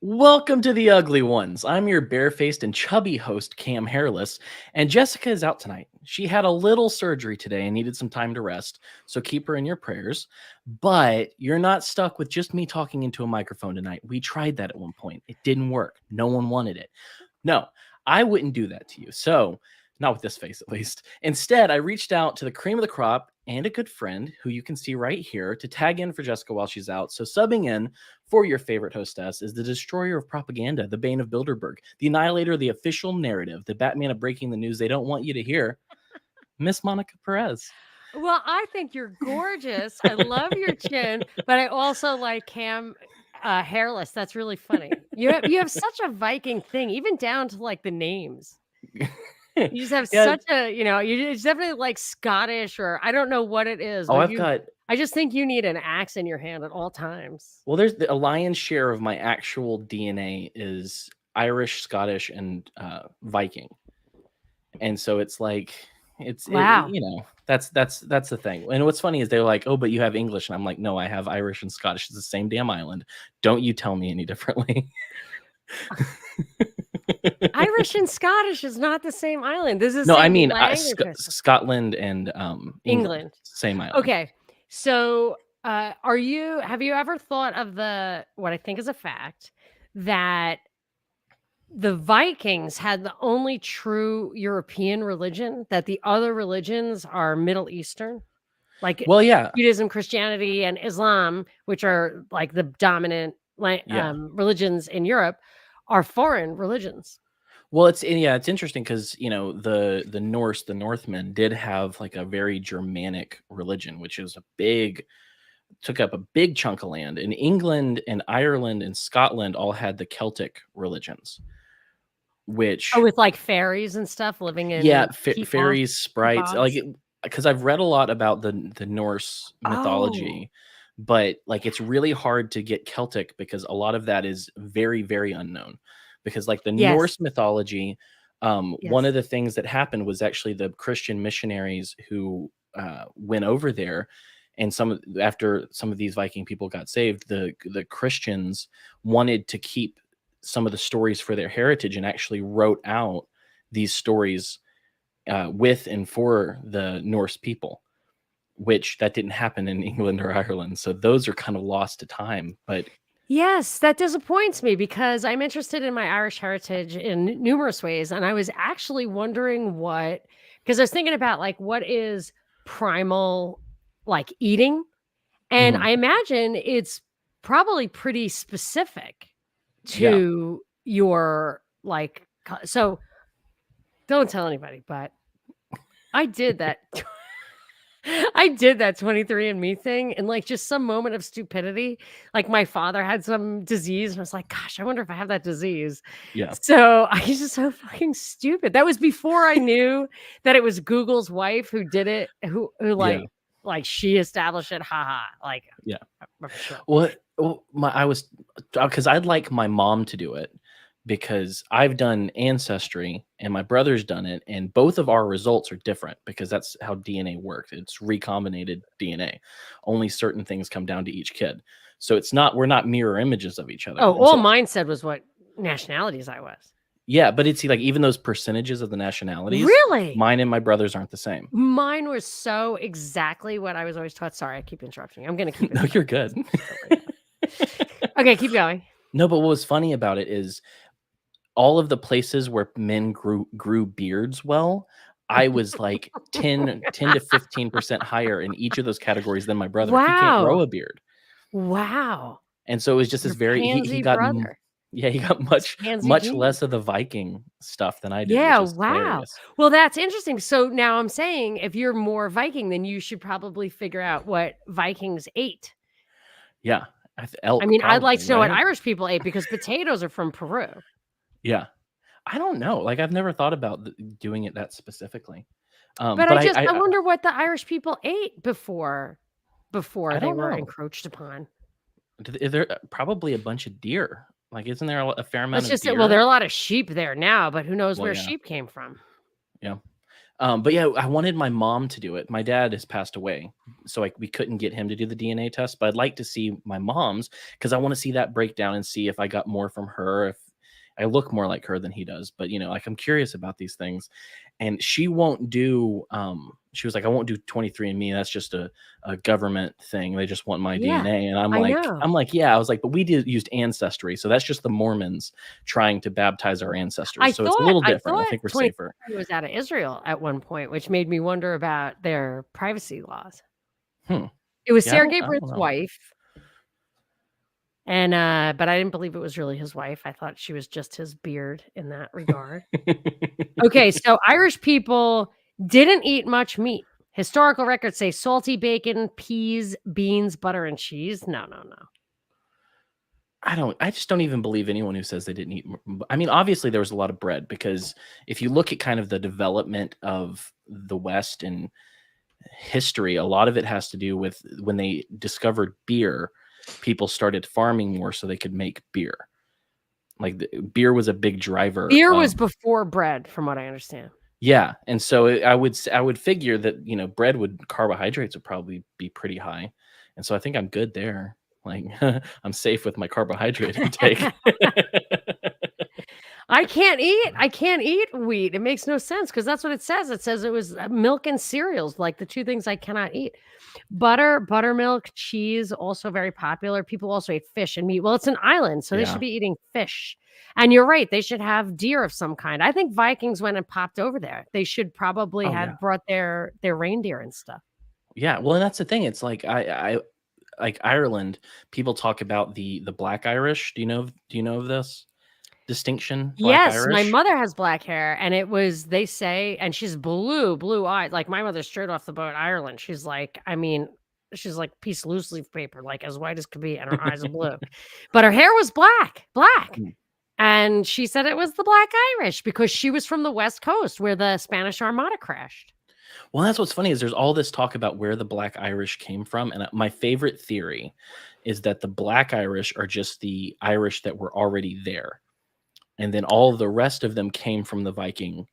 Welcome to the Ugly Ones. I'm your barefaced and chubby host, Cam Hairless, and Jessica is out tonight. She had a little surgery today and needed some time to rest, so keep her in your prayers. But you're not stuck with just me talking into a microphone tonight. We tried that at one point. It didn't work. No one wanted it. No, I wouldn't do that to you. So, not with this face at least. Instead, I reached out to the cream of the crop and a good friend who you can see right here to tag in for Jessica while she's out. So, subbing in for your favorite hostess is the destroyer of propaganda, the Bane of Bilderberg, the annihilator of the official narrative, the Batman of breaking the news they don't want you to hear, Miss Monica Perez. Well, I think you're gorgeous. I love your chin, but I also like Cam hairless. That's really funny. You have such a Viking thing, even down to like the names. You just have Yeah. such it's definitely like Scottish or I don't know what it is, Oh, but I've got. I just think you need an axe in your hand at all times. Well, there's a lion's share of my actual DNA is Irish, Scottish, and Viking, and so it's like Wow. that's the thing. And what's funny is they're like, oh, but you have English, and I'm like, no, I have Irish and Scottish. It's the same damn island. Don't you tell me any differently. Irish and Scottish is not the same island. This is No, I same mean language. Scotland and England, same island. Okay. So, have you ever thought of what I think is a fact that the Vikings had the only true European religion, that the other religions are Middle Eastern? Like Well, yeah, Judaism, Christianity, and Islam, which are like the dominant yeah. religions in Europe, are foreign religions. Well, it's interesting because the Norse, the Northmen did have like a very Germanic religion, which is took up a big chunk of land. And England and Ireland and Scotland all had the Celtic religions, which With like fairies and stuff living in fairies, sprites, like because I've read a lot about the Norse mythology, but like it's really hard to get Celtic because a lot of that is very, very unknown. Because like the Norse mythology, one of the things that happened was actually the Christian missionaries who went over there, and after some of these Viking people got saved, the Christians wanted to keep some of the stories for their heritage and actually wrote out these stories with and for the Norse people, which that didn't happen in England or Ireland. So those are kind of lost to time. But yes, that disappoints me because I'm interested in my Irish heritage in numerous ways. And I was actually wondering because I was thinking about like what is primal like eating. And I imagine it's probably pretty specific to your like, so don't tell anybody, but I did that. I did that 23andMe thing and like just some moment of stupidity. Like my father had some disease and I was like, gosh, I wonder if I have that disease. yeah. So I was just so fucking stupid. That was before I knew that it was Google's wife who did it, who like she established it. Haha. Like, yeah. Sure. Because I'd like my mom to do it because I've done Ancestry and my brother's done it, and both of our results are different because that's how DNA works. It's recombinated DNA. Only certain things come down to each kid. So we're not mirror images of each other. Oh, all mine said was what nationalities I was. Yeah, but it's like even those percentages of the nationalities, really, mine and my brother's aren't the same. Mine was so exactly what I was always taught. Sorry, I keep interrupting. I'm going to keep. No, you're good. Okay, keep going. No, but what was funny about it is all of the places where men grew beards well, I was like 10 to 15% higher in each of those categories than my brother. Wow. He can't grow a beard. Wow. And so it was just this he got brother. Yeah, he got much less of the Viking stuff than I did. Yeah, wow. Hilarious. Well, that's interesting. So now I'm saying if you're more Viking, then you should probably figure out what Vikings ate. Yeah. I mean, I'd like to know what Irish people ate because potatoes are from Peru. Yeah. I don't know. Like, I've never thought about doing it that specifically. But I wonder what the Irish people ate before they were encroached upon. There probably a bunch of deer. Like, isn't there a fair amount of deer? Well, there are a lot of sheep there now, but who knows where sheep came from? Yeah. But yeah, I wanted my mom to do it. My dad has passed away, so like we couldn't get him to do the DNA test. But I'd like to see my mom's because I want to see that breakdown and see if I got more from her, if I look more like her than he does. But like I'm curious about these things, and she won't do. She was like, I won't do 23andMe. That's just a government thing. They just want my Yeah, DNA, and I know. I'm like, yeah. I was like, but we used Ancestry, so that's just the Mormons trying to baptize our ancestors. So it's a little I different. I thought think we're 20 safer. was out of Israel at one point, which made me wonder about their privacy laws. Hmm. It was Yeah, Sarah I don't Gabriel's know. wife, and, but I didn't believe it was really his wife. I thought she was just his beard in that regard. Okay, so Irish people didn't eat much meat. Historical records say salty bacon, peas, beans, butter, and cheese. No, no, no. I just don't even believe anyone who says they didn't eat. I mean, obviously there was a lot of bread because if you look at kind of the development of the West and history, a lot of it has to do with when they discovered beer, people started farming more so they could make beer. Like beer was a big driver Beer of. was before bread, from what I understand. Yeah, and so I would figure that bread carbohydrates would probably be pretty high, and so I think I'm good there. Like I'm safe with my carbohydrate intake. I can't eat wheat. It makes no sense because that's what it says. It says it was milk and cereals, like the two things I cannot eat. Butter, buttermilk, cheese, also very popular. People also eat fish and meat. Well, it's an island, so they should Yeah. be eating fish. And you're right, they should have deer of some kind. I think Vikings went and popped over there. They should probably Oh yeah. have brought their reindeer and stuff. Yeah. Well, and that's the thing. It's like I like Ireland. People talk about the Black Irish. Do you know of this distinction? Black Yes, my Irish. mother has black hair, and it was they say and she's blue eyed. Like, my mother's straight off the boat, Ireland. She's like, I mean, she's like piece of loose leaf paper, like, as white as could be, and her eyes are blue. But her hair was black. Mm. And she said it was the Black Irish because she was from the West Coast where the Spanish Armada crashed. Well, that's what's funny is there's all this talk about where the Black Irish came from, and my favorite theory is that the Black Irish are just the Irish that were already there, and then all the rest of them came from the Viking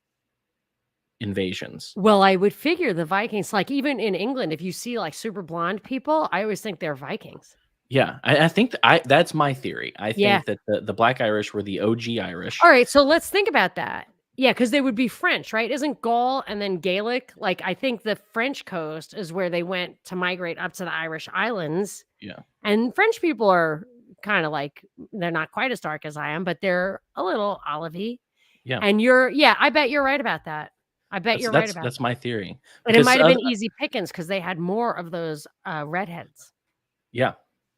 invasions. Well, I would figure the Vikings, like, even in England, if you see, like, super blonde people, I always think they're Vikings. Yeah, I think that's my theory. I Yeah. think that the Black Irish were the OG Irish. All right, so let's think about that. Yeah, because they would be French, right? Isn't Gaul and then Gaelic? Like, I think the French coast is where they went to migrate up to the Irish islands. Yeah. And French people are kind of like, they're not quite as dark as I am, but they're a little olivey. Yeah. And I bet you're right about that. I bet you're right about that's that. my theory. And it Because might have been easy pickings because they had more of those redheads. yeah,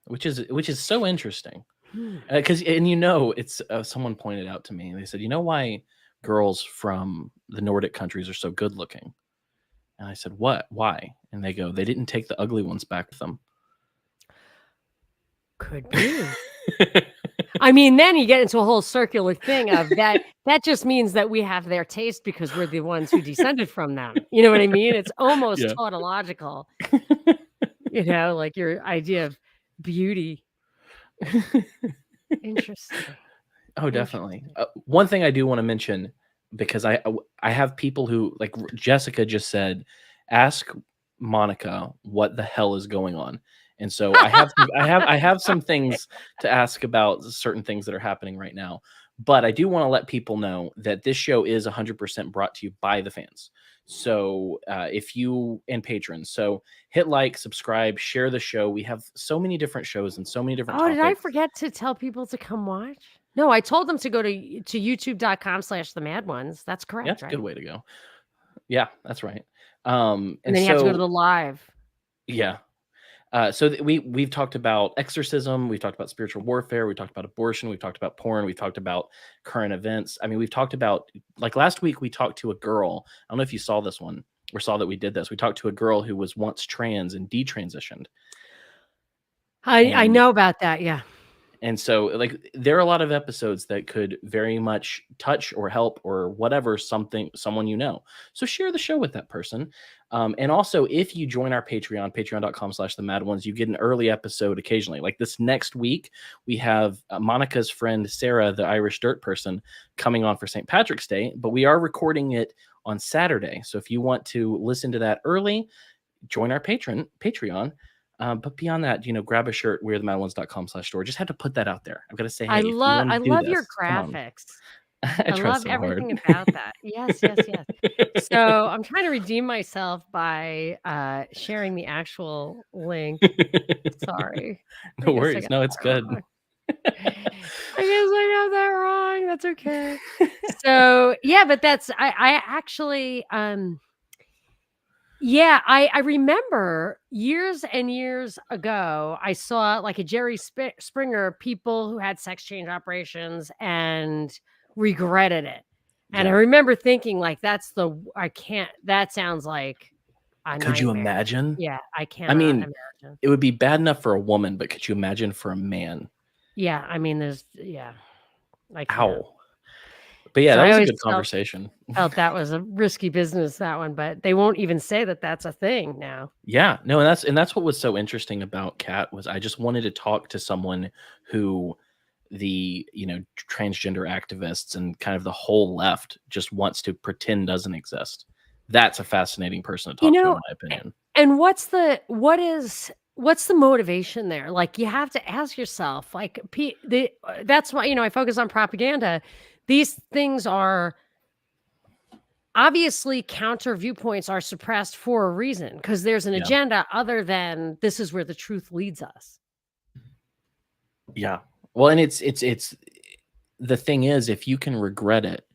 which is so interesting. Hmm. Because it's someone pointed out to me. They said, why girls from the Nordic countries are so good looking? And I said, what? Why? And they go, they didn't take the ugly ones back with them. Could be. I mean, then you get into a whole circular thing of that. That just means that we have their taste because we're the ones who descended from them. You know what I mean? It's almost Yeah. tautological. Like your idea of beauty. Interesting. Oh, definitely. One thing I do want to mention, because I have people who, like Jessica just said, ask Monica what the hell is going on. And so I have some things to ask about certain things that are happening right now. But I do want to let people know that this show is 100% brought to you by the fans. So if you and patrons, so hit like, subscribe, share the show. We have so many different shows and so many different topics. Did I forget to tell people to come watch? No, I told them to go to youtube.com/themadOnes. That's correct. Yeah, that's right? a good way to go. Yeah, that's right. And then you have to go to the live. Yeah. So we've talked about exorcism, we've talked about spiritual warfare, we talked about abortion, we've talked about porn, we've talked about current events. I mean, we've talked about, like last week we talked to a girl. I don't know if you saw this one or saw that we did this. We talked to a girl who was once trans and detransitioned. I know about that. Yeah. And so, like, there are a lot of episodes that could very much touch or help or whatever someone. So share the show with that person. And also, if you join our Patreon, patreon.com/themadOnes, you get an early episode occasionally. Like this next week, we have Monica's friend Sarah, the Irish dirt person, coming on for St. Patrick's Day. But we are recording it on Saturday. So if you want to listen to that early, join our Patreon. But beyond that, grab a shirt, wearethemetalOnes.com/store. Just had to put that out there. I've got to say, hey, if you want I to do love your this, come on. graphics. I I try love so hard. everything about that. Yes, yes, yes. So I'm trying to redeem myself by sharing the actual link. Sorry. I No guess I worries. got No, it's that good. wrong. I guess I got that wrong. That's okay. So yeah, but I actually yeah, I remember years and years ago, I saw like a Jerry Springer people who had sex change operations and regretted it. And I Yeah. remember thinking like that sounds like a Could you nightmare. imagine? Yeah, I I cannot mean, imagine. it would be bad enough for a woman, but could you imagine for a man? Yeah, I mean I can't. Ow. But yeah, So that I was a always good conversation. felt that was a risky business, that one, but they won't even say that that's a thing now. Yeah, no, and that's what was so interesting about Kat was I just wanted to talk to someone who the transgender activists and kind of the whole left just wants to pretend doesn't exist. That's a fascinating person to You talk to, in know, my opinion. and what's the motivation there? Like, you have to ask yourself, like, that's why, I focus on propaganda. These things are obviously counter viewpoints are suppressed for a reason because there's an Yeah, agenda other than this is where the truth leads us. yeah. Well, and it's the thing is, if you can regret it,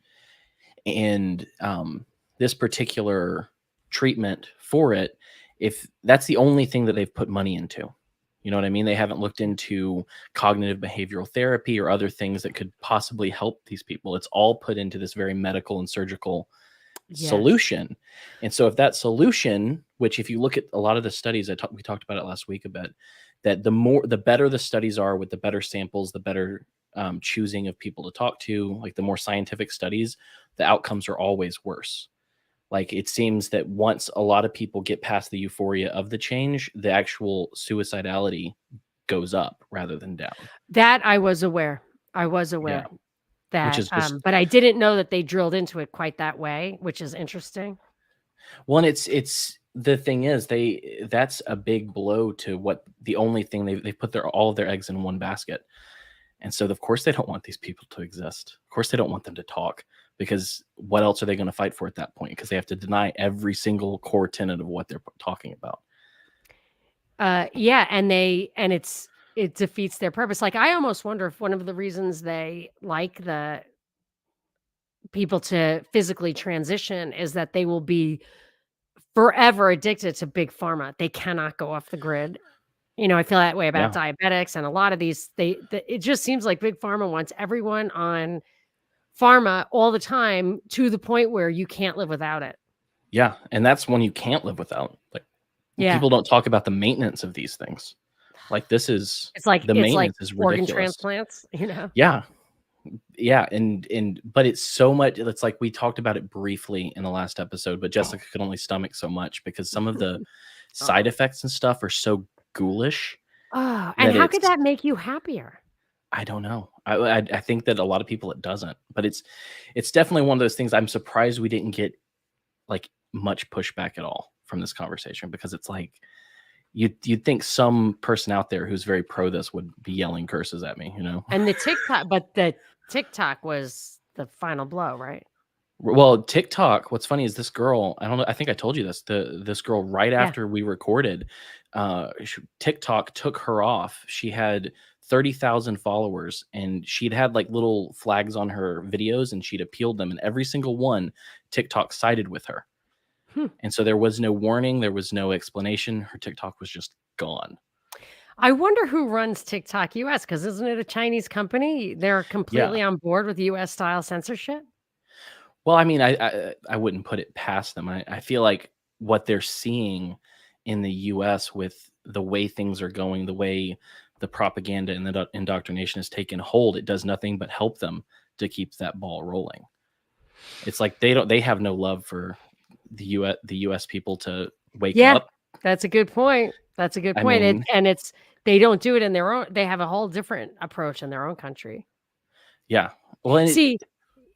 and this particular treatment for it, if that's the only thing that they've put money into, you know what I mean? They haven't looked into cognitive behavioral therapy or other things that could possibly help these people. It's all put into this very medical and surgical Yes. solution. And so if that solution, which if you look at a lot of the studies, we talked about it last week a bit, that the better the studies are with the better samples, the better choosing of people to talk to, like the more scientific studies, the outcomes are always worse. Like it seems that once a lot of people get past the euphoria of the change, the actual suicidality goes up rather than down. That I was aware. I was Yeah. aware Which that, is just, but I didn't know that they drilled into it quite that way, which is interesting. well, and it's the thing is that's a big blow to what the only thing they put all of their eggs in one basket. And so of course they don't want these people to exist. Of course they don't want them to talk, because what else are they going to fight for at that point? Because they have to deny every single core tenet of what they're talking about. Yeah, and it defeats their purpose. Like, I almost wonder if one of the reasons they like the people to physically transition is that they will be forever addicted to big pharma. They cannot go off the grid. I feel that way about Yeah. diabetics and a lot of these. It just seems like big pharma wants everyone on pharma all the time to the point where you can't live without it. Yeah. And that's one you can't live without. Like Yeah. people don't talk about the maintenance of these things. Like this is the It's like maintenance is organ ridiculous. transplants, Yeah. Yeah. And but it's so much, it's like we talked about it briefly in the last episode, but Jessica could only stomach so much because some of the side Oh. effects and stuff are so ghoulish Oh, and that how could it's, that make you happier? I don't know. I think that a lot of people it doesn't, but it's definitely one of those things. I'm surprised we didn't get like much pushback at all from this conversation, because it's like you'd think some person out there who's very pro this would be yelling curses at me, And the TikTok was the final blow, right? Well, TikTok, what's funny is this girl, I don't know, I think I told you this, this girl right Yeah. after we recorded, TikTok took her off. She had 30,000 followers and she'd had like little flags on her videos and she'd appealed them, and every single one TikTok sided with her. Hmm. And so there was no warning, there was no explanation. Her TikTok was just gone. I wonder who runs TikTok US, because isn't it a Chinese company? They're Yeah. completely on board with US style censorship. Well, I mean, I wouldn't put it past them. I feel like what they're seeing in the US with the way things are going, the way the propaganda and the indoctrination has taken hold, it does nothing but help them to keep that ball rolling. It's like they have no love for the US people to wake up. That's a good point. That's a good I point. mean, They don't do it in they have a whole different approach in their own country. yeah. Well, and See,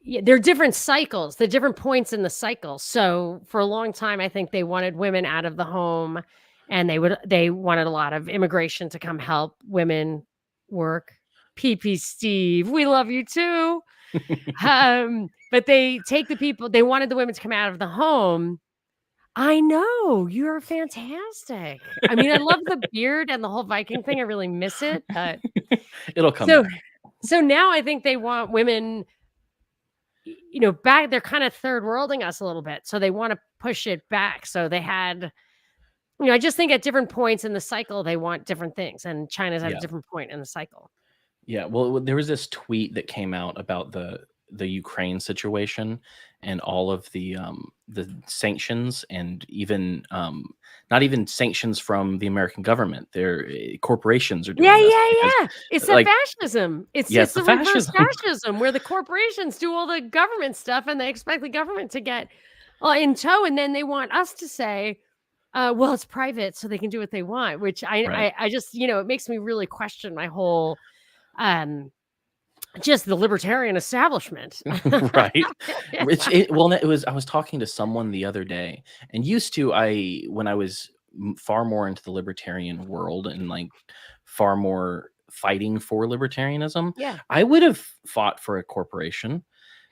Yeah, there are different cycles, the different points in the cycle. So for a long time, I think they wanted women out of the home, and they wanted a lot of immigration to come help women work. PP Steve, we love you too. But they take the people they wanted the women to come out of the home. I know, you're fantastic. I mean, I love the beard and the whole Viking thing, I really miss it, but It'll come so back. so now I think they want women, back they're kind of third worlding us a little bit, so they wanna push it back, so they had I just think at different points in the cycle, they want different things, and China's at a Yeah. different point in the cycle. Yeah, well, there was this tweet that came out about the Ukraine situation and all of the sanctions and even not even sanctions from the American government. Their corporations are Yeah, doing this yeah, because, yeah. It's the like, fascism. It's yeah, it's it's the the reverse fascism. fascism where the corporations do all the government stuff and they expect the government to get in tow, and then they want us to say, well, it's private, so they can do what they want, which I Right. I, I just, it makes me really question my whole um just the libertarian establishment. Right. Yeah. Well, it was I was talking to someone the other day, and used to when I was far more into the libertarian world and like far more fighting for libertarianism, Yeah. I would have fought for a corporation.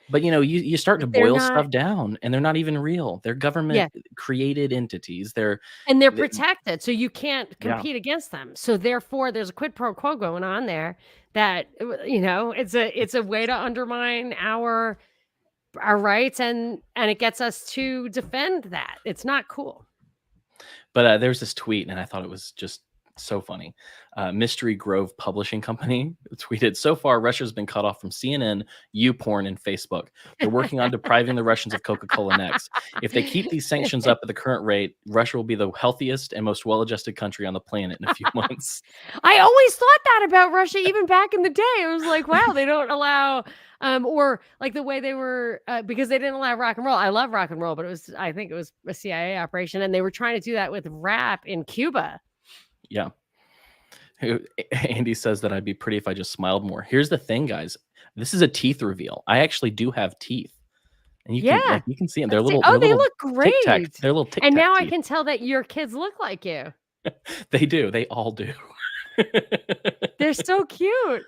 But you start to But they're boil not stuff down, and they're not even real. They're government yeah. created entities. And they're Th- protected, so you can't yeah. compete against them. So therefore, there's a quid pro quo going on there that it's a way to undermine our rights, and it gets us to defend that. It's not cool. But there's this tweet, and I thought it was just so funny. Mystery Grove Publishing Company tweeted, "So far, Russia's been cut off from CNN, YouPorn, and Facebook. They're working on depriving the Russians of Coca-Cola next. If they keep these sanctions up at the current rate, Russia will be the healthiest and most well-adjusted country on the planet in a few months." I always thought that about Russia, even back in the day. I was like, wow, they don't allow, or like the way they were, because they didn't allow rock and roll. I love rock and roll, but I think it was a CIA operation, and they were trying to do that with rap in Cuba. Yeah. Andy says that I'd be pretty if I just smiled more. Here's the thing, guys. This is a teeth reveal. I actually do have teeth, and Yeah. you can see them. Let's see. Oh, They're they little look great. They're little tic And tac now I teeth. can tell that your kids look like you. They do. They all do. They're so cute.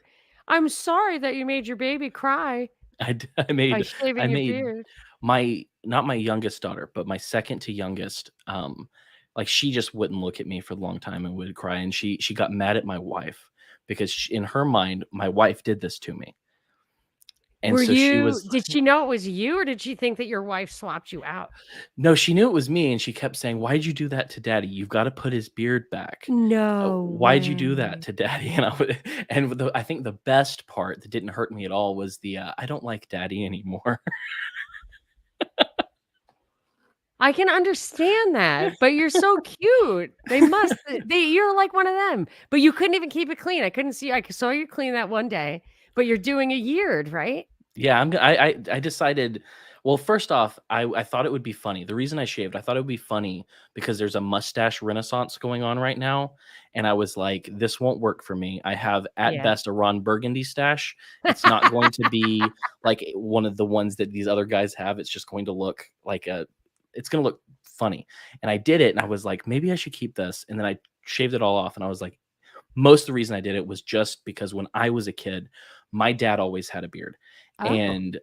I'm sorry that you made your baby cry by I shaving your made beard. my not my youngest daughter, but my second to youngest. Like, she just wouldn't look at me for a long time and would cry, and she got mad at my wife because in her mind, my wife did this to me, and so she was Did she know it was you, or did she think that your wife swapped you out? no, she knew it was me, and she kept saying, "Why'd you do that to daddy? You've got to put his beard back. No Why'd you do that way. to daddy?" And I think the best part that didn't hurt me at all was I don't like daddy anymore. I can understand that, but you're so cute. You're like one of them, but you couldn't even keep it clean. I saw you clean that one day, but you're doing a year, right? Yeah, I decided. Well, first off, I thought it would be funny. The reason I shaved, I thought it would be funny because there's a mustache renaissance going on right now, and I was like, this won't work for me. I have at Yeah. best a Ron Burgundy stash. It's not going to be like one of the ones that these other guys have. It's just going to look like it's going to look funny. And I did it, and I was like, maybe I should keep this. And then I shaved it all off, and I was like, most of the reason I did it was just because when I was a kid, my dad always had a beard. Oh, And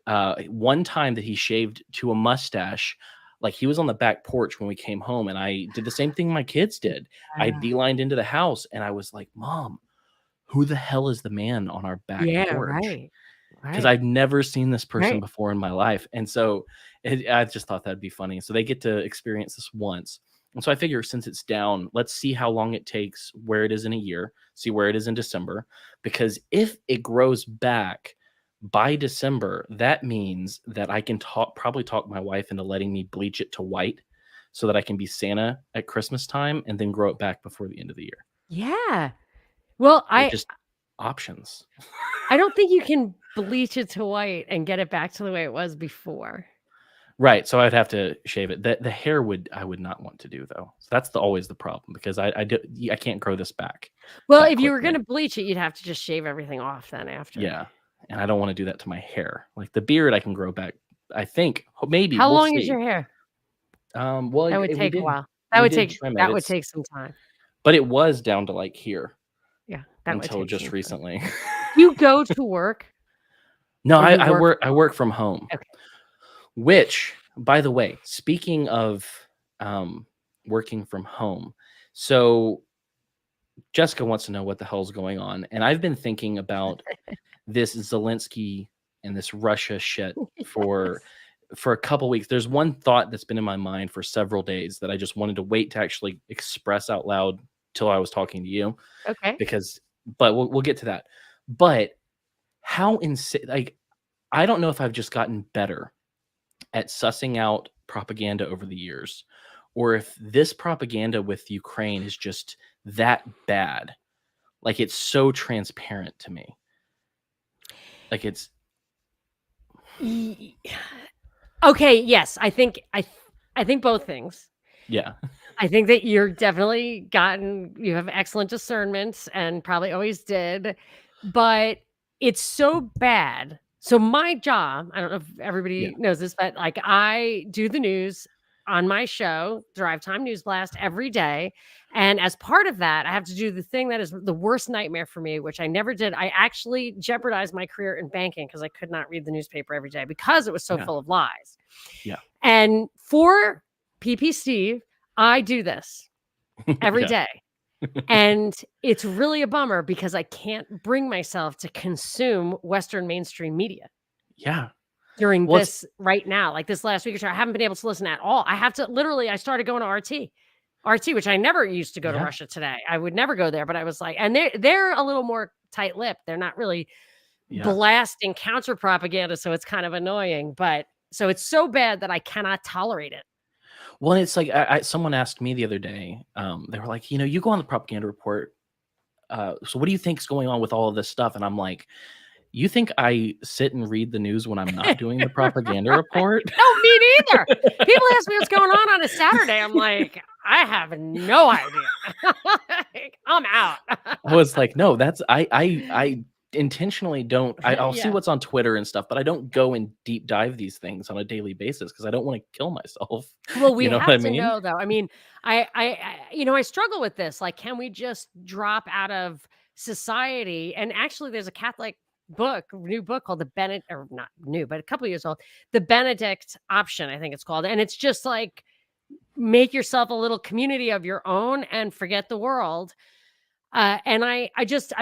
one time that he shaved to a mustache, like, he was on the back porch when we came home, and I did the same thing my kids did. I yeah. beelined into the house, and I was like, "Mom, who the hell is the man on our back Yeah, porch?" right. Because Right. I've never seen this person Right. before in my life. And so I just thought that'd be funny. So they get to experience this once. And so I figure, since it's down, let's see how long it takes, where it is in a year, see where it is in December. Because if it grows back by December, that means that I can probably talk my wife into letting me bleach it to white so that I can be Santa at Christmas time and then grow it back before the end of the year. Yeah. Well, They're I just options. I don't think you can bleach it to white and get it back to the way it was before. Right, so I'd have to shave it. The hair I would not want to do, though. So that's always the problem, because I can't grow this back Well, that if you were quickly. gonna bleach it, you'd have to just shave everything off then after. Yeah, and I don't want to do that to my hair. Like the beard, I can grow back. I think maybe How we'll long is see. your hair? Well, That would take a while. we did trim it. That would It's take some time. but it was down to like here Yeah, that would until take just some time. recently. You go to work No, or you I work from home. Okay. Which, by the way, speaking of working from home, so Jessica wants to know what the hell's going on, and I've been thinking about this Zelensky and this Russia shit for a couple weeks. There's one thought that's been in my mind for several days that I just wanted to wait to actually express out loud till I was talking to you, Okay. but we'll get to that. But how insane! Like, I don't know if I've just gotten better at sussing out propaganda over the years, or if this propaganda with Ukraine is just that bad. Like, it's so transparent to me. Like, it's Okay, yes, I think both things. yeah. I think that you have excellent discernment and probably always did, but it's so bad. So my job, I don't know if Yeah. everybody knows this, but like I do the news on my show, Drive Time News Blast, every day. And as part of that, I have to do the thing that is the worst nightmare for me, which I never did. I actually jeopardized my career in banking because I could not read the newspaper every day because it was so Yeah. full of lies. Yeah. And for PP Steve, I do this every day. And it's really a bummer because I can't bring myself to consume Western mainstream media. Yeah. During this right now, like this last week or so, I haven't been able to listen at all. I have to I started going to RT, which I never used to go to Russia Today. I would never go there, but I was like, and they're a little more tight-lipped. They're not really blasting counter propaganda, so it's kind of annoying. But so it's so bad that I cannot tolerate it. Well, it's like someone asked me the other day. They were like, you go on the propaganda report. So what do you think's going on with all of this stuff? And I'm like, you think I sit and read the news when I'm not doing the propaganda report? No, me neither. People ask me what's going on a Saturday. I'm like, I have no idea. I'm out. I was like, no, that's I intentionally don't. I'll see what's on Twitter and stuff, but I don't go and deep dive these things on a daily basis because I don't want to kill myself. Well, we you know have what I to mean? know, though. I mean, I struggle with this. Like, can we just drop out of society? And actually, there's a Catholic new book called or not new, but a couple of years old, The Benedict Option, I think it's called. And it's just like, make yourself a little community of your own and forget the world. And I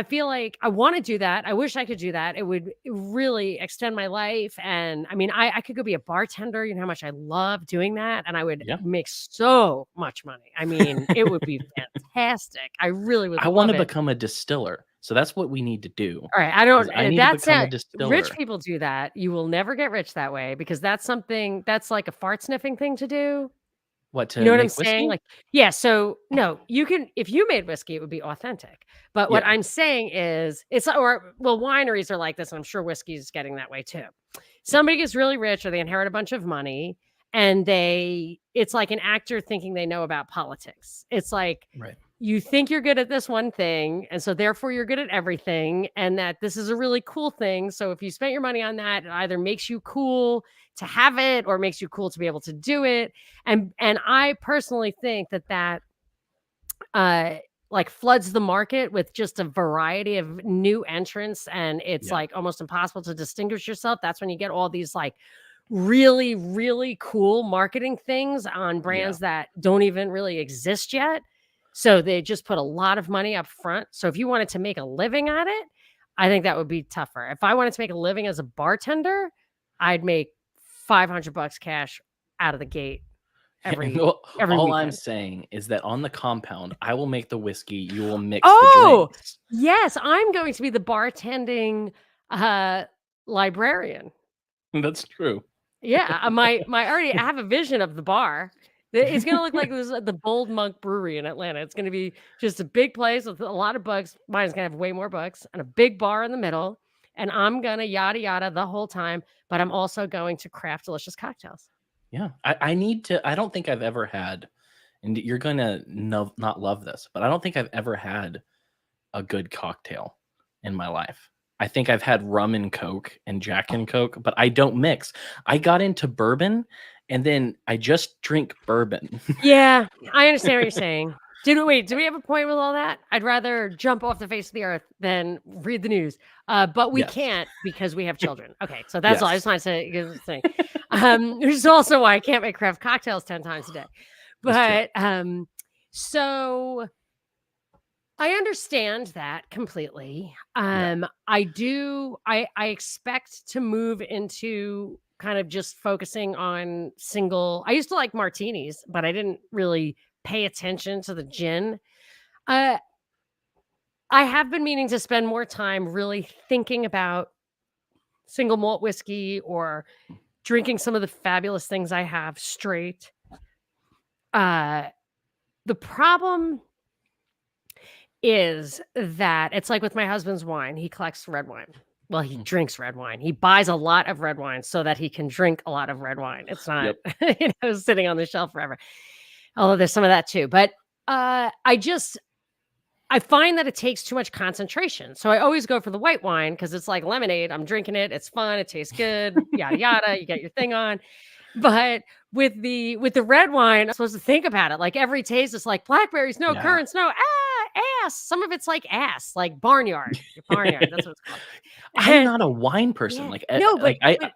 feel like I want to do that. I wish I could do that. It would really extend my life. And I mean, I could go be a bartender. You know how much I love doing that. And I would make so much money. I mean, it would be fantastic. I really would. I want to become a distiller. So that's what we need to do. All right. I need to become a distiller. Rich people do that. You will never get rich that way because that's like a fart sniffing thing to do. What, to You know what I'm whiskey? saying? Like, yeah. So no, you can, if you made whiskey, it would be authentic. But what I'm saying is wineries are like this. And I'm sure whiskey is getting that way too. Somebody gets really rich or they inherit a bunch of money and it's like an actor thinking they know about politics. It's like, you think you're good at this one thing. And so therefore you're good at everything. And that this is a really cool thing. So if you spent your money on that, it either makes you cool to have it or makes you cool to be able to do it. And I personally think that like floods the market with just a variety of new entrants. And it's like almost impossible to distinguish yourself. That's when you get all these like really, really cool marketing things on brands that don't even really exist yet. So they just put a lot of money up front. So if you wanted to make a living at it, I think that would be tougher. If I wanted to make a living as a bartender, I'd make $500 cash out of the gate every all weekend. I'm saying is that on the compound, I will make the whiskey. You will mix the drinks. Yes, I'm going to be the bartending librarian. That's true. Yeah, I have a vision of the bar. It's going to look like this the Bold Monk Brewery in Atlanta. It's going to be just a big place with a lot of books. Mine's going to have way more books and a big bar in the middle. And I'm going to yada yada the whole time, but I'm also going to craft delicious cocktails. Yeah, I need to. I don't think I've ever had, and you're going to not love this, but I don't think I've ever had a good cocktail in my life. I think I've had rum and Coke and Jack and Coke, but I don't mix. I got into bourbon, and then I just drink bourbon. Yeah, I understand what you're saying. Do we have a point with all that? I'd rather jump off the face of the earth than read the news. But we Yes. can't because we have children. Okay, so that's all. I Yes. just want to say give the thing. Which is also why I can't make craft cocktails 10 times a day. That's true. But so I understand that completely. Yeah. I expect to move into kind of just focusing on single. I used to like martinis, but I didn't really pay attention to the gin. Uh I have been meaning to spend more time really thinking about single malt whiskey or drinking some of the fabulous things I have straight. Uh the problem is that it's like with my husband's wine, he collects red wine. Well, he Mm. drinks red wine. He buys a lot of red wine so that he can drink a lot of red wine. It's not, Yep. sitting on the shelf forever. Although there's some of that too. But I find that it takes too much concentration. So I always go for the white wine because it's like lemonade. I'm drinking it. It's fun. It tastes good. Yada yada. You get your thing on. But with the red wine, I'm supposed to think about it. Like every taste is like blackberries, no Yeah. currants, no ass. Some of it's like ass, like barnyard. Barnyard, that's what it's called. I'm And not a wine person. yeah, Like, no, like I but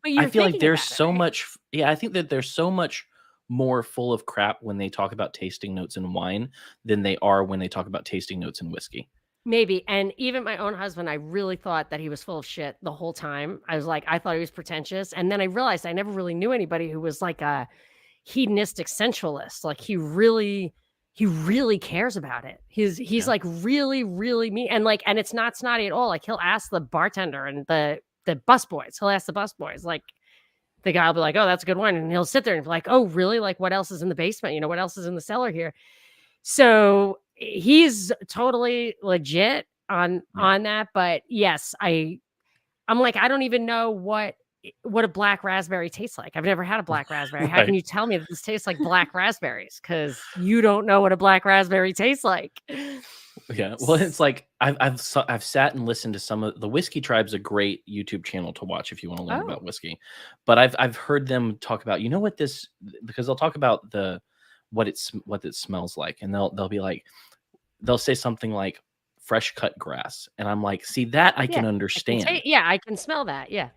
I you're feel like thinking there's about it, so right? much. Yeah, I think that there's so much more full of crap when they talk about tasting notes in wine than they are when they talk about tasting notes in whiskey. Maybe. And even my own husband, I really thought that he was full of shit the whole time. I was like, I thought he was pretentious. And then I realized I never really knew anybody who was like a hedonistic sensualist. Like he really cares about it. He's Yeah. like really, really mean. And like, and it's not snotty at all. Like he'll ask the bartender and the busboys. He'll ask the busboys, like the guy will be like, oh, that's a good wine. And he'll sit there and be like, oh, really? Like what else is in the basement? What else is in the cellar here? So he's totally legit on Yeah. that. But yes, I'm like, I don't even know what a black raspberry tastes like. I've never had a black raspberry. How can Right. you tell me that this tastes like black raspberries? Because you don't know what a black raspberry tastes like. Yeah. Well, it's like I've sat and listened to some of the Whiskey Tribe's a great YouTube channel to watch if you want to learn Oh, about whiskey. But I've heard them talk about, what this, because they'll talk about the what it smells like, and they'll be like, they'll say something like fresh cut grass, and I'm like, see, that I yeah. can I can understand. yeah, I can smell that. Yeah.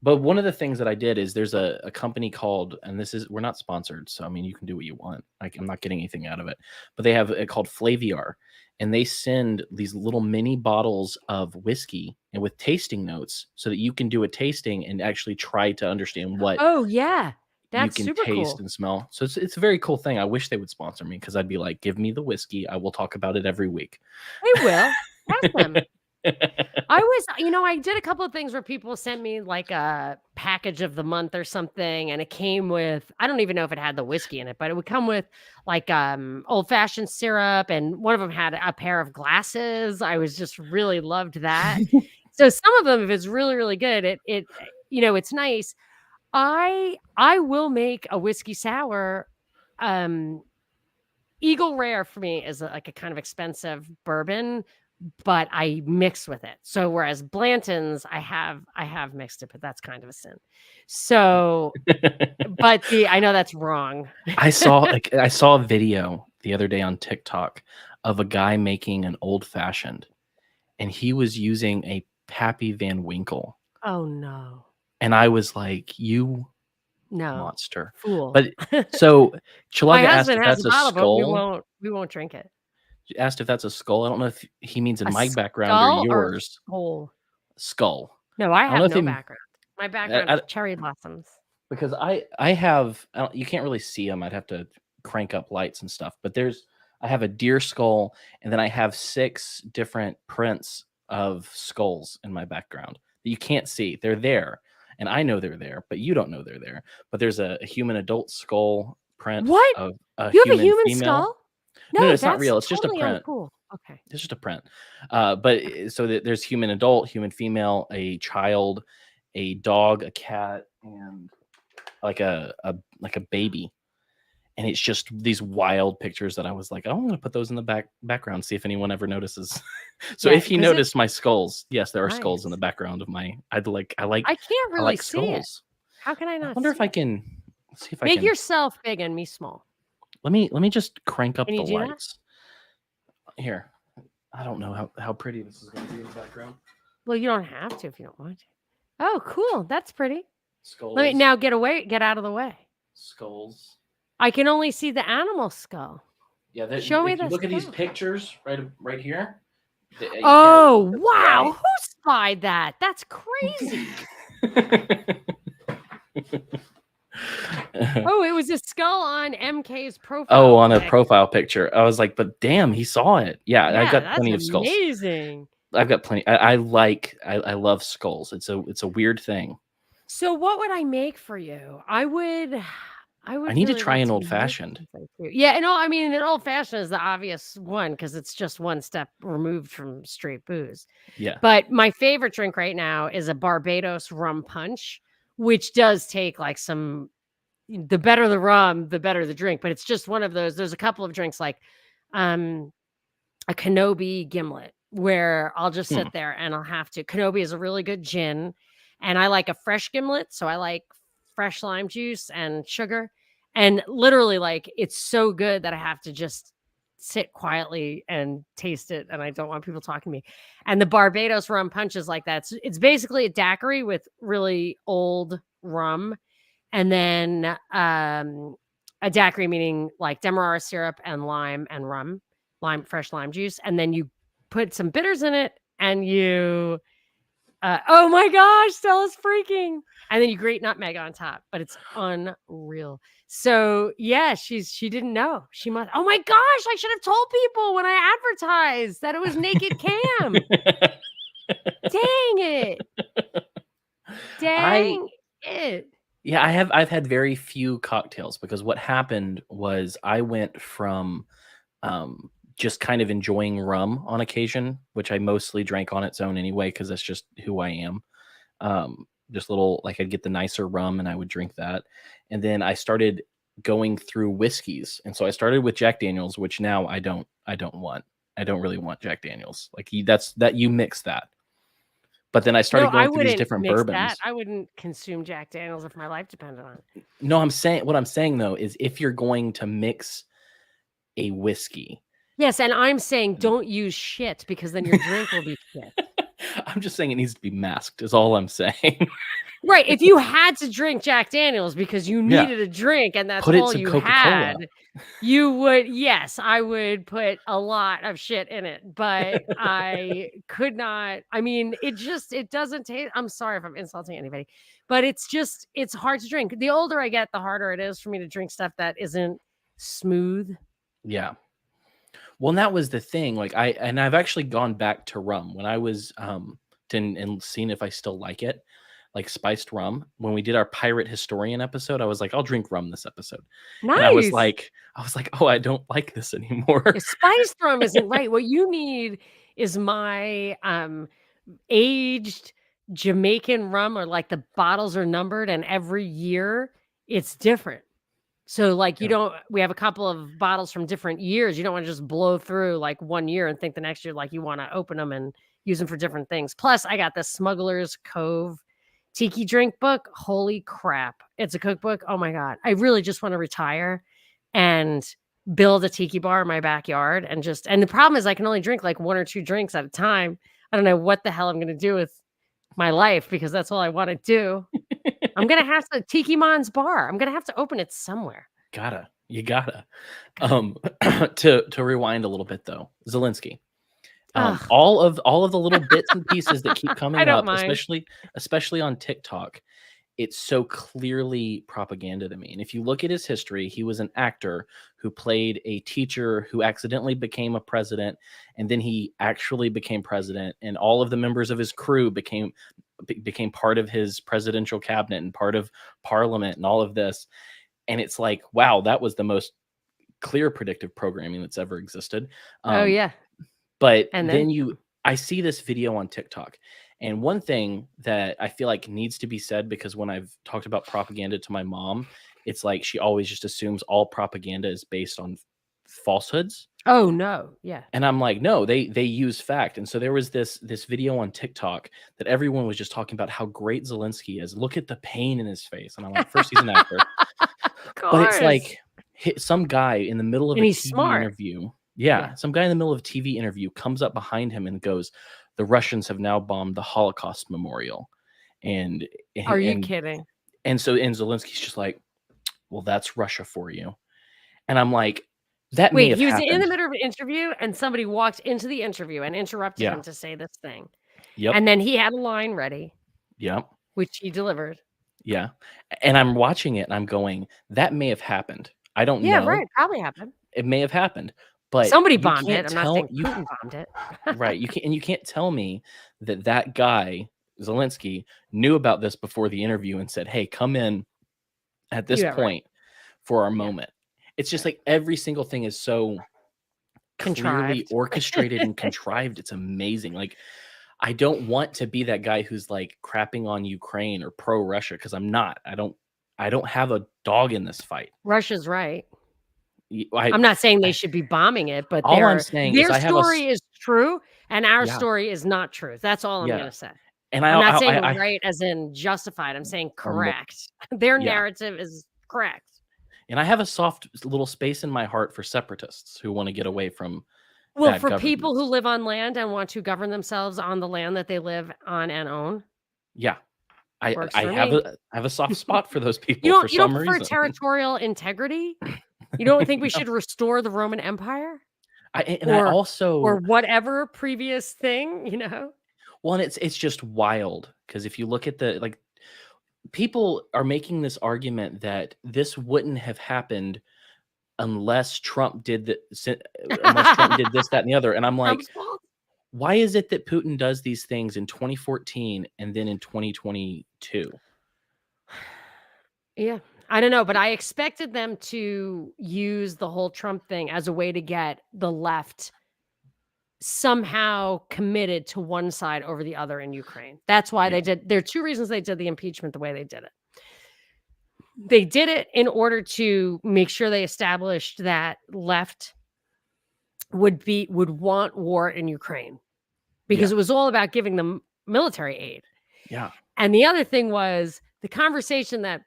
But one of the things that I did is there's a company called, and this is, we're not sponsored, so I mean, you can do what you want. Like, I'm not getting anything out of it, but they have it called Flaviar, and they send these little mini bottles of whiskey and with tasting notes so that you can do a tasting and actually try to understand what Oh, yeah. you That's can super taste cool. and smell. So it's a very cool thing. I wish they would sponsor me because I'd be like, give me the whiskey. I will talk about it every week. They will. Ask them. I was, I did a couple of things where people sent me like a package of the month or something, and it came with, I don't even know if it had the whiskey in it, but it would come with like old fashioned syrup, and one of them had a pair of glasses. I was just really loved that. So some of them, if it's really, really good, it's nice. I will make a whiskey sour. Um, Eagle Rare for me is like a kind of expensive bourbon, but I mix with it. So whereas Blanton's, I have mixed it, but that's kind of a sin. So, but I know that's wrong. I saw a video the other day on TikTok of a guy making an old fashioned, and he was using a Pappy Van Winkle, Oh no, and I was like, "You no, monster!" fool. But so My Chalaga asked husband if has a that's a bottle, but we skull. won't drink it. Asked if that's a skull. I don't know if he means in A my background or skull or a yours. skull? Skull. No, I I don't have know if no he background. My background I, is cherry blossoms. because I have you can't really see them. I'd have to crank up lights and stuff. But I have a deer skull, and then I have 6 different prints of skulls in my background that you can't see. They're there, and I know they're there, but you don't know they're there. But there's a human adult skull print What? of a You have a human human female. skull? No, No, it's not that's real. It's just a totally print. uncool. Okay. It's just a print. So that there's human adult, human female, a child, a dog, a cat, and like a baby. and it's just these wild pictures that I was like, oh, I'm going to put those in the background, see if anyone ever notices. So Yeah, if you 'cause it's notice my skulls, yes, there are skulls in the nice. background of my. I can't I really like see it. skulls. How can I I not wonder if see I it? can see if I Make can. yourself big and me small. Let me just crank up Can the you do that? lights here. I don't know how pretty this is going to be in the background. Well, you don't have to if you don't want to. Oh, cool. That's pretty. Let me Skulls, now get out of the way. skulls. I can only see the animal skull. Yeah, Show me if you the look at these skull. pictures right here, you can't Oh, look this wow. way. Who spied that? That's crazy. Oh, it was a skull on MK's profile Oh, on a pic. profile picture. I was like, but damn, he saw it. Yeah, I've Yeah, got that's plenty of skulls. amazing. I've got plenty. I love skulls. It's a weird thing. So what would I make for you? I would I need to really try like an to old make fashioned. something for you. Yeah, no, I mean, an old fashioned is the obvious one because it's just one step removed from straight booze. Yeah. But my favorite drink right now is a Barbados Rum Punch, which does take like some the better the rum, the better the drink, but it's just one of those. There's a couple of drinks like um a Kenobi gimlet where I'll just Hmm. sit there and I'll have to. Kenobi is a really good gin, and I like a fresh gimlet, so I like fresh lime juice and sugar. And literally, like, it's so good that I have to just sit quietly and taste it, and I don't want people talking to me. And the Barbados rum punch is like that. It's basically a daiquiri with really old rum, and then a daiquiri meaning like demerara syrup and lime and rum fresh lime juice, and then you put some bitters in it, and you, oh my gosh, Stella's freaking, and then you grate nutmeg on top, but it's unreal. So yeah, she didn't know. She must. Oh my gosh, I should have told people when I advertised that it was naked cam. Dang it! I Dang it! Yeah, I've had very few cocktails because what happened was I went from just kind of enjoying rum on occasion, which I mostly drank on its own anyway, because that's just who I am. Just little like I'd get the nicer rum and I would drink that. And then I started going through whiskeys. And so I started with Jack Daniels, which now I don't want. I don't really want Jack Daniels. Like that's that you mix that. But then I No, started I going through these wouldn't different mix that. bourbons. I wouldn't consume Jack Daniels if my life depended on it. No, what I'm saying though is if you're going to mix a whiskey. Yes, and I'm saying don't use shit because then your drink will be shit. I'm just saying it needs to be masked is all I'm saying. Right, if you had to drink Jack Daniels because you Yeah. needed a drink and that's Put it all some you Coca-Cola. had, you would yes, I would put a lot of shit in it, but I could not. I mean, it doesn't taste. I'm sorry if I'm insulting anybody, but it's hard to drink. The older I get, the harder it is for me to drink stuff that isn't smooth. Yeah. Well, and that was the thing. Like I've actually gone back to rum when I was and seen if I still like it. Like spiced rum. When we did our pirate historian episode, I was like, I'll drink rum this episode. And Nice. I was like, oh, I don't like this anymore. Spiced rum isn't right. What you need is my aged Jamaican rum, or like the bottles are numbered and every year it's different. So like Yeah. we have a couple of bottles from different years. You don't want to just blow through like one year and think the next year like you want to open them and use them for different things. Plus, I got the Smuggler's Cove tiki drink book. Holy crap. It's a cookbook. Oh my God. I really just want to retire and build a tiki bar in my backyard and the problem is I can only drink like one or two drinks at a time. I don't know what the hell I'm going to do with my life because that's all I want to do. I'm going to have to Tiki Mon's bar. I'm going to have to open it somewhere. You gotta. To rewind a little bit though, Zelensky. All of the little bits and pieces that keep coming don't up, mind. especially on TikTok, it's so clearly propaganda to me. And if you look at his history, he was an actor who played a teacher who accidentally became a president, and then he actually became president, and all of the members of his crew became part of his presidential cabinet and part of parliament and all of this. And it's like, wow, that was the most clear predictive programming that's ever existed. Oh yeah. But And then I see this video on TikTok And one thing that I feel like needs to be said, because when I've talked about propaganda to my mom, it's like she always just assumes all propaganda is based on falsehoods. Oh, no. Yeah. And I'm like, no, they use fact. And so there was this video on TikTok that everyone was just talking about how great Zelensky is. Look at the pain in his face. And I'm like, first, he's an actor. Of But it's course. like some guy in the middle of And a he's TV smart. interview. Yeah. Yeah, some guy in the middle of a TV interview comes up behind him and goes, "The Russians have now bombed the Holocaust memorial." And Are you and kidding? and so Zelensky's just like, "Well, that's Russia for you." And I'm like, that may Wait, have he was in the happened. middle of an interview and somebody walked into the interview and interrupted Yeah. him to say this thing. Yep. And then he had a line ready, Yep. which he delivered. Yeah. And I'm watching it and I'm going, that may have happened. I don't Yeah, know. right. Probably happened. It may have happened, but Somebody you bombed can't it. I'm not tell saying Putin bombed it. right. You can't tell me that guy Zelensky knew about this before the interview and said, "Hey, come in at this Yeah, right. point for our Yeah. moment." It's just Right. like every single thing is so clearly Contrived. orchestrated and contrived. It's amazing. Like, I don't want to be that guy who's like crapping on Ukraine or pro Russia, because I'm not. I don't have a dog in this fight. Russia's right. I, I'm not saying they I should be bombing it, but all I'm saying is their I have a story is true and our yeah, story is not true. That's all I'm yeah, gonna say. and I'm not saying I right as in justified. I'm saying or more, correct. Their yeah, narrative is correct. and I have a soft little space in my heart for separatists who want to get away from Well, bad for people who governments. live on land and want to govern themselves on the land that they live on and own, Yeah, works for me. I have a soft spot for those You people for don't you don't some prefer reason. territorial integrity? You don't think we No, should restore the Roman Empire? I Or also whatever previous thing, you know? well, and it's just wild because if you look at the like people are making this argument that this wouldn't have happened unless Trump did unless Trump did this, that, and the other. And I'm like, Trump's fault? why is it that Putin does these things in 2014 and then in 2022? Yeah. I don't know, but I expected them to use the whole Trump thing as a way to get the left somehow committed to one side over the other in Ukraine. That's why Yeah, there are two reasons they did the impeachment the way they did it. They did it in order to make sure they established that left would want war in Ukraine because yeah, it was all about giving them military aid. yeah, And the other thing was the conversation that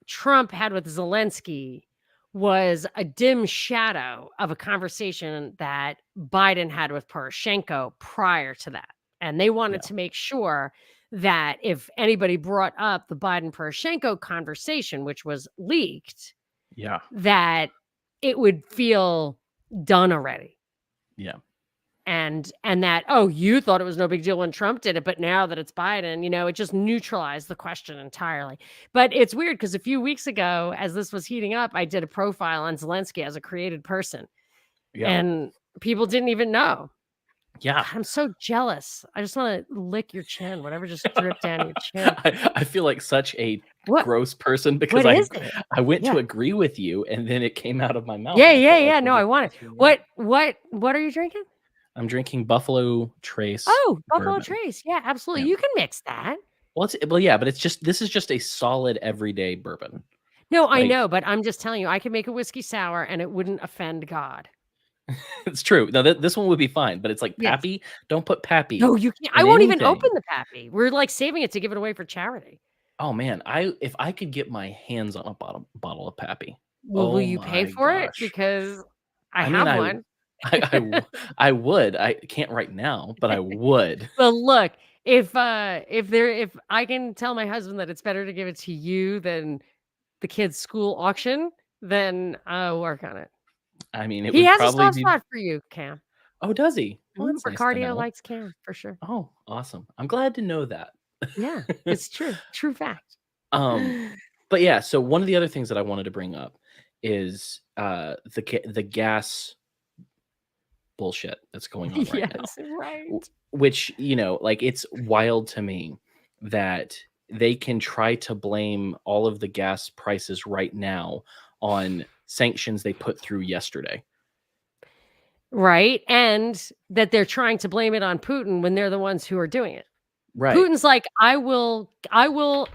Trump had with Zelensky was a dim shadow of a conversation that Biden had with Poroshenko prior to that. And they wanted yeah, to make sure that if anybody brought up the Biden Poroshenko conversation, which was leaked, yeah, that it would feel done already. yeah, And that, oh, you thought it was no big deal when Trump did it, but now that it's Biden, it just neutralized the question entirely. But it's weird because a few weeks ago, as this was heating up, I did a profile on Zelensky as a created person, yeah, and people didn't even know. yeah. God, I'm so jealous. I just want to lick your chin, whatever just dripped down your chin. I feel like such a What? gross person because What is it? I went to Yeah. agree with you and then it came out of my mouth. Yeah, And I yeah, felt like yeah. a No, I little want it. bit weird. What are you drinking? I'm drinking Buffalo Trace Oh, Buffalo bourbon. Trace. Yeah, absolutely. Yeah. You can mix that. Well, yeah, but this is just a solid everyday bourbon. No, I Like, know, but I'm just telling you, I can make a whiskey sour and it wouldn't offend God. it's true. No, this one would be fine, but it's like Yes. Pappy. Don't put Pappy No, you can't. I in won't even open anything. the Pappy. We're like saving it to give it away for charity. Oh man, if I could get my hands on a bottle of Pappy. Well, will Oh you pay my for it? gosh. Because I I mean, have one. I would. I can't right now, but I would. Well, look, if I can tell my husband that it's better to give it to you than the kids' school auction, then I'll work on it. I mean, it He would has a probably soft be. spot for you, Cam. Oh, does he? Well, that's nice to Ricardio know. likes Cam for sure. Oh, awesome. I'm glad to know that. Yeah, it's true. True fact. But yeah, so one of the other things that I wanted to bring up is the gas bullshit that's going on right now. Yes, right. Which, like it's wild to me that they can try to blame all of the gas prices right now on sanctions they put through yesterday. right? And that they're trying to blame it on Putin when they're the ones who are doing it. Right. Putin's like, I will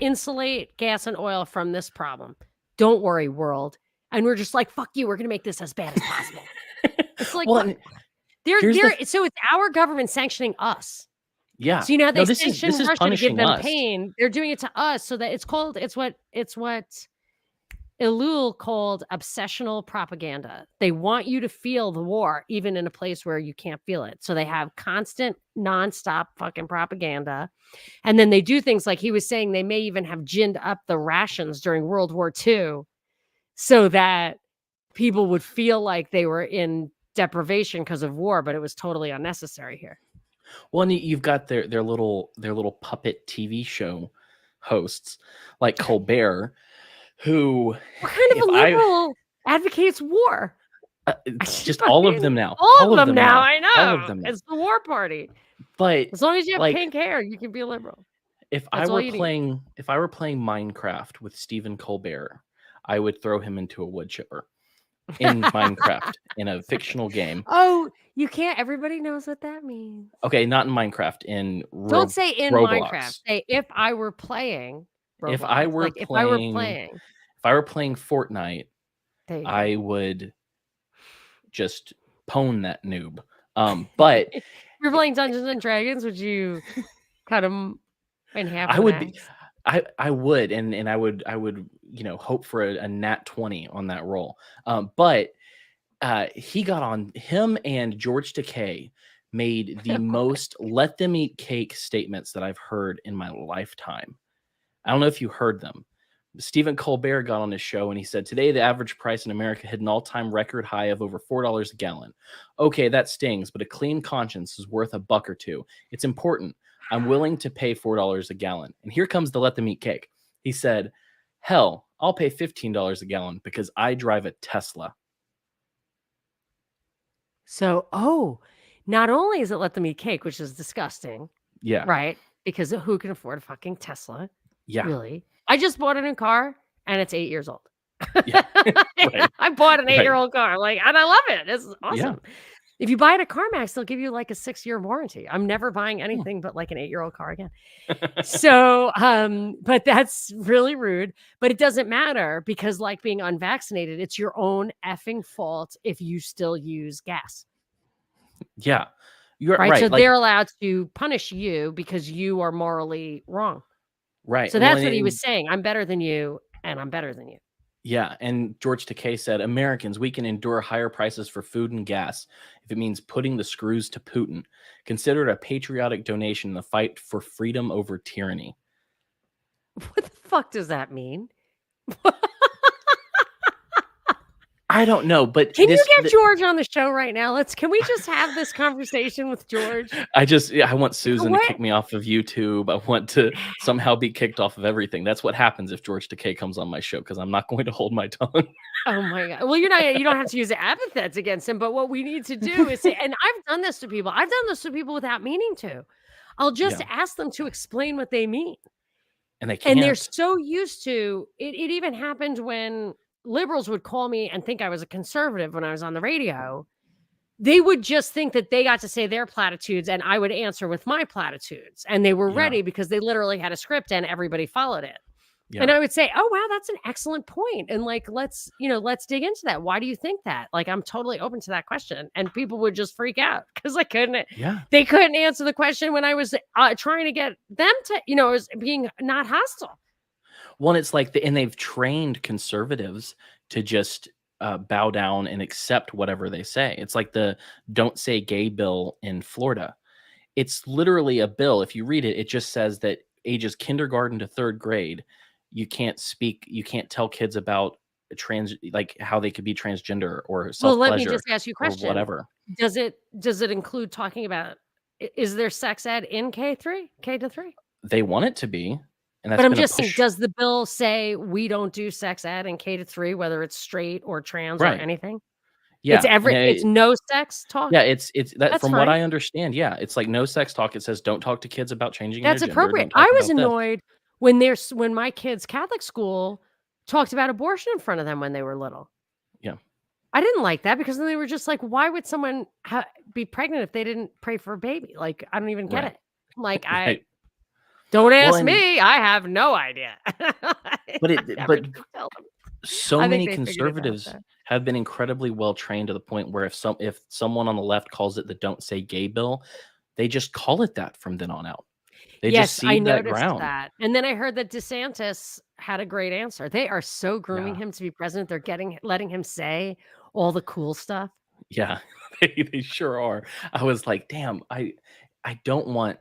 insulate gas and oil from this problem. Don't worry, world. And we're just like, fuck you. We're going to make this as bad as possible. It's like, Well, what? and here's the So it's our government sanctioning us. yeah. So you know how No, they this is sanction Russia to give punishing them us. pain. They're doing it to us so that it's what Elul called obsessional propaganda. They want you to feel the war, even in a place where you can't feel it. So they have constant, nonstop fucking propaganda. And then they do things like he was saying they may even have ginned up the rations during World War II so that people would feel like they were in deprivation because of war, but it was totally unnecessary here. Well, and you've got their little puppet TV show hosts like Colbert, who What kind of a liberal advocates war? just all of them now. All of them now. I know. All of them now. It's the war party. But as long as you have pink hair, you can be a liberal. If I were playing Minecraft with Stephen Colbert, I would throw him into a wood chipper in Minecraft in a fictional game. Oh, you can't. Everybody knows what that means. Okay, not in Minecraft. Don't say in Roblox. Minecraft. Say if I were playing. Roblox. If I were playing Fortnite, I would just pwn that noob. But you're playing Dungeons and Dragons, would you cut him in half? I would be. I would, and I would, hope for a nat 20 on that roll. But he got on. Him and George Takei made the most let them eat cake statements that I've heard in my lifetime. I don't know if you heard them. Stephen Colbert got on his show and he said, today the average price in America hit an all-time record high of over $4 a gallon. Okay, that stings, but a clean conscience is worth $1 or $2. It's important. I'm willing to pay $4 a gallon. And here comes the let them eat cake. He said, hell, I'll pay $15 a gallon because I drive a Tesla. So, not only is it let them eat cake, which is disgusting. Yeah. Right? Because who can afford a fucking Tesla? Yeah. Really? I just bought a new car and it's 8 years old. Yeah. Right. I bought an 8-year-old car. And I love it. It's awesome. Yeah. If you buy it at CarMax, they'll give you like a 6-year warranty. I'm never buying anything but like an 8-year-old car again. So, but that's really rude. But it doesn't matter because like being unvaccinated, it's your own effing fault if you still use gas. Yeah. You're right. right. So they're allowed to punish you because you are morally wrong. Right. So that's what he was saying. I'm better than you and I'm better than you. Yeah, and George Takei said, Americans, we can endure higher prices for food and gas if it means putting the screws to Putin. Consider it a patriotic donation in the fight for freedom over tyranny. What the fuck does that mean? I don't know, but can you get George on the show right now? Can we just have this conversation with George? I want Susan to kick me off of YouTube. I want to somehow be kicked off of everything. That's what happens if George Takei comes on my show because I'm not going to hold my tongue. Oh my God. Well, you don't have to use epithets against him, but what we need to do is say, and I've done this to people. I've done this to people without meaning to. I'll just ask them to explain what they mean. And they can't. And they're so used to it. It even happened when liberals would call me and think I was a conservative when I was on the radio. They would just think that they got to say their platitudes and I would answer with my platitudes. And they were ready because they literally had a script and everybody followed it. Yeah. And I would say, oh, wow, that's an excellent point. And like, let's dig into that. Why do you think that? Like, I'm totally open to that question. And people would just freak out because they couldn't answer the question when I was trying to get them to, it was being not hostile. Well, it's like, and they've trained conservatives to just bow down and accept whatever they say. It's like the Don't Say Gay bill in Florida. It's literally a bill. If you read it, it just says that ages kindergarten to 3rd grade, you can't tell kids about how they could be transgender or self-pleasure. Well, let me just ask you a question. Or whatever. Does it include talking about, is there sex ed in K to 3? They want it to be. But I'm just saying, does the bill say we don't do sex ed in K to 3, whether it's straight or trans or anything? Yeah, it's no sex talk. Yeah, it's that from what I understand. Yeah, it's like no sex talk. It says don't talk to kids about changing. That's their appropriate. I was annoyed when my kids' Catholic school talked about abortion in front of them when they were little. Yeah, I didn't like that because then they were just like, why would someone be pregnant if they didn't pray for a baby? Like, I don't even get Right. it. Like, Right. don't Well, ask and me. I have no idea. but Tell them. so I think many they figured it out conservatives though. have been incredibly well trained to the point where if someone on the left calls it the "Don't Say Gay" bill, they just call it that from then on out. They just Yes, I cede that noticed ground. that. And then I heard that DeSantis had a great answer. They are so grooming Yeah. him to be president. They're letting him say all the cool stuff. Yeah. They sure are. I was like, "Damn, I don't want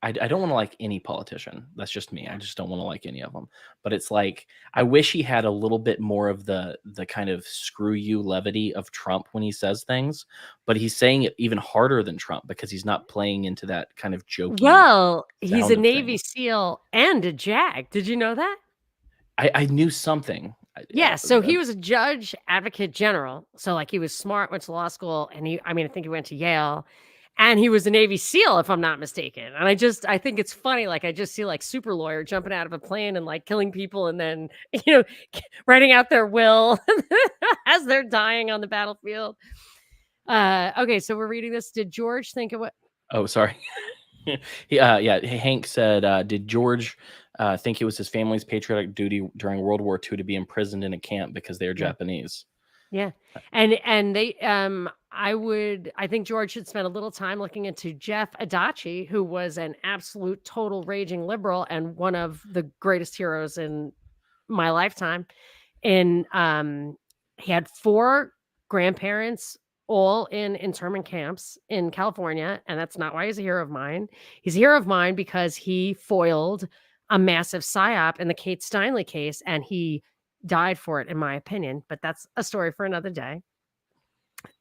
I don't wanna like any politician. That's just me. I Yeah. just don't wanna like any of them. But it's like, I wish he had a little bit more of the kind of screw you levity of Trump when he says things, but he's saying it even harder than Trump because he's not playing into that kind of jokey Well, he's a sound of Navy things. SEAL and a JAG. Did you know that? I knew something. Yeah, so he was a judge advocate general. So like he was smart, went to law school, and I mean, I think he went to Yale, and he was a Navy SEAL, if I'm not mistaken. And I think it's funny. Like I just see like super lawyer jumping out of a plane and like killing people, and then writing out their will as they're dying on the battlefield. Okay, so we're reading this. Did George think of what? Oh, sorry. Yeah, Hank said, "Did George, think it was his family's patriotic duty during World War II to be imprisoned in a camp because they're Yeah. Japanese?" Yeah. And they I think George should spend a little time looking into Jeff Adachi, who was an absolute total raging liberal and one of the greatest heroes in my lifetime. And he had 4 grandparents all in internment camps in California, and that's not why he's a hero of mine. He's a hero of mine because he foiled a massive psyop in the Kate Steinle case, and he died for it, in my opinion, but that's a story for another day.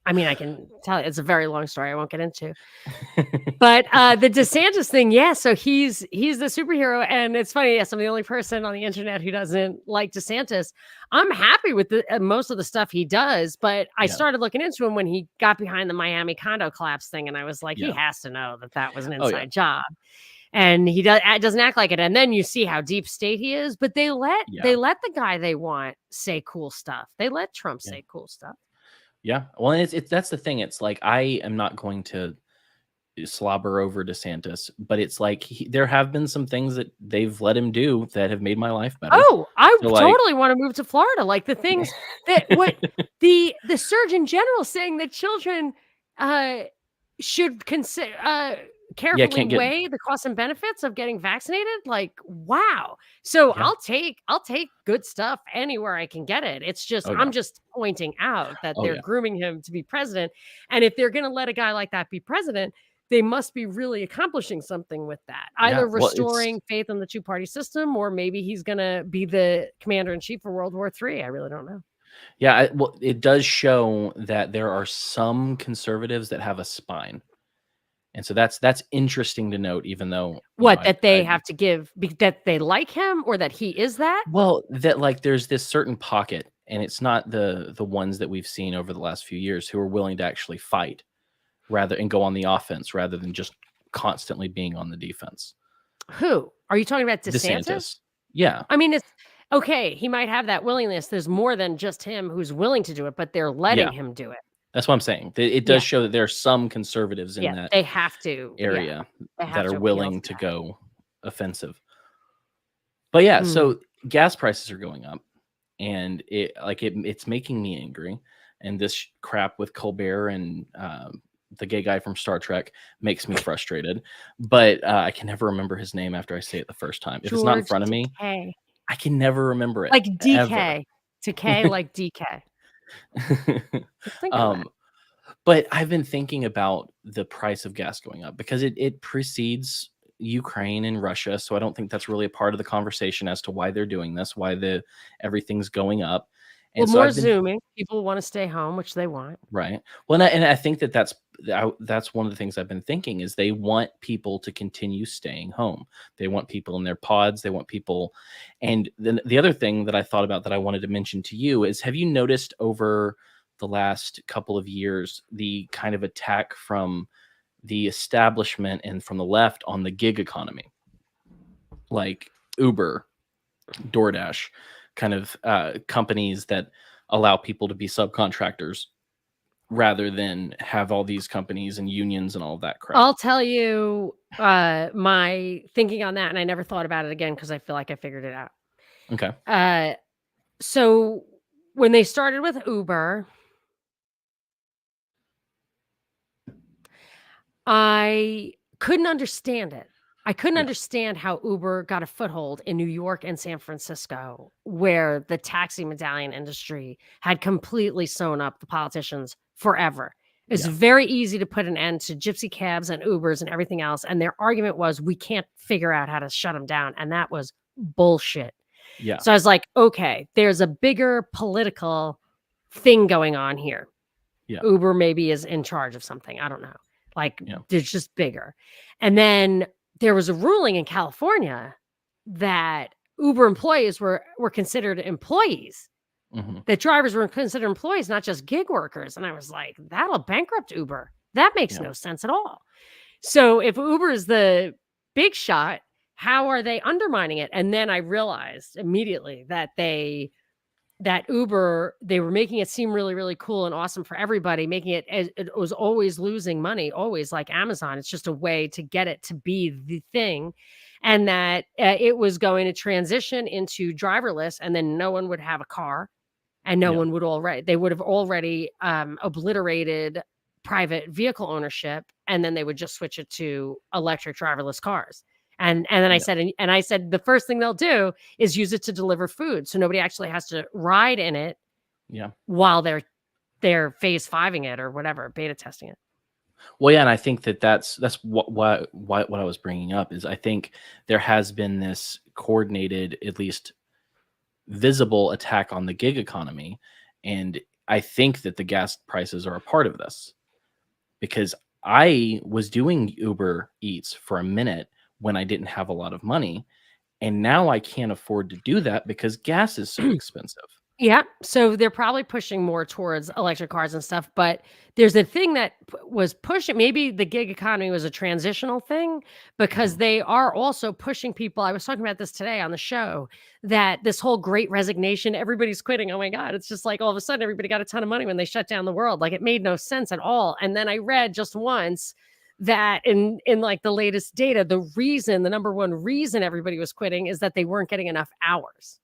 I mean, I can tell you, it's a very long story I won't get into. But the DeSantis thing, yeah, so he's the superhero, and it's funny, yes, I'm the only person on the internet who doesn't like DeSantis. I'm happy with most of the stuff he does, but I Yeah, started looking into him when he got behind the Miami condo collapse thing, and I was like, he yeah. has to know that that was an Oh, yeah, inside job. And he doesn't act like it, and then you see how deep state he is, but they let yeah, the guy they want say cool stuff. They let Trump yeah, say cool stuff. yeah. Well, and it's that's the thing. It's like I am not going to slobber over DeSantis, but it's like there have been some things that they've let him do that have made my life better. Oh, I So, like, totally wanna move to Florida, like, the things that what the Surgeon General saying that children, uh, should yeah, carefully can't get. weigh the costs and benefits of getting vaccinated, like, wow. So, Yeah. I'll take good stuff anywhere I can get it. It's just Oh, yeah. I'm just pointing out that Oh, they're yeah. grooming him to be president, and if they're gonna let a guy like that be president, they must be really accomplishing something with that. Yeah. Either Well, it's restoring faith in the two-party system, or maybe he's gonna be the commander in chief for World War III. I really don't know. yeah. Well, it does show that there are some conservatives that have a spine, and so that's interesting to note. Even though What, that they have to give that they like him or that he is that? well, that like there's this certain pocket, and it's not the ones that we've seen over the last few years who are willing to actually fight rather and go on the offense rather than just constantly being on the defense. Who? Are you talking about DeSantis? DeSantis. Yeah. I mean, it's okay, he might have that willingness. There's more than just him who's willing to do it, but they're letting Yeah. him do it. That's what I'm saying. It Yeah, does show that there are some conservatives in yeah, that they have to. Yeah, area they that have are to appeal willing to to that. go offensive. But yeah, Mm. so gas prices are going up, and it's making me angry. And this crap with Colbert and the gay guy from Star Trek makes me frustrated. But I can never remember his name after I say it the first time. If it's not in George front of me, Takei. I can never remember it Like ever. DK. Takei like DK. Just thinking of that. um, But I've been thinking about the price of gas going up because it precedes Ukraine and Russia, so I don't think that's really a part of the conversation as to why they're doing this, why everything's going up. Well, And so more I've been Zooming. People wanna stay home, which they want. right. Well, and I think that's one of the things I've been thinking is they want people to continue staying home. They want people in their pods. They want people. And then the other thing that I thought about that I wanted to mention to you is, have you noticed over the last couple of years the kind of attack from the establishment and from the left on the gig economy, like Uber, DoorDash, kind of companies that allow people to be subcontractors rather than have all these companies and unions and all of that crap. I'll tell you, my thinking on that, and I never thought about it again because I feel like I figured it out. Okay. So when they started with Uber, I couldn't understand it. I couldn't Yeah. understand how Uber got a foothold in New York and San Francisco, where the taxi medallion industry had completely sewn up the politicians forever. It's Yeah. very easy to put an end to gypsy cabs and Ubers and everything else. And their argument was, we can't figure out how to shut them down. And that was bullshit. Yeah. So I was like, okay, there's a bigger political thing going on here. Yeah. Uber maybe is in charge of something. I don't know. Like, Yeah. there's just bigger. And then there was a ruling in California that Uber employees were considered employees, Mhm. that drivers were considered employees, not just gig workers. And I was like, that'll bankrupt Uber. That makes Yeah. no sense at all. So if Uber is the big shot, how are they undermining it? And then I realized immediately that Uber, they were making it seem really, really cool and awesome for everybody, making it as it was always losing money, always like Amazon. It's just a way to get it to be the thing. And that it was going to transition into driverless, and then no one would have a car, and no Yeah. one would they would have already obliterated private vehicle ownership, and then they would just switch it to electric driverless cars. And then I Yeah. said, and I said, the first thing they'll do is use it to deliver food, so nobody actually has to ride in it Yeah. while they're phase 5ing it or whatever, beta testing it. Well, yeah, and I think that's what I was bringing up is I think there has been this coordinated, at least visible attack on the gig economy, and I think that the gas prices are a part of this because I was doing Uber Eats for a minute when I didn't have a lot of money, and now I can't afford to do that because gas is so expensive. Yeah, so they're probably pushing more towards electric cars and stuff, but there's a thing that was pushing, maybe the gig economy was a transitional thing, because Mhm. they are also pushing people. I was talking about this today on the show, that this whole great resignation, everybody's quitting. Oh my God, it's just like all of a sudden everybody got a ton of money when they shut down the world. Like, it made no sense at all. And then I read just once that in like the latest data, the number one reason everybody was quitting is that they weren't getting enough hours.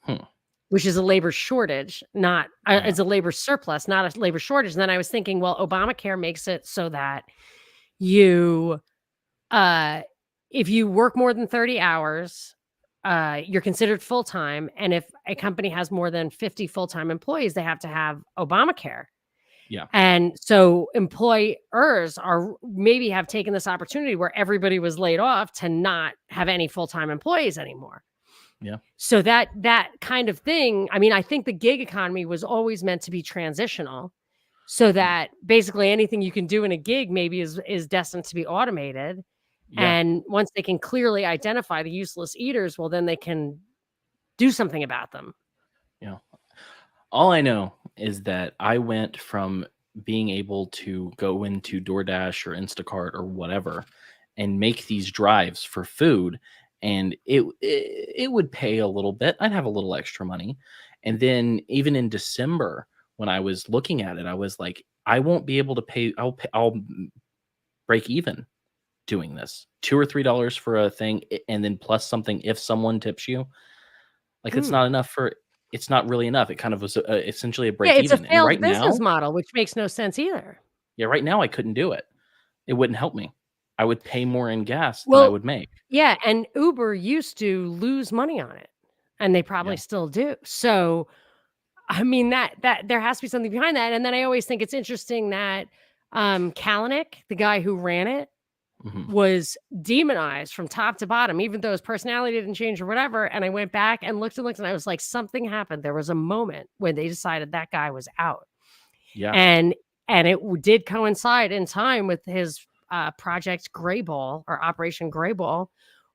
Hmm. Which is a labor shortage, not Yeah. it's a labor surplus, not a labor shortage. And then I was thinking, well, Obamacare makes it so that you, uh, if you work more than 30 hours, you're considered full-time. And if a company has more than 50 full-time employees, they have to have Obamacare. Yeah. And so employers are maybe have taken this opportunity where everybody was laid off to not have any full-time employees anymore. Yeah. So that kind of thing, I mean, I think the gig economy was always meant to be transitional, so that basically anything you can do in a gig maybe is destined to be automated. Yeah. And once they can clearly identify the useless eaters, well, then they can do something about them. Yeah. All I know is that I went from being able to go into DoorDash or Instacart or whatever and make these drives for food, and it would pay a little bit. I'd have a little extra money. And then even in December when I was looking at it, I was like, I won't be able to pay. I'll break even doing this. $2 or $3 for a thing, and then plus something if someone tips you. Like, it's Mm. not enough for it's not really enough. It kind of was, essentially a Yeah, break it's a even, and failed right business now model, which makes no sense either. yeah, right now I couldn't do it. It wouldn't help me. I would pay more in gas than I Well, would make. yeah, and Uber used to lose money on it, and they Yeah. probably still do. So I mean, that there has to be something behind that. And then I always think it's interesting that Kalanick, the guy who ran it, Mhm. was demonized from top to bottom, even though his personality didn't change or whatever. And I went back and looked, and I was like, something happened. There was a moment when they decided that guy was out. Yeah. And did coincide in time with his Project Grayball or Operation Grayball,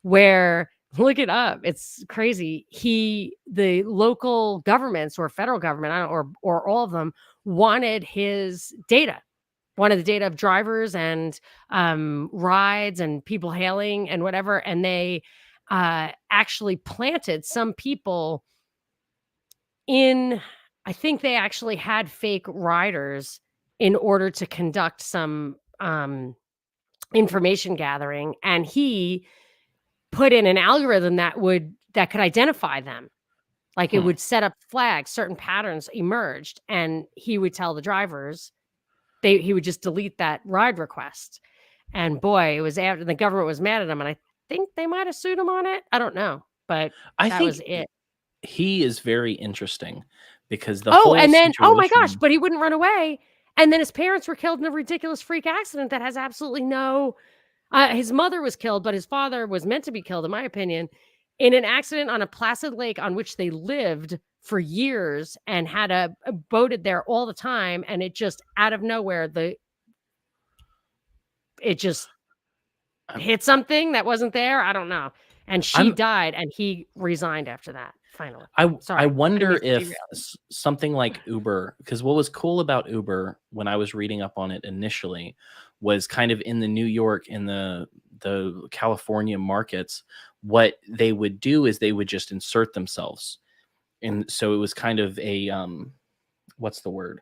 where look it up. It's crazy. The local governments or federal government, I don't, or all of them wanted his data, wanted the data of drivers and rides and people hailing and whatever. And they actually planted some people in I think they actually had fake riders in order to conduct some, information gathering, and he put in an algorithm that could identify them. Like, it Hmm. would set up flags, certain patterns emerged, and he would tell the drivers he would just delete that ride request. And boy, it was after the government was mad at him, and I think they might have sued him on it. I don't know, but I that was think it. he is very interesting because the Oh, whole and then oh my gosh, situation. but he wouldn't run away. And then his parents were killed in a ridiculous freak accident that has absolutely no his mother was killed, but his father was meant to be killed, in my opinion, in an accident on a placid lake on which they lived for years and had a boated there all the time. And it just out of nowhere, it just I'm, hit something that wasn't there. I don't know. And she I'm died, and he resigned after that. Finally, I sorry, I didn't wonder mean to if derail you. something like Uber, because what was cool about Uber when I was reading up on it initially was kind of in the New York and the California markets, what they would do is they would just insert themselves. And so it was kind of a what's the word?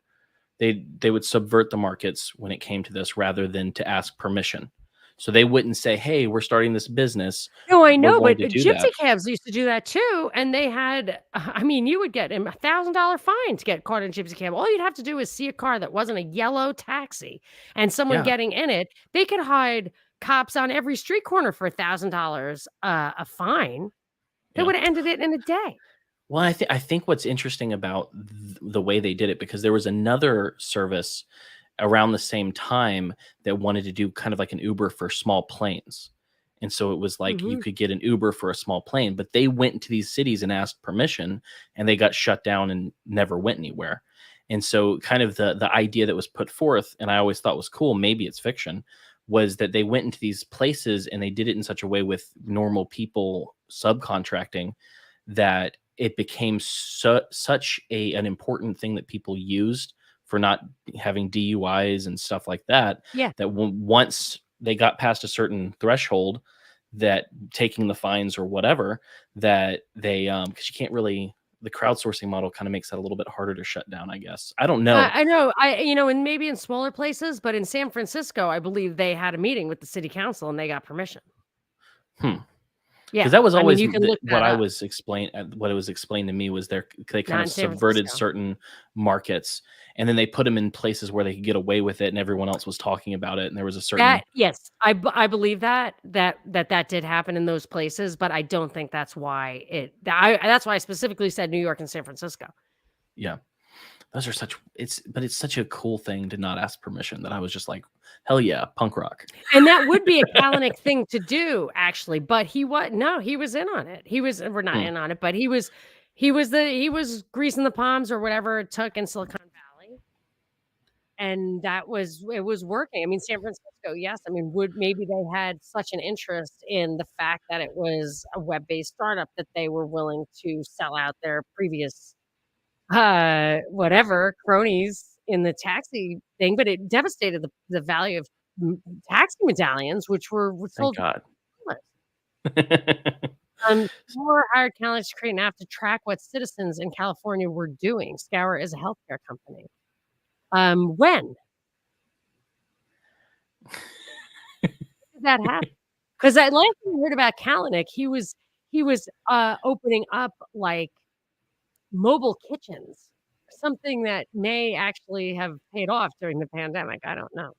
They would subvert the markets when it came to this rather than to ask permission. So they wouldn't say, "Hey, we're starting this business. No, I We're know, going but to do gypsy that." cabs used to do that too, and they had I mean, you would get a $1,000 fine to get caught in a gypsy cab. All you'd have to do is see a car that wasn't a yellow taxi and someone Yeah, getting in it. They could hide cops on every street corner for $1,000, a fine. They yeah. would have ended it in a day. Well, I think what's interesting about the way they did it, because there was another service around the same time that wanted to do kind of like an Uber for small planes. And so it was like you Mhm. could get an Uber for a small plane, but they went into these cities and asked permission, and they got shut down and never went anywhere. And so kind of the idea that was put forth, and I always thought was cool, maybe it's fiction, was that they went into these places and they did it in such a way with normal people subcontracting that it became such an important thing that people used for not having DUIs and stuff like that, Yeah. that once they got past a certain threshold, that taking the fines or whatever, that they because you can't really, the crowdsourcing model kind of makes that a little bit harder to shut down, I guess. I don't know. I know. And maybe in smaller places, but in San Francisco, I believe they had a meeting with the city council and they got permission. Hmm. Because Yeah. that was I mean, always you can look what that I up. was explained. What it was explained to me was they kind Not of in San subverted Francisco. certain markets, and then they put them in places where they could get away with it, and everyone else was talking about it, and there was a certain. That yes, I believe that did happen in those places, but I don't think that's why that's why I specifically said New York and San Francisco. Yeah, those are such but it's such a cool thing to not ask permission that I was just like, hell yeah, punk rock. And that would be a Kalanick thing to do, actually, but he was in on it. We're not Hmm, in on it, but he was greasing the palms or whatever it took in Silicon Valley. And it was working. I mean, San Francisco, yes. I mean, maybe they had such an interest in the fact that it was a web-based startup that they were willing to sell out their previous, whatever, cronies in the taxi thing, but it devastated the value of taxi medallions, which were thank sold for God. $1. Scour hired Calix to create an app to track what citizens in California were doing. Scour is a healthcare company. When did that happen? Because I last time I heard about Kalanick, he was opening up, like, mobile kitchens, something that may actually have paid off during the pandemic, I don't know.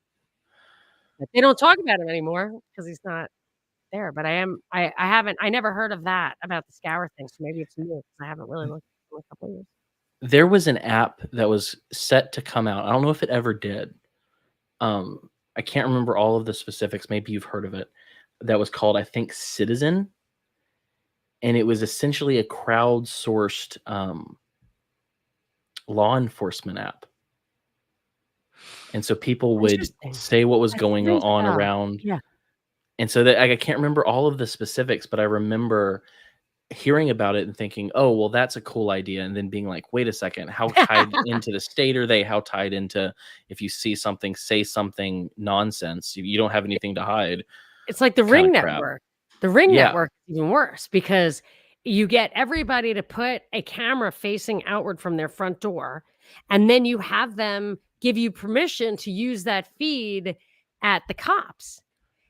But they don't talk about him anymore because he's not there, but I never heard of that, about the Scour thing, so maybe it's new 'cause I haven't really looked in a couple of years. There was an app that was set to come out. I don't know if it ever did. I can't remember all of the specifics. Maybe you've heard of it. That was called, I think, Citizen, and it was essentially a crowdsourced law enforcement app. And so people would Interesting. say what was That going rings a on bell. around, Yeah. and so that I can't remember all of the specifics, but I remember hearing about it and thinking, "Oh, well, that's a cool idea," and then being like, "Wait a second, how tied into the state are they? How tied into if you see something, say something nonsense, you don't have anything to hide," It's like the kinda Ring crap. network. The Ring Yeah, network is even worse because you get everybody to put a camera facing outward from their front door, and then you have them give you permission to use that feed at the cops.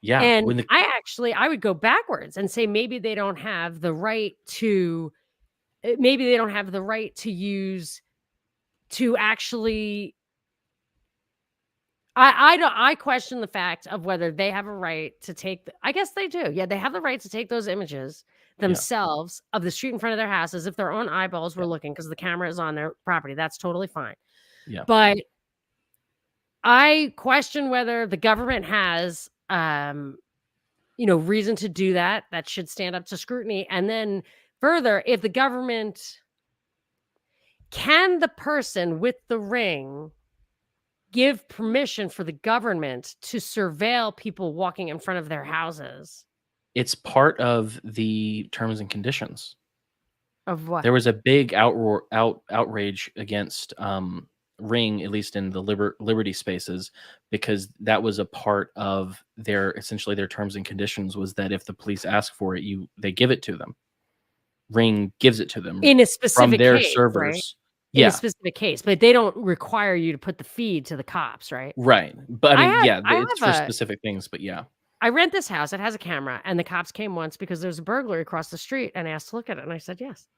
Yeah, And when the I would go backwards and say maybe they don't have the right to maybe they don't have the right to use to actually I question the fact of whether they have a right to take I guess they do. Yeah, they have the right to take those images yeah, themselves of the street in front of their house as if their own eyeballs were yeah, looking because the camera is on their property. That's totally fine. yeah. But I question whether the government has reason to do that. That should stand up to scrutiny. And then further, if the government can the person with the ring give permission for the government to surveil people walking in front of their houses? It's part of the terms and conditions. Of what? There was a big outrage against, Ring, at least in the Liberty spaces, because that was a part of their essentially their terms and conditions was that if the police ask for it, they give it to them. Ring gives it to them In a from specific their case, right? servers. In a Yeah, specific case, but they don't require you to put the feed to the cops, right? right. But I mean, yeah, I it's have for a specific things, but yeah, I rent this house, it has a camera, and the cops came once because there's a burglary across the street and asked to look at it, and I said, "Yes."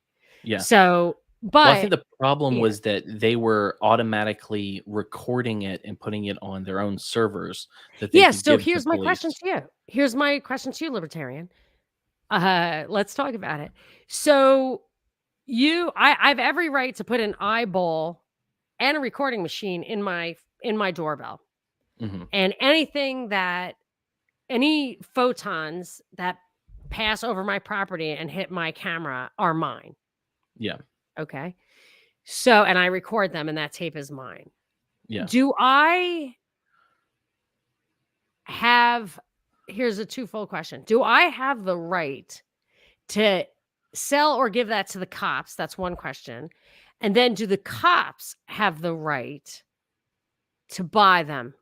yeah. So, Well, I think but the problem yeah. was that they were automatically recording it and putting it on their own servers that they Yeah, could so give to here's my question police. to you. Here's my question to you, libertarian. Let's talk about it. So, I have every right to put an eyeball and a recording machine in my doorbell, Mhm. and any photons that pass over my property and hit my camera are mine, Yeah, okay? So and I record them, and that tape is mine. yeah. Do I have here's a twofold question. Do I have the right to sell or give that to the cops? That's one question. And then do the cops have the right to buy them?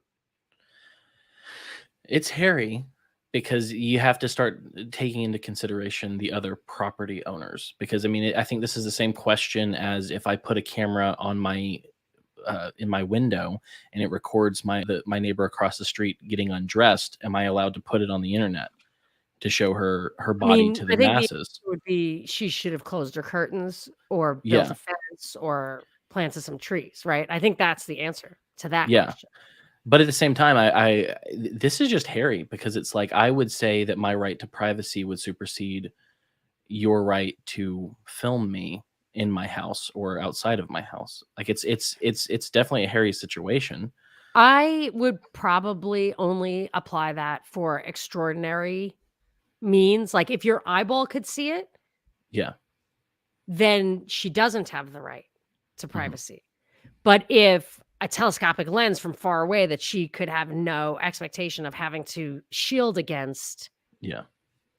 It's hairy because you have to start taking into consideration the other property owners. Because I mean, I think this is the same question as if I put a camera on my in my window and it records my neighbor across the street getting undressed. Am I allowed to put it on the internet to show her I body mean, to the I think the masses? answer would be she should have closed her curtains or built a Yeah, fence or planted some trees, right? I think that's the answer to that yeah. question. But at the same time, this is just hairy because it's like I would say that my right to privacy would supersede your right to film me in my house or outside of my house. Like it's definitely a hairy situation. I would probably only apply that for extraordinary means. Like if your eyeball could see it, Yeah. then she doesn't have the right to Mhm. privacy. But if a telescopic lens from far away that she could have no expectation of having to shield against, Yeah.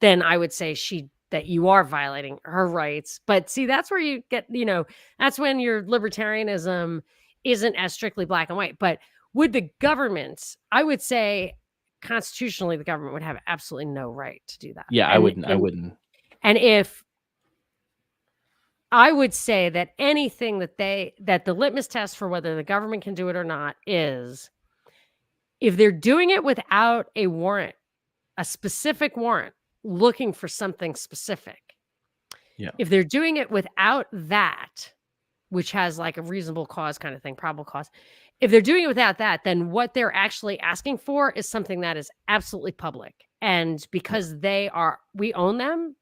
then I would say that you are violating her rights. But see, that's where you get, that's when your libertarianism isn't as strictly black and white. But would the government, I would say constitutionally, the government would have absolutely no right to do that. Yeah, I wouldn't. And if I would say that anything that the litmus test for whether the government can do it or not is if they're doing it without a warrant, a specific warrant looking for something specific. Yeah. If they're doing it without that, which has like a reasonable cause kind of thing, probable cause. If they're doing it without that, then what they're actually asking for is something that is absolutely public. And Yeah. because we own them,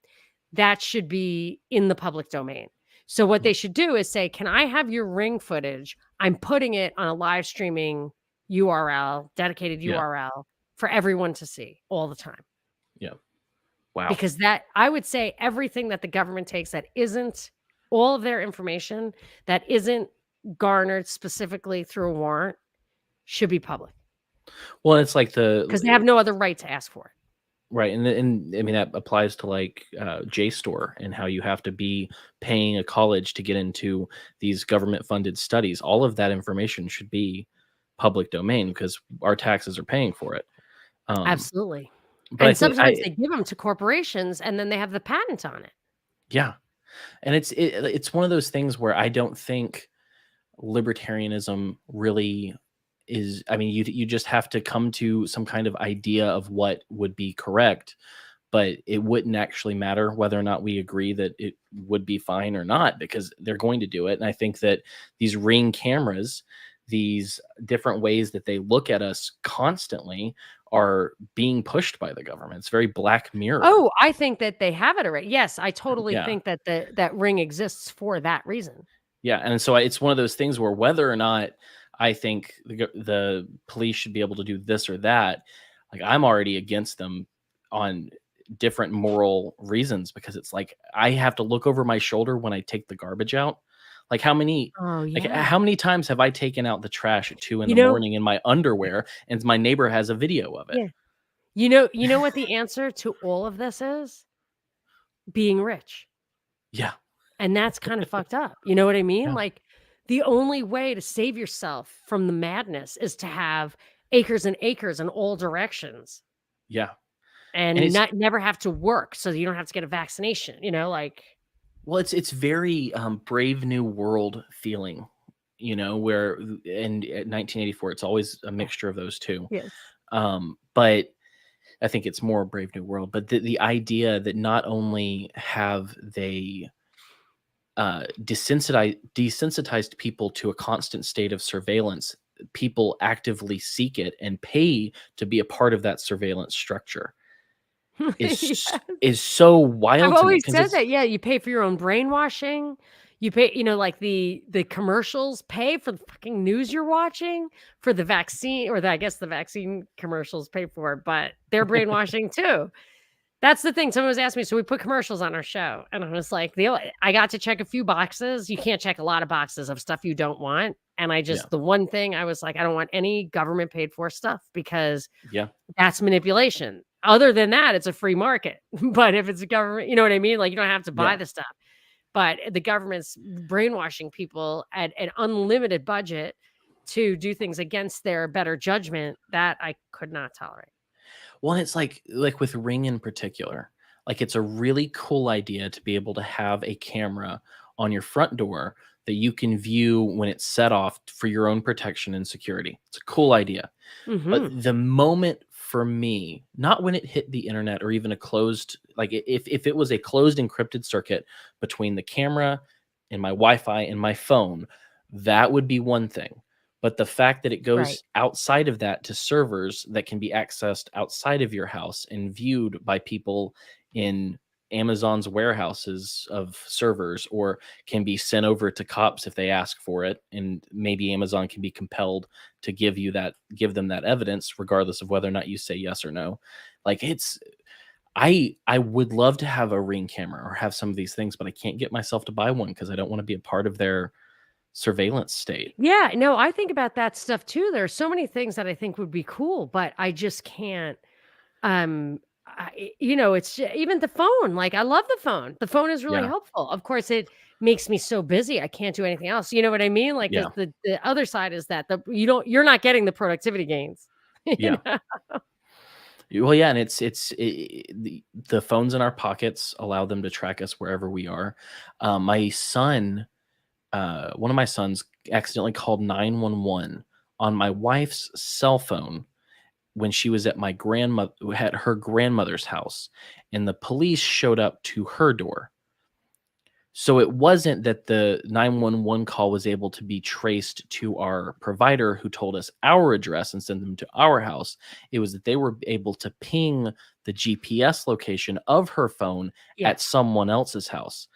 that should be in the public domain. So what Yeah. they should do is say, "Can I have your ring footage? I'm putting it on a live streaming URL, dedicated Yeah. URL for everyone to see all the time." Yeah. Wow. Because that I would say everything that the government takes that isn't all of their information, that isn't garnered specifically through a warrant should be public Well, it's like because they have no other right to ask for it. right, and I mean, that applies to, like, JSTOR and how you have to be paying a college to get into these government-funded studies. All of that information should be public domain because our taxes are paying for it. Um, Absolutely. but I And think sometimes they give them to corporations and then they have the patent on it. yeah, And it's one of those things where I don't think libertarianism really is. I mean, you just have to come to some kind of idea of what would be correct, but it wouldn't actually matter whether or not we agree that it would be fine or not, because they're going to do it. And I think that these Ring cameras, these different ways that they look at us constantly, are being pushed by the government. It's very Black Mirror. Oh, I think that they have it already. Yes, I totally Yeah. think that that Ring exists for that reason. Yeah, and so it's one of those things where whether or not I think the police should be able to do this or that, like, I'm already against them on different moral reasons, because it's like I have to look over my shoulder when I take the garbage out. Like, Oh, how yeah. many times have I taken out the trash at 2 in You the know morning in my underwear and my neighbor has a video of it? yeah. You know what the answer to all of this is? Being rich. Yeah. And that's kind of fucked up. You know what I mean? Yeah. Like, the only way to save yourself from the madness is to have acres and acres in all directions Yeah. And and never have to work so you don't have to get a vaccination, like well, it's very, Brave New World feeling, where in at 1984, it's always a mixture of those 2. yes. But I think it's more Brave New World, but the idea that not only have they, desensitized people to a constant state of surveillance, people actively seek it and pay to be a part of that surveillance structure Yes. is so I've wild to me, always because said it's that, yeah, you pay for your own brainwashing. You pay, like the commercials pay for the fucking news you're watching, for the vaccine, or I guess the vaccine commercials pay for it, but they're brainwashing too. That's the thing. Someone was asking me, so we put commercials on our show, and I was like, I got to check a few boxes. You can't check a lot of boxes of stuff you don't want. And yeah, the one thing I was like, I don't want any government paid for stuff because yeah, that's manipulation. Other than that, it's a free market. But if it's a government, you know what I mean? Like, you don't have to buy yeah. the stuff. But the government's brainwashing people at an unlimited budget to do things against their better judgment, that I could not tolerate. Well, it's like with Ring in particular, like, it's a really cool idea to be able to have a camera on your front door that you can view when it's set off for your own protection and security. It's a cool idea. But Mhm. the moment for me, not when it hit the internet or even a closed, like, if it was a closed encrypted circuit between the camera and my Wi-Fi and my phone, that would be one thing. But the fact that it Right. goes outside of that to servers that can be accessed outside of your house and viewed by people in Amazon's warehouses of servers, or can be sent over to cops if they ask for it, and maybe Amazon can be compelled to give them that evidence regardless of whether or not you say yes or no. Like, I would love to have a Ring camera or have some of these things, but I can't get myself to buy one because I don't want to be a part of their surveillance state. Yeah, no, I think about that stuff too. There are so many things that I think would be cool, but I just can't. It's even the phone. Like, I love the phone. The phone is really Yeah. helpful. Of course, it makes me so busy. I can't do anything else. You know what I mean? Like, Yeah. the other side is that you're not getting the productivity gains. you Yeah. know? Well, yeah, and the phones in our pockets allow them to track us wherever we are. My son, one of my sons accidentally called 911 on my wife's cell phone when she was at her grandmother's house, and the police showed up to her door. So it wasn't that the 911 call was able to be traced to our provider who told us our address and send them to our house. It was that they were able to ping the GPS location of her phone Yeah. at someone else's house.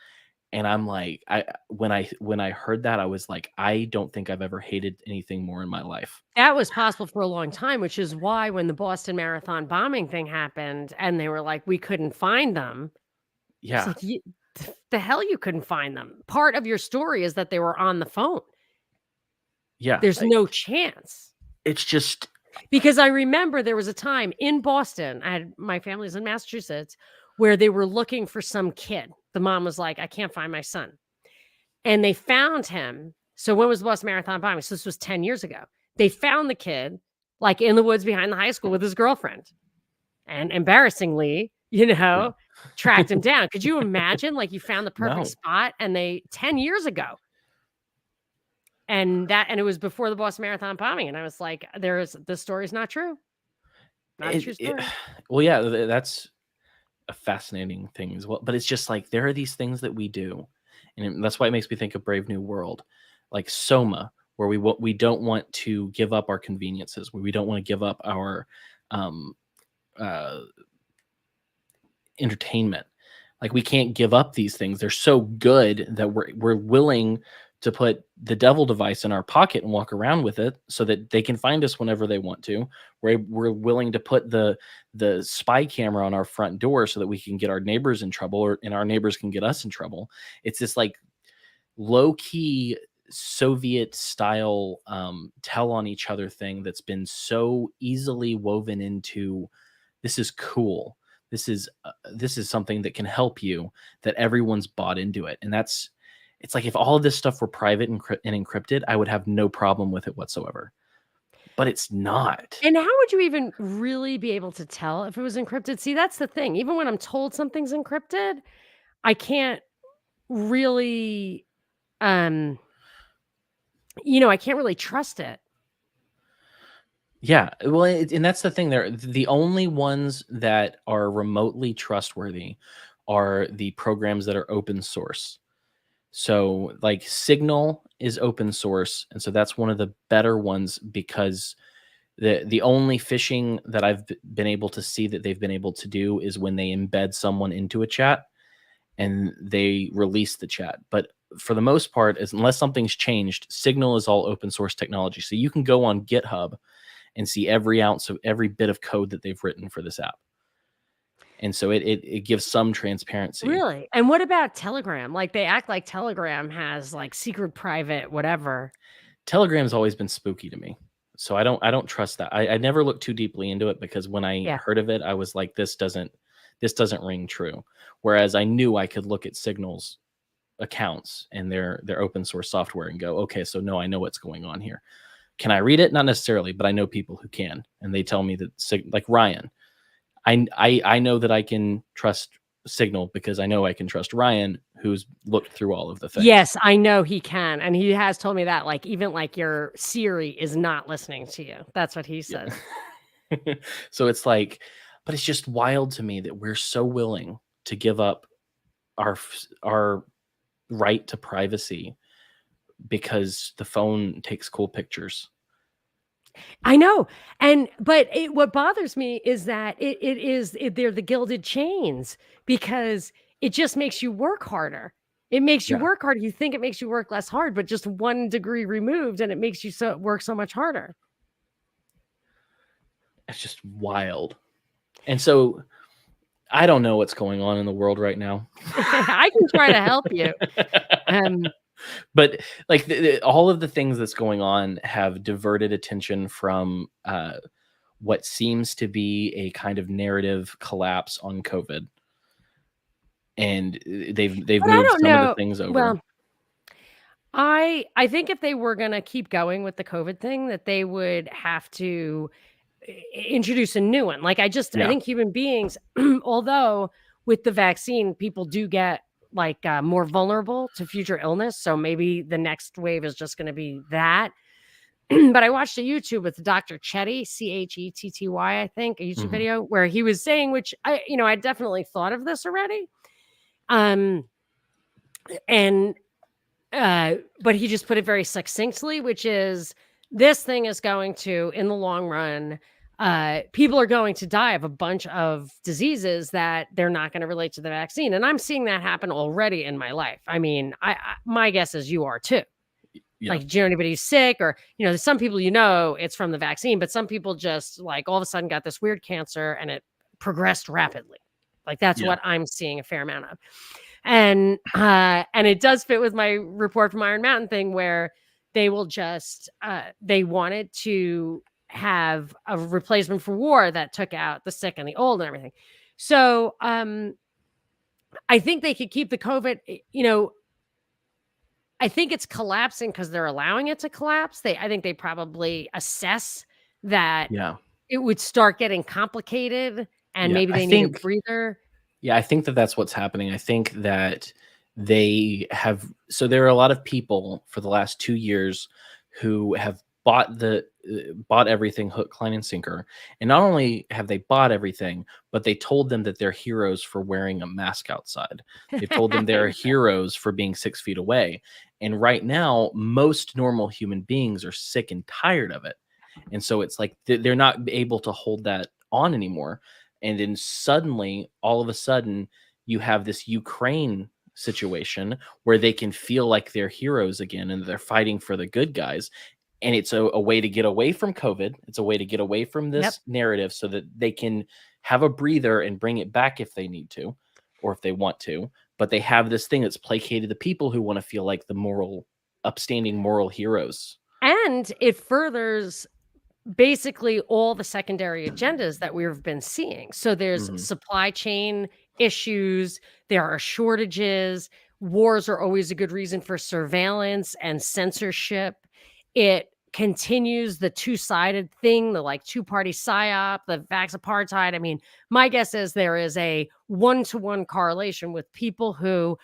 And I'm like, when I heard that, I was like, I don't think I've ever hated anything more in my life. That was possible for a long time, which is why when the Boston Marathon bombing thing happened and they were like, we couldn't find them. It's Yeah. like, the hell you couldn't find them. Part of your story is that they were on the phone. Yeah. There's no chance. It's just, Because I remember there was a time in Boston, my family's in Massachusetts, where they were looking for some kid. The mom was like, I can't find my son. And they found him. So when was the Boston Marathon bombing? So this was 10 years ago. They found the kid like in the woods behind the high school with his girlfriend. And embarrassingly, Yeah. tracked him down. Could you imagine, like, you found the perfect No. spot and 10 years ago, and it was before the Boston Marathon bombing, and I was like, "The story's not true. Not a true It story." well, yeah, that's a fascinating thing as well, but it's just like there are these things that we do, and that's why it makes me think of Brave New World, like Soma, where we don't want to give up our conveniences, where we don't want to give up our um, uh, entertainment. Like we can't give up these things. They're so good that we're willing to put the devil device in our pocket and walk around with it so that they can find us whenever they want to. We're willing to put the spy camera on our front door so that we can get our neighbors in trouble and our neighbors can get us in trouble. It's this like low key Soviet style tell on each other thing that's been so easily woven into this is cool. This is something that can help you that everyone's bought into it. And it's like if all of this stuff were private and encrypted, I would have no problem with it whatsoever. But it's not. And how would you even really be able to tell if it was encrypted? See, that's the thing. Even when I'm told something's encrypted, I can't really, um, I can't really trust it. Yeah, well, and that's the thing there. The only ones that are remotely trustworthy are the programs that are open source. So, like Signal is open source, and so that's one of the better ones because the only phishing that I've been able to see that they've been able to do is when they embed someone into a chat and they release the chat. But for the most part, unless something's changed, Signal is all open source technology. So you can go on GitHub and see every ounce of every bit of code that they've written for this app. And so it gives some transparency. Really? And what about Telegram? Like, they act like Telegram has, like, secret, private, whatever. Telegram's always been spooky to me. So I don't trust that. I never looked too deeply into it because when I Yeah. heard of it, I was like, this doesn't ring true. Whereas I knew I could look at Signal's accounts and their open source software and go, okay, so no, I know what's going on here. Can I read it? Not necessarily, but I know people who can, and they tell me that like Ryan, I know that I can trust Signal because I know I can trust Ryan, who's looked through all of the things. Yes, I know he can, and he has told me that, like, even, like, your Siri is not listening to you. That's what he says. Yeah. So it's like, but it's just wild to me that we're so willing to give up our right to privacy because the phone takes cool pictures. I know, but what bothers me is that they're the gilded chains because it just makes you work harder. It makes you Yeah, work harder. You think it makes you work less hard, but just 1 degree removed, and it makes you work so much harder. it's just wild. And so I don't know what's going on in the world right now. I can try to help you. Um, But like all of the things that's going on have diverted attention from what seems to be a kind of narrative collapse on COVID, and they've but I moved don't some of the know. things over. Well, I think if they were gonna keep going with the COVID thing, that they would have to introduce a new one. Like, I Yeah, think human beings, although with the vaccine, people do get like more vulnerable to future illness. So maybe the next wave is just going to be that. But I watched a YouTube with Dr. Chetty, Chetty, I think, a YouTube hmm video where he was saying, which I definitely thought of this already. Um, and but he just put it very succinctly, which is this thing is going to, in the long run, people are going to die of a bunch of diseases that they're not going to relate to the vaccine. And I'm seeing that happen already in my life. I mean, my guess is you are too. yeah, Like, do you know anybody who's sick? Or, there's some people, it's from the vaccine, but some people just like all of a sudden got this weird cancer and it progressed rapidly. Like, that's yeah, what I'm seeing a fair amount of. And it does fit with my report from Iron Mountain thing where they will just they wanted to have a replacement for war that took out the sick and the old and everything. So I think they could keep the COVID, I think it's collapsing because they're allowing it to collapse. I think they probably assess that yeah. it would start getting complicated and maybe I they need a think breather. Yeah, I think that that's what's happening. I think that there are a lot of people for the last 2 years who have bought everything hook, line, and sinker, and not only have they bought everything, but they told them that they're heroes for wearing a mask outside. They've told them they're heroes for being 6 feet away, and right now, most normal human beings are sick and tired of it, and so it's like they're not able to hold that on anymore. And then suddenly, all of a sudden, you have this Ukraine situation where they can feel like they're heroes again and they're fighting for the good guys. And it's a way to get away from COVID. It's a way to get away from Yep. this narrative so that they can have a breather and bring it back if they need to or if they want to. But they have this thing that's placated the people who want to feel like the upstanding moral heroes. And it furthers basically all the secondary agendas that we've been seeing. So there's Mhm. supply chain issues, there are shortages, wars are always a good reason for surveillance and censorship. It continues the two-sided thing, the like two-party psyop, the vax apartheid. I mean, my guess is there is a one-to-one correlation with people who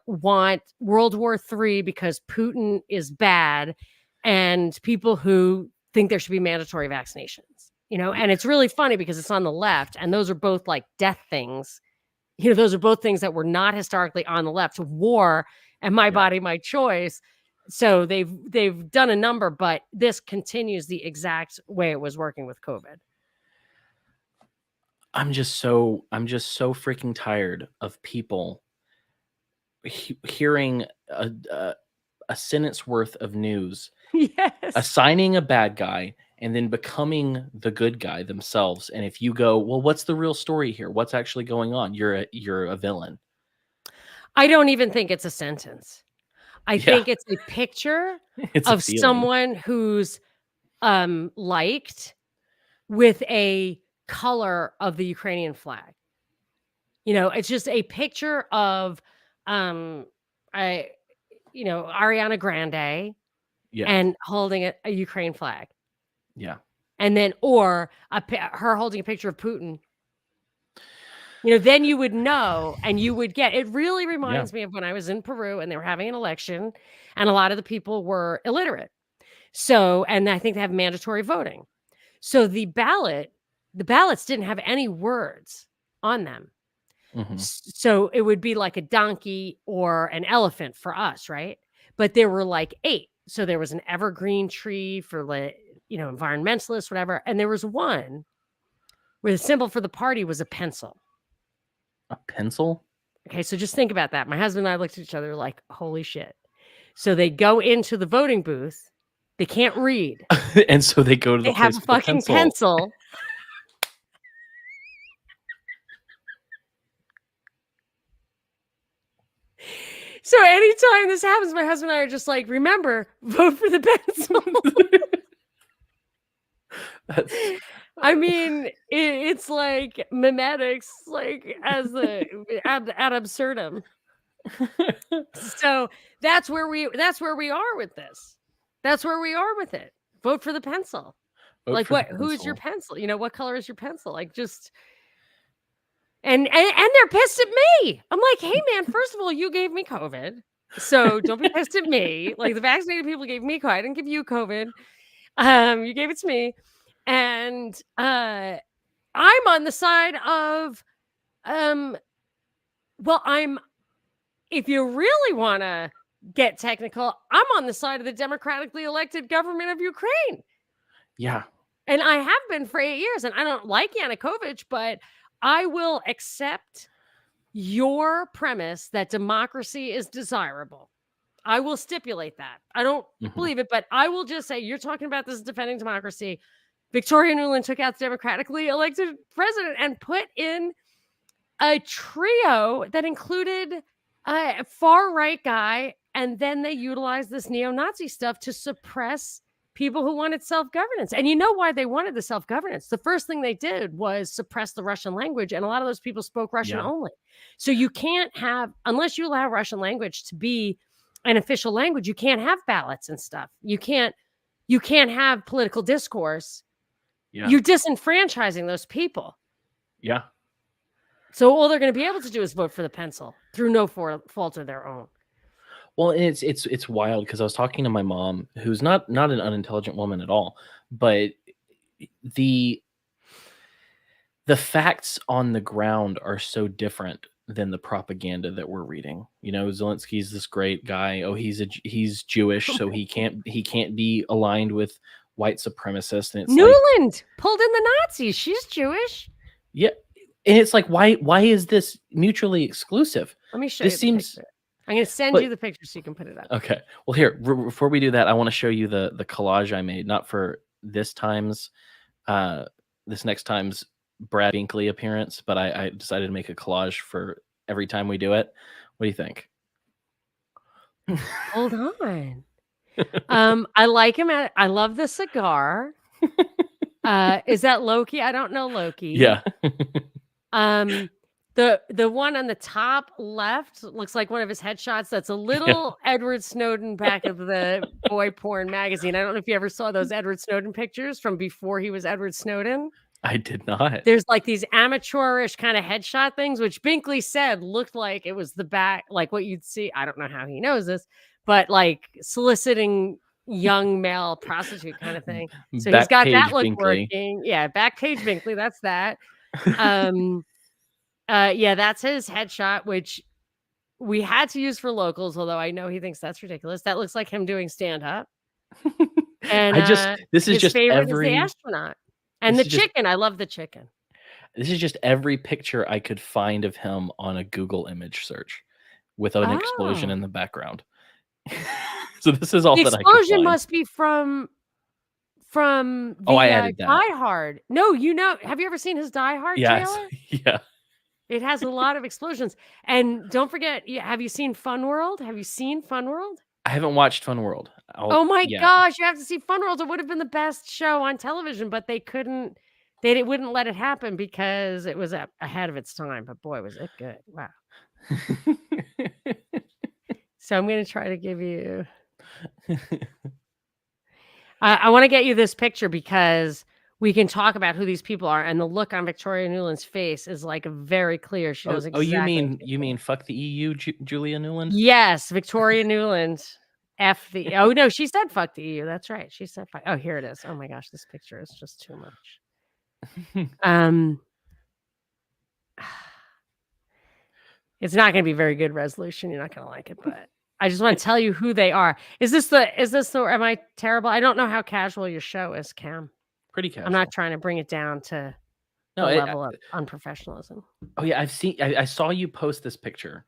want World War III because Putin is bad, and people who think there should be mandatory vaccinations, and it's really funny because it's on the left, and those are both like death things. Those are both things that were not historically on the left. War and my Yeah. body, my choice. So they've done a number, but this continues the exact way it was working with COVID. I'm just so freaking tired of people hearing a sentence worth of news, Yes. assigning a bad guy, and then becoming the good guy themselves. And if you go, well, what's the real story here? What's actually going on? You're a villain. I don't even think it's a sentence. I Yeah, think it's a picture it's a of feeling. someone who's liked with a color of the Ukrainian flag. It's just a picture of um I Ariana Grande Yeah, and holding a Ukraine flag. yeah. And then or her holding a picture of Putin. Then you would know and you would get it really Yeah. reminds me of when I was in Peru and they were having an election and a lot of the people were illiterate. So, and I think they have mandatory voting. So the ballots didn't have any words on them. Mhm. So it would be like a donkey or an elephant for us, right? But there were like 8. So there was an evergreen tree for environmentalists, whatever. And there was one where the symbol for the party was a pencil. A pencil? Okay, so just think about that. My husband and I looked at each other like, holy shit. So they go into the voting booth. They can't read. And so they go to the They have place a with the fucking pencil. pencil. So anytime this happens, my husband and I are just like, remember, vote for the pencil. That's I mean, it's like memetics, like as the ad absurdum. So that's where we are with this. That's where we are with it. Vote for the pencil. vote Like for the what? Who is your pencil. pencil? What color is your pencil? Like just and they're pissed at me. I'm like, hey man, first of all, you gave me COVID. So don't be pissed at me. Like the vaccinated people gave me COVID. I didn't give you COVID. You gave it to me. And I'm on the side of I'm if you really want to get technical, I'm on the side of the democratically elected government of Ukraine. Yeah. And I have been for 8 years, and I don't like Yanukovych, but I will accept your premise that democracy is desirable. I will stipulate that. I don't Mhm. believe it, but I will just say you're talking about this defending democracy. Victoria Nuland took out the democratically elected president and put in a trio that included a far right guy, and then they utilized this neo-Nazi stuff to suppress people who wanted self-governance. And you know why they wanted the self-governance? The first thing they did was suppress the Russian language, and a lot of those people spoke Russian Yeah. only. So you can't have, unless you allow Russian language to be an official language, you can't have ballots and stuff. You can't have political discourse. Yeah. You're disenfranchising those people. Yeah. So all they're going to be able to do is vote for the pencil through no fault of their own. Well, and it's wild because I was talking to my mom, who's not an unintelligent woman at all, but the facts on the ground are so different than the propaganda that we're reading. You know, Zelensky's this great guy. Oh, he's Jewish, so he can't be aligned with white supremacists. And it's like, Newland pulled in the Nazis. She's Jewish. yeah, and it's like, why is this mutually exclusive? Let me show This you the seems. picture. I'm going to send you the picture so you can put it up. Okay. Well, here, before we do that, I want to show you the collage I made, not for this next time's Brad Binkley appearance, but I decided to make a collage for every time we do it. What do you think? Hold on. I like him I love the cigar. Is that Loki? I don't know Loki. Yeah. The one on the top left looks like one of his headshots. That's a little Edward Snowden back of the boy porn magazine. I don't know if you ever saw those Edward Snowden pictures from before he was Edward Snowden. I did not. There's like these amateurish kind of headshot things, which Binkley said looked like it was the back, like what you'd see. I don't know how he knows this, but like soliciting young male prostitute kind of thing. So he's got that look working. Yeah, back page Binkley. That's that. Yeah, that's his headshot, which we had to use for locals, although I know he thinks that's ridiculous. That looks like him doing stand-up. And this is just every is the astronaut. And the chicken. I love the chicken. This is just every picture I could find of him on a Google image search with an explosion in the background. So this is all that I could find. The explosion must be from the I added that. Die Hard. No, have you ever seen his Die Hard trailer? Yeah. It has a lot of explosions. And don't forget, have you seen Fun World? Have you seen Fun World? I haven't watched Fun World. Oh my gosh, you have to see Fun World. It would have been the best show on television, but they wouldn't let it happen because it was ahead of its time. But boy, was it good. Wow. So I'm going to try to give you... I want to get you this picture because we can talk about who these people are, and the look on Victoria Nuland's face is like very clear. She knows exactly. Oh, you mean fuck the EU, Julia Nuland? Yes, Victoria Nuland. Oh no, she said fuck the EU. That's right. She said fuck. Oh, here it is. Oh my gosh, this picture is just too much. It's not going to be very good resolution. You're not going to like it, but I just want to tell you who they are. Is this the? Am I terrible? I don't know how casual your show is, Cam. Pretty casual. I'm not trying to bring it down to the level of unprofessionalism. Oh yeah, I saw you post this picture,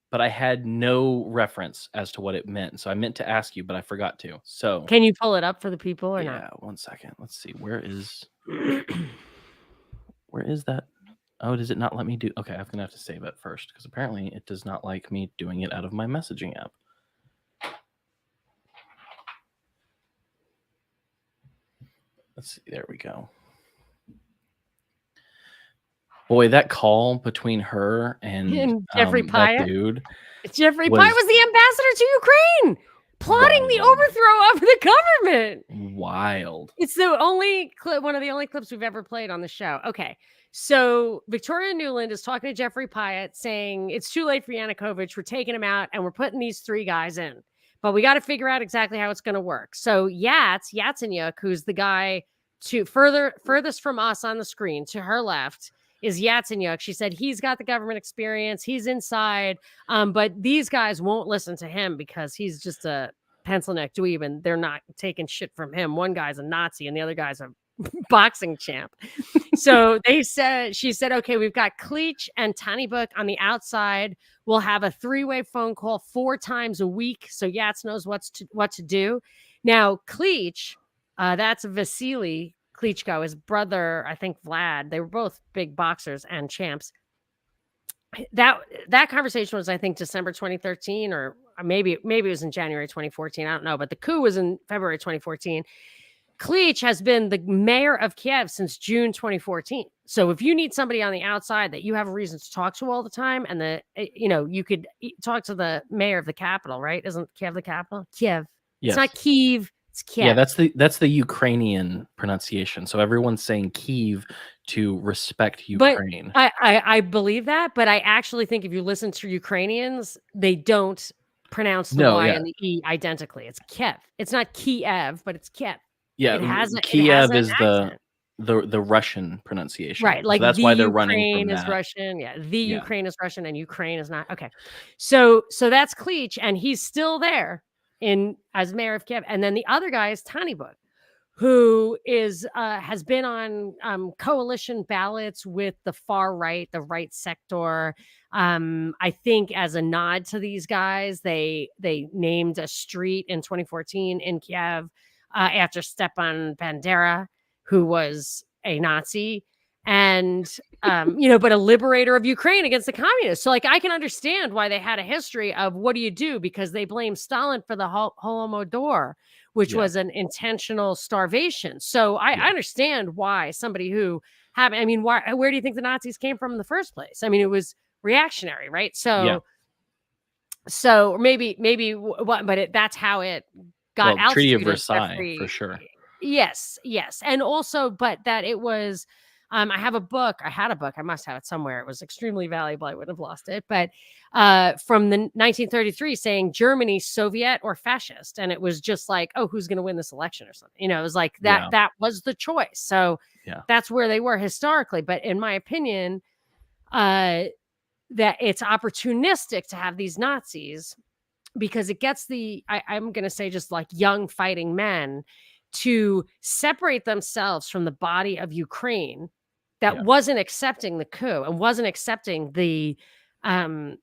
but I had no reference as to what it meant. So I meant to ask you, but I forgot to. So can you pull it up for the people or not? Yeah, 1 second. Let's see. Where is that? Oh, does it not let me do? Okay, I'm gonna have to save it first because apparently it does not like me doing it out of my messaging app. Let's see. There we go. Boy, that call between her and Jeffrey Pyatt, that dude. Jeffrey Pyatt was the ambassador to Ukraine, plotting the overthrow of the government. Wild. It's the one of the only clips we've ever played on the show. Okay, so Victoria Nuland is talking to Jeffrey Pyatt, saying it's too late for Yanukovych. We're taking him out, and we're putting these 3 guys in. But we got to figure out exactly how it's going to work. So Yatsenyuk, who's the guy furthest from us on the screen, to her left, is Yatsenyuk. She said he's got the government experience. He's inside. But these guys won't listen to him because he's just a pencil neck dweeb and they're not taking shit from him. One guy's a Nazi and the other guy's a boxing champ. So she said, okay, we've got Cleach and Tannybuk on the outside. We'll have a 3-way phone call 4 times a week. So Yats knows what to do. Now, Cleach, that's Vasily Klitschko, his brother, I think Vlad. They were both big boxers and champs. That conversation was, I think, December 2013, or maybe it was in January 2014. I don't know, but the coup was in February 2014. Cleach has been the mayor of Kiev since June 2014. So if you need somebody on the outside that you have a reason to talk to all the time, and you could talk to the mayor of the capital, right? Isn't Kiev the capital? Kiev. Yes. It's not Kyiv. It's Kiev. Yeah, that's the Ukrainian pronunciation. So everyone's saying Kyiv to respect But Ukraine. I believe that, but I actually think if you listen to Ukrainians, they don't pronounce the No, Y yeah. and the E identically. It's Kiev. It's not Kiev, but it's Kiev. Yeah, It has Kiev an is accent. the Russian pronunciation. Right, So like that's the why they're running from Ukraine is that. Russian. Yeah, the Yeah. Ukraine is Russian and Ukraine is not. Okay. So that's Cleach, and he's still there in as mayor of Kiev. And then the other guy is Tanybook, who is has been on coalition ballots with the far right, the right sector. I think as a nod to these guys, they named a street in 2014 in Kiev after Stepan Bandera, who was a Nazi and but a liberator of Ukraine against the communists. So like I can understand why they had a history of what do you do, because they blame Stalin for the Holodomor, which Yeah. was an intentional starvation. So I understand why somebody who where do you think the Nazis came from in the first place? I mean, it was reactionary, right? So maybe what, but that's how it got Well, Treaty of altitude and Versailles for free. sure. Yes. And also, but that it was, I had a book. I must have it somewhere. It was extremely valuable. I wouldn't have lost it. But from the 1933 saying Germany, Soviet or fascist. And it was just like, oh, who's going to win this election or something? It was like that was the choice. So that's where they were historically. But in my opinion, that it's opportunistic to have these Nazis because it gets I'm going to say just like young fighting men to separate themselves from the body of Ukraine that wasn't accepting the coup and wasn't accepting the oppression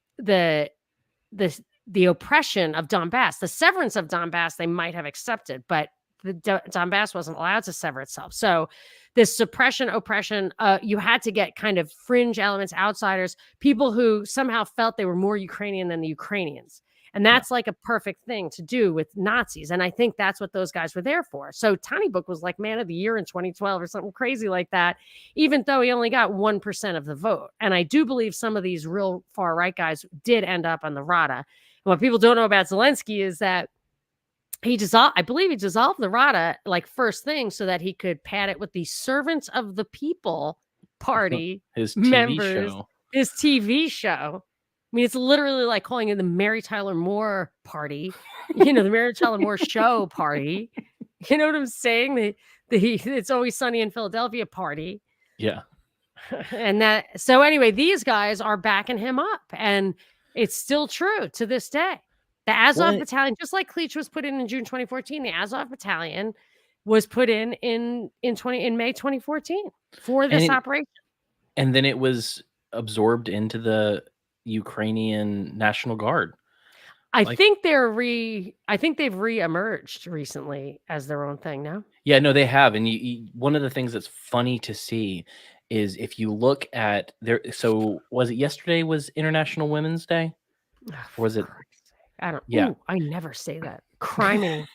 of Donbass. The severance of Donbass they might have accepted, but the Donbass wasn't allowed to sever itself. So this suppression, oppression, you had to get kind of fringe elements, outsiders, people who somehow felt they were more Ukrainian than the Ukrainians. And that's like a perfect thing to do with Nazis. And I think that's what those guys were there for. So Tanybook was like man of the year in 2012 or something crazy like that, even though he only got 1% of the vote. And I do believe some of these real far right guys did end up on the Rada. And what people don't know about Zelensky is that I believe he dissolved the Rada like first thing so that he could pad it with the Servants of the People Party his members, show. his TV show. I mean, it's literally like calling it the Mary Tyler Moore Party, the Mary Tyler Moore Show Party. You know what I'm saying? The It's Always Sunny in Philadelphia Party. Yeah. And so anyway, these guys are backing him up, and it's still true to this day. The Azov Battalion, just like Cleach was put in June 2014, the Azov Battalion was put in May 2014 for this operation. And then it was absorbed into the Ukrainian National Guard. I think they've re-emerged recently as their own thing now. Yeah, no, they have. And one of the things that's funny to see is if you look at so was it yesterday was International Women's Day? Or was it? I don't. Yeah, I never say that. Criminy.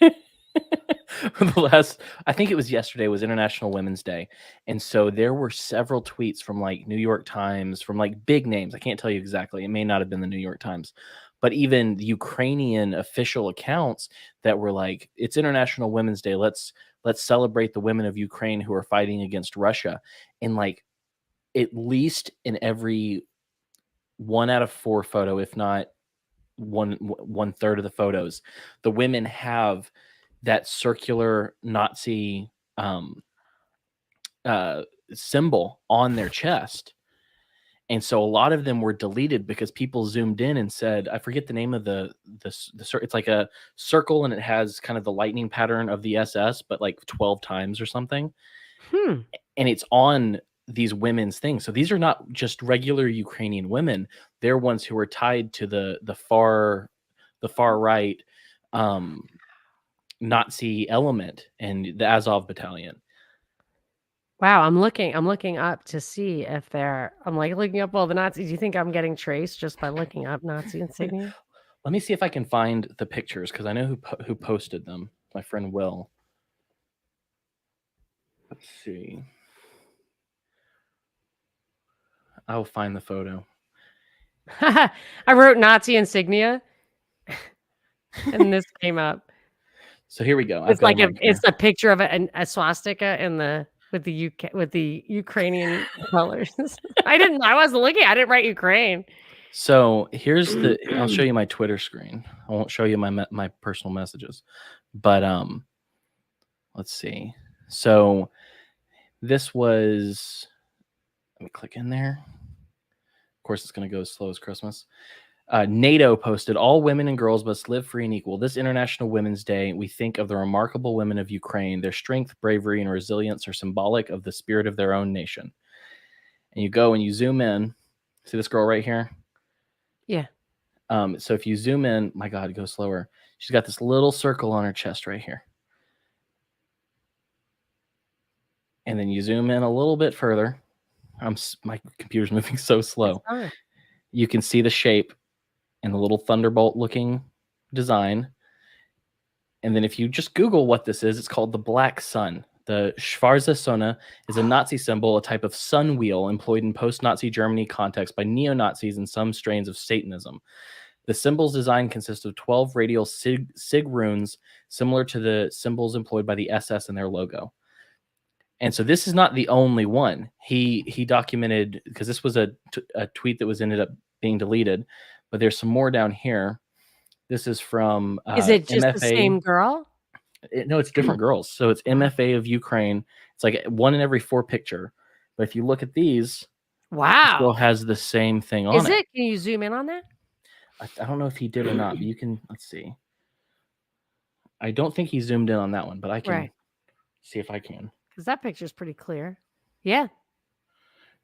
I think it was yesterday was International Women's Day. And so there were several tweets from like New York Times, from like big names. I can't tell you exactly. It may not have been the New York Times, but even the Ukrainian official accounts that were like, it's International Women's Day. Let's celebrate the women of Ukraine who are fighting against Russia. And like at least in every 1 out of 4 photo, if not one third of the photos, the women have that circular Nazi symbol on their chest. And so a lot of them were deleted because people zoomed in and said, I forget the name of the it's like a circle and it has kind of the lightning pattern of the SS, but like 12 times or something. And it's on these women's things. So these are not just regular Ukrainian women. They're ones who are tied to the far right Nazi element and the Azov Battalion. Wow, I'm looking up to see if I'm like looking up all the Nazis. Do you think I'm getting traced just by looking up Nazi insignia? Let me see if I can find the pictures because I know who posted them. My friend Will. Let's see. I'll find the photo. I wrote Nazi insignia, and this came up. So here we go. It's like it's a picture of a swastika in the with the Ukrainian colors. I wasn't looking. I didn't write Ukraine. So here's I'll show you my Twitter screen. I won't show you my personal messages, but let's see. So this was, let me click in there. Of course, it's going to go as slow as Christmas. NATO posted, all women and girls must live free and equal. This International Women's Day, we think of the remarkable women of Ukraine. Their strength, bravery, and resilience are symbolic of the spirit of their own nation. And you go and you zoom in. See this girl right here? Yeah. So if you zoom in, my God, go slower. She's got this little circle on her chest right here. And then you zoom in a little bit further. My computer's moving so slow. You can see the shape and the little thunderbolt looking design. And then if you just Google what this is, it's called the Black Sun. The Schwarze Sonne is a Nazi symbol, a type of sun wheel employed in post-Nazi Germany context by neo-Nazis and some strains of Satanism. The symbol's design consists of 12 radial sig runes, similar to the symbols employed by the SS in their logo. And so this is not the only one. He documented, because this was a tweet that ended up being deleted, but there's some more down here. This is from Is it just MFA. the same girl? No, it's different girls. So it's MFA of Ukraine. It's like 1 in every 4 picture. But if you look at these, wow, this girl has the same thing on it. Is it? Can you zoom in on that? I don't know if he did or not, but you can, let's see. I don't think he zoomed in on that one, but I can see if I can. Because that picture is pretty clear. Yeah.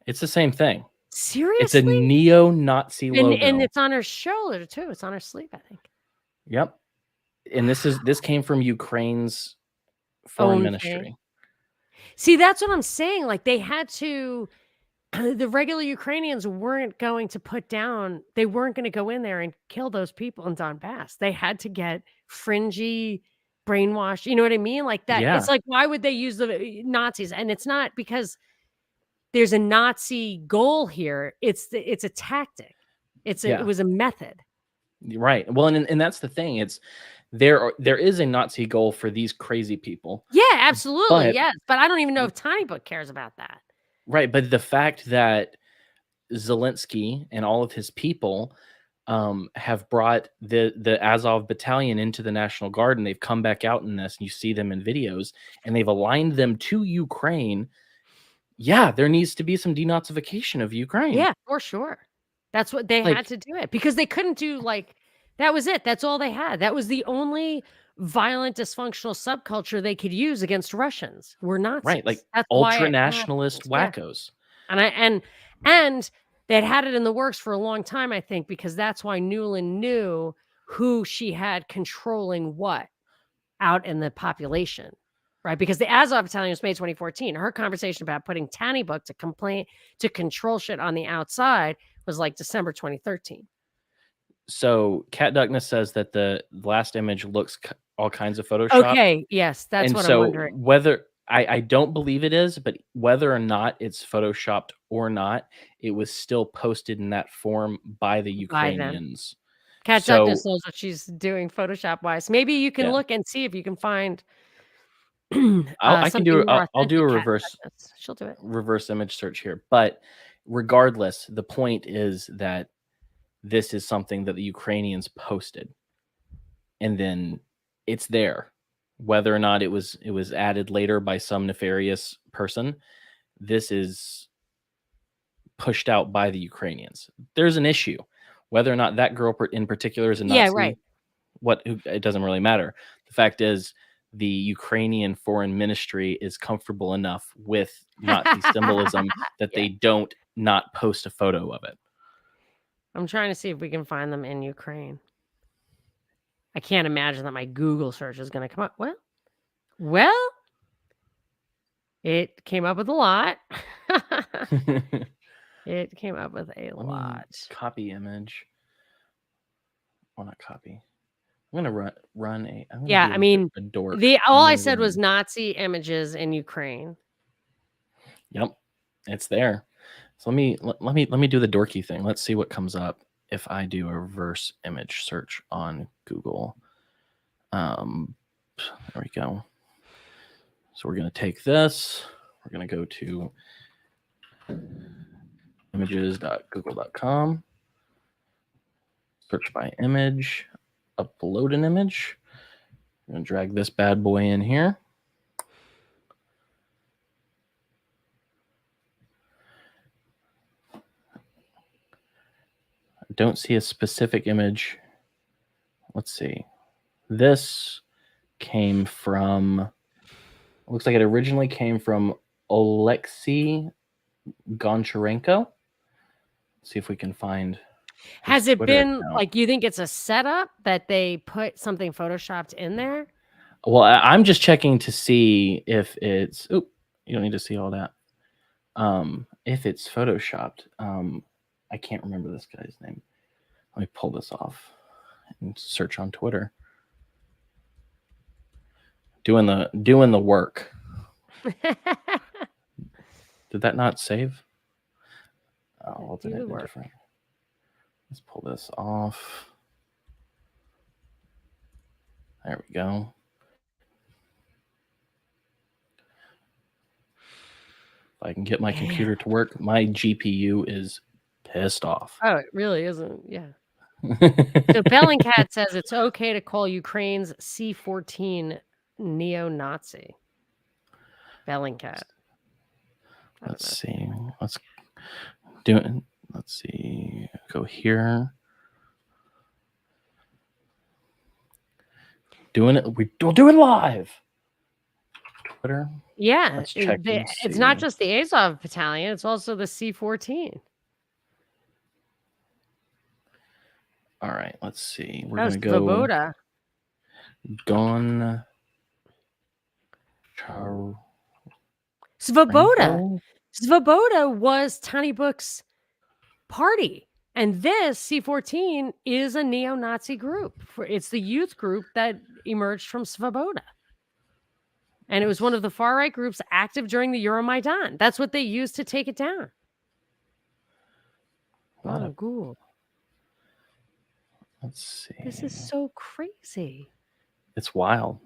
It's the same thing. Seriously? It's a neo-Nazi logo. And it's on her shoulder too. It's on her sleeve, I think. Yep. And this came from Ukraine's foreign ministry. See, that's what I'm saying. Like they had to, the regular Ukrainians weren't going to they weren't going to go in there and kill those people in Donbass. They had to get fringy, brainwashed. You know what I mean? Like that. Yeah. It's like, why would they use the Nazis? And it's not because there's a Nazi goal here. It's a tactic. It was a method. Right. Well, and that's the thing. It's there is a Nazi goal for these crazy people. Yeah, absolutely. Yes. But I don't even know if Tiny Book cares about that. Right. But the fact that Zelensky and all of his people have brought the Azov battalion into the National Guard, and they've come back out in this, and you see them in videos, and they've aligned them to Ukraine. Yeah, there needs to be some denazification of Ukraine. Yeah, for sure. That's what they had to do it, because they couldn't do that was it. That's all they had. That was the only violent, dysfunctional subculture they could use against Russians were Nazis. Right, like that's ultra-nationalist wackos. Yeah. And they'd had it in the works for a long time, I think, because that's why Nuland knew who she had controlling what out in the population. Right, because the Azov battalion was May 2014. Her conversation about putting Tiny Book to control shit on the outside was like December 2013. So Cat Duckness says that the last image looks all kinds of Photoshop. Okay, yes, that's what I'm wondering. Whether I don't believe it is, but whether or not it's Photoshopped or not, it was still posted in that form by the Ukrainians. Cat Duckness knows what she's doing Photoshop wise. Maybe you can look and see if you can find. I'll do a reverse. She'll do it. Reverse image search here, but regardless, the point is that this is something that the Ukrainians posted, and then it's there. Whether or not it was added later by some nefarious person, this is pushed out by the Ukrainians. There's an issue. Whether or not that girl in particular is a Nazi, right. It doesn't really matter. The fact is, the Ukrainian foreign ministry is comfortable enough with Nazi symbolism that they don't not post a photo of it. I'm trying to see if we can find them in Ukraine. I can't imagine that my Google search is going to come up. Well, it came up with a lot. It came up with a lot. Copy image. Well, not copy. I'm gonna run a. I mean, all I said was Nazi images in Ukraine. Yep, it's there. So let me do the dorky thing. Let's see what comes up if I do a reverse image search on Google. There we go. So we're gonna take this. We're going to go to images.google.com, search by image, upload an image. I'm going to drag this bad boy in here. I don't see a specific image. Let's see. This came from, looks like it originally came from Oleksiy Goncharenko. Let's see if we can find. Has it Twitter been account. like, you think it's a setup that they put something photoshopped in there? Well, I'm just checking to see if it's. Oop, you don't need to see all that. If it's photoshopped. I can't remember this guy's name. Let me pull this off and search on Twitter. Doing the work. Did that not save? Oh, we'll do it different. Let's pull this off. There we go. If I can get my computer to work, my GPU is pissed off. Oh, it really isn't. Yeah. So Bellingcat says it's okay to call Ukraine's C-14 neo-Nazi. Bellingcat. Let's see. Let's do it. Let's see. Go here. Doing it. We'll do it live. Twitter. Yeah. It's not just the Azov battalion. It's also the C-14. All right. Let's see. We're going to go. Svoboda. Gone. Svoboda was Tiny Book's party. And this C-14 is a neo-Nazi group. It's the youth group that emerged from Svoboda. And it was one of the far-right groups active during the Euromaidan. That's what they used to take it down. Oh, cool. Let's see. This is so crazy. It's wild.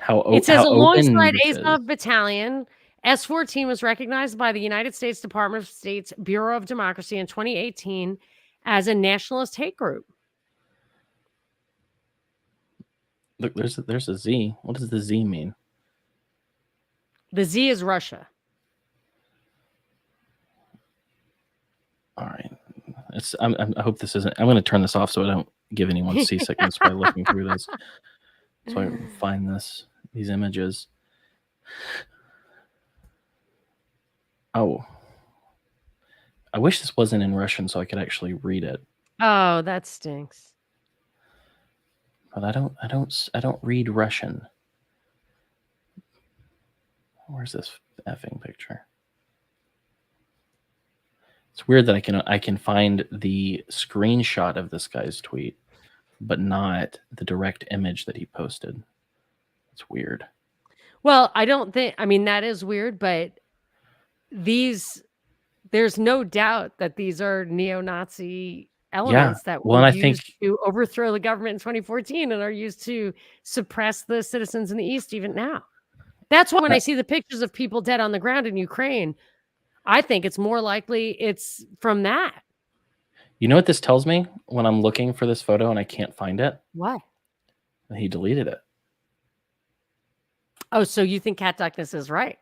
It says alongside Azov Battalion, S-14 was recognized by the United States Department of State's Bureau of Democracy in 2018 as a nationalist hate group. Look, there's a Z. What does the Z mean? The Z is Russia. All right. I hope this isn't. I'm going to turn this off so I don't give anyone seasickness by looking through this. So I can find these images. Oh, I wish this wasn't in Russian so I could actually read it. Oh, that stinks. But I don't read Russian. Where's this effing picture? It's weird that I can find the screenshot of this guy's tweet, but not the direct image that he posted. It's weird. Well, that is weird, but there's no doubt that these are neo-Nazi elements that were used to overthrow the government in 2014 and are used to suppress the citizens in the East even now. That's why when I see the pictures of people dead on the ground in Ukraine, I think it's more likely it's from that. You know what this tells me when I'm looking for this photo and I can't find it? What? He deleted it. Oh, so you think Cat Duckness is right?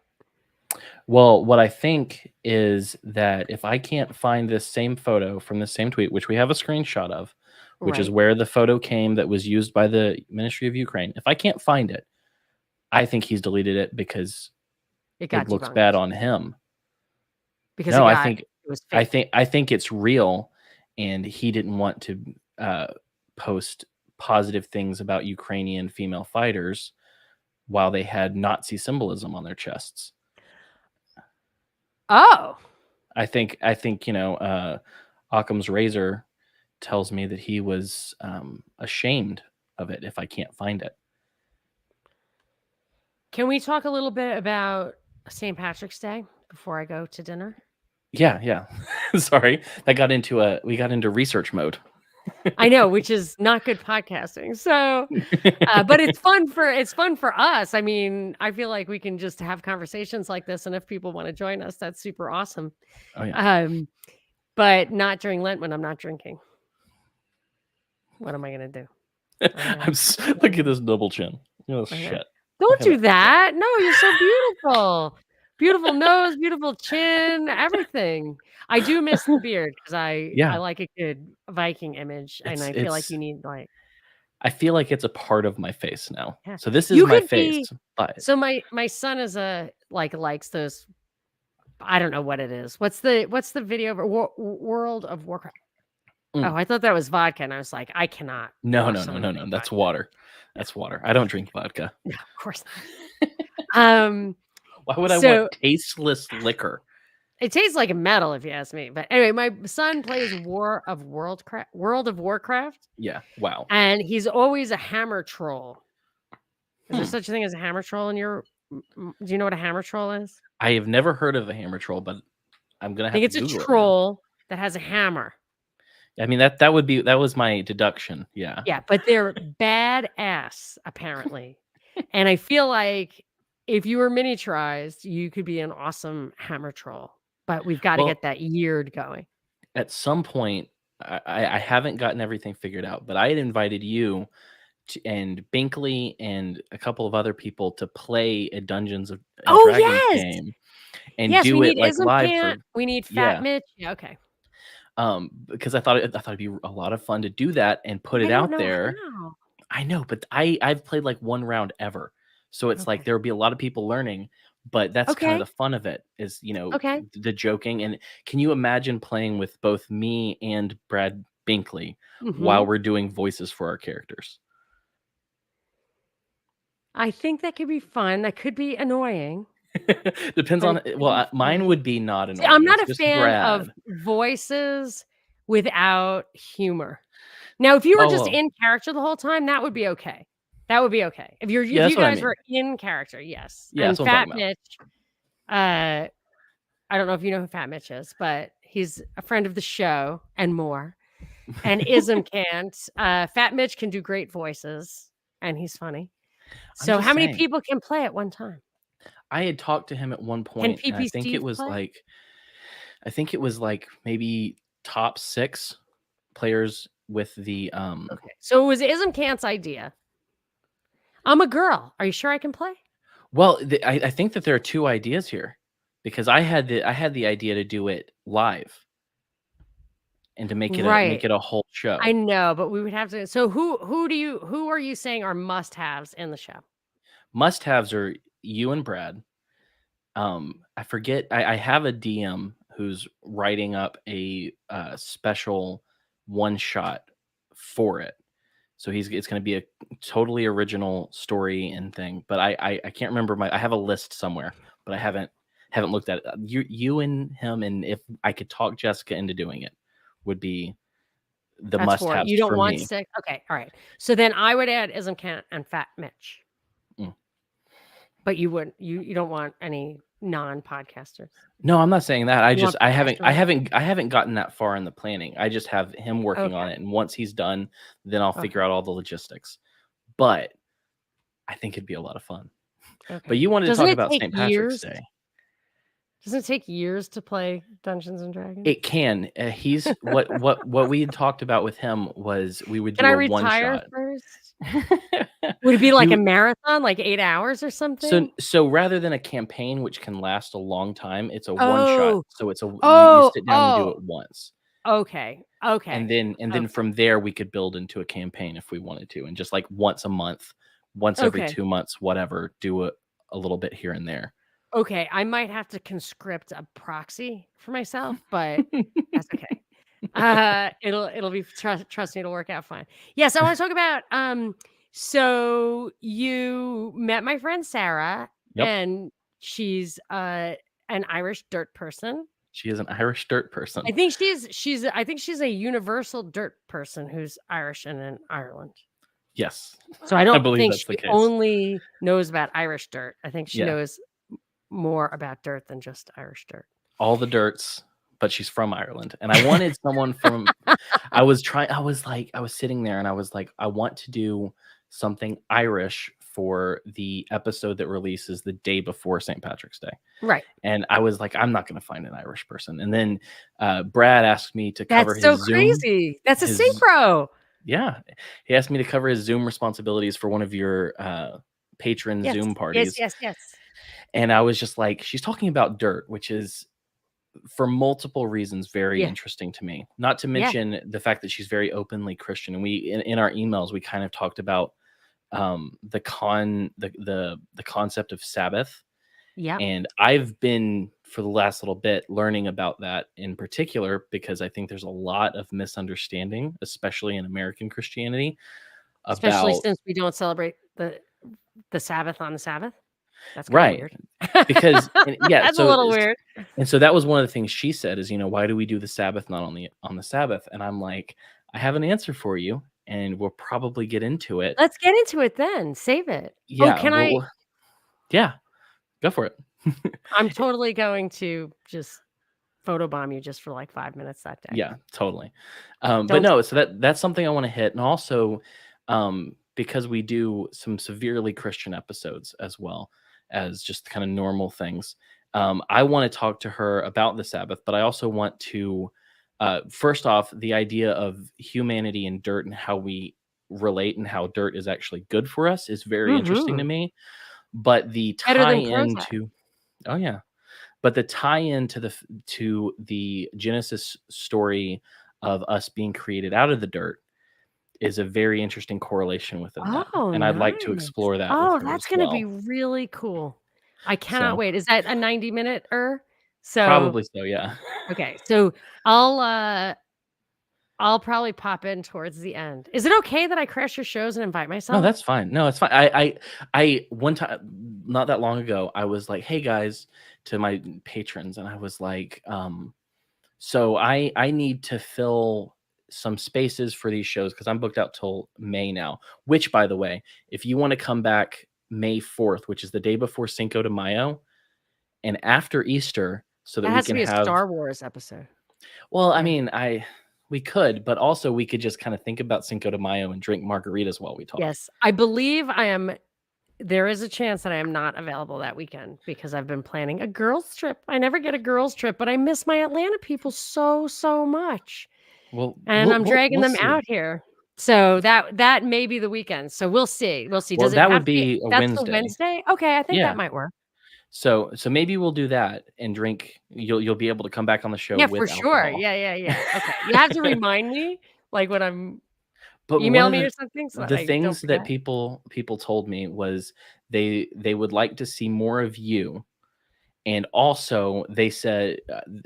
Well, what I think is that if I can't find this same photo from the same tweet, which we have a screenshot of, which is where the photo came that was used by the Ministry of Ukraine, if I can't find it, I think he's deleted it because it looks bad on him. Because no, I think it's real, and he didn't want to post positive things about Ukrainian female fighters while they had Nazi symbolism on their chests. Oh, I think Occam's razor tells me that he was ashamed of it if I can't find it. Can we talk a little bit about St. Patrick's Day before I go to dinner? Yeah. Sorry, we got into research mode. I know, which is not good podcasting. So, but it's fun for us. I mean, I feel like we can just have conversations like this, and if people want to join us, that's super awesome. Oh yeah. But not during Lent when I'm not drinking. What am I gonna do? Look at this double chin. Oh shit. Don't do that. No, you're so beautiful. Beautiful nose, beautiful chin, everything. I do miss the beard because I like a good Viking image, and I feel like you need like. I feel like it's a part of my face now. Yeah. So this is my face, but so my son is likes those. I don't know what it is. What's the video of World of Warcraft? Oh, I thought that was vodka, and I was like, I cannot. No. That's water. That's water. I don't drink vodka. No, of course not. Why would I want tasteless liquor? It tastes like a metal, if you ask me. But anyway, my son plays World of Warcraft. Yeah. Wow. And he's always a hammer troll. Is there such a thing as a hammer troll in your? Do you know what a hammer troll is? I have never heard of a hammer troll, but I'm gonna have to Google it. I think it's a troll that has a hammer. I mean that was my deduction. Yeah. Yeah, but they're badass apparently, and I feel like if you were miniaturized, you could be an awesome hammer troll. But we've got to get that yeared going. At some point, I haven't gotten everything figured out, but I had invited you and Binkley and a couple of other people to play a Dungeons and Dragons game and do it like live. We need Fat Mitch. Yeah, okay. Because I thought it'd be a lot of fun to do that and put it out there. I know, but I've played like one round ever, so it's like there would be a lot of people learning. But that's kind of the fun of it is, the joking. And can you imagine playing with both me and Brad Binkley while we're doing voices for our characters? I think that could be fun. That could be annoying. Depends on, mine would be not annoying. See, I'm not a fan of voices without humor. Now, if you were just in character the whole time, that would be okay. That would be okay. If you guys were in character, yes. Yeah, and Fat Mitch, I don't know if you know who Fat Mitch is, but he's a friend of the show and more. And Ism can't. Fat Mitch can do great voices, and he's funny. So how many people can play at one time? I had talked to him at one point. And I think it was like maybe top 6 players with the Okay. So it was Ism Kant's idea. I'm a girl. Are you sure I can play? Well, I think that there are 2 ideas here, because I had the idea to do it live and to make it a whole show. I know, but we would have to. So who are you saying are must-haves in the show? Must-haves are you and Brad. I forget. I have a DM who's writing up a special one-shot for it. So it's going to be a totally original story and thing, but I can't remember I have a list somewhere, but I haven't looked at it. You and him, and if I could talk Jessica into doing it, would be the must-have. You don't want 6? Okay, all right. So then I would add Ism Kant and Fat Mitch. But you wouldn't. You don't want any non-podcasters. No, I'm not saying that. I haven't gotten that far in the planning. I just have him working on it, and once he's done, then I'll figure out all the logistics. But I think it'd be a lot of fun. Okay. But you wanted to talk about St. Patrick's Day. Doesn't it take years to play Dungeons and Dragons? It can. He's what we had talked about with him was we would do a one-shot first. Would it be like a marathon, like 8 hours or something? So rather than a campaign, which can last a long time, it's a one-shot. So it's you sit down and do it once. Okay. And then from there we could build into a campaign if we wanted to, and just like once a month, once every 2 months, whatever, do a little bit here and there. Okay, I might have to conscript a proxy for myself, but that's okay. It'll be trust me, it'll work out fine. Yes, I want to talk about so you met my friend Sarah, and she's an Irish dirt person. She is an Irish dirt person. I think she's a universal dirt person who's Irish and in Ireland. Yes. So I don't think she only knows about Irish dirt. I think she knows more about dirt than just Irish dirt. All the dirts, but she's from Ireland. And I wanted someone from I was sitting there and I was like, I want to do something Irish for the episode that releases the day before St. Patrick's Day. Right. And I was like, I'm not going to find an Irish person. And then Brad asked me to cover That's so his Zoom. crazy. That's a His synchro. Yeah, he asked me to cover his Zoom responsibilities for one of your patron Yes. Zoom Yes, parties. yes, yes. And I was just like, she's talking about dirt, which is for multiple reasons very Yeah. interesting to me. Not to Yeah. mention the fact that she's very openly Christian. And we in our emails we kind of talked about the concept of Sabbath. Yep. And I've been for the last little bit learning about that in particular because I think there's a lot of misunderstanding, especially in American Christianity, Especially about since we don't celebrate the Sabbath on the Sabbath. That's kinda right. weird. Because yeah, That's a little weird. and so that was one of the things she said is, why do we do the Sabbath not on the Sabbath? And I'm like, I have an answer for you, and we'll probably get into it. Let's get into it then. Save it. Oh, Yeah, can I yeah, go for it. I'm totally going to just photobomb you just for, like, 5 minutes that day. Yeah, totally. But Don't no, so that's something I want to hit, and also because we do some severely Christian episodes as well as just kind of normal things. I want to talk to her about the Sabbath, but I also want to first off, the idea of humanity and dirt and how we relate and how dirt is actually good for us is very interesting to Mhm. me. But the Better tie than Prozac. into oh yeah, but the tie in to the Genesis story of us being created out of the dirt is a very interesting correlation within that, Oh, and I'd like to nice. explore that with Oh, her that's as gonna be well. really cool. I cannot So, wait. Is that a 90-minute-er? So probably so, yeah. okay, so I'll, uh I'll probably pop in towards the end. Is it okay that I crash your shows and invite No, myself? that's fine. No, it's fine. I one time not that long ago, I was like, "Hey, guys," to my patrons, and I was like, "So I need to fill some spaces for these shows because 'cause I'm booked out till May now," which, by the way, if you wanna come back May 4th, which is the day before Cinco de Mayo and after Easter so that That we has to can be a have Star Wars episode. well, I Yeah. mean, we could, but also we could just kinda think about Cinco de Mayo and drink margaritas while we talk. Yes. I believe there is a chance that I am not available that weekend because I've been planning a girls' trip. I never get a girls' trip, but I miss my Atlanta people so, so much, Well, and I'm dragging we'll them see. out here. So that may be the weekend. So we'll see. We'll see. Well, Does it that have would to be be a that's the Wednesday. Wednesday? Okay, I think that Yeah. might work. So maybe we'll do that and drink you'll be able to come back on the show Yeah, for with sure. alcohol. Yeah, yeah, yeah. Okay. You have to remind me, like, when I'm But one email of me or something so that the I don't things that forget. people told me was they would like to see more of you, and also they said,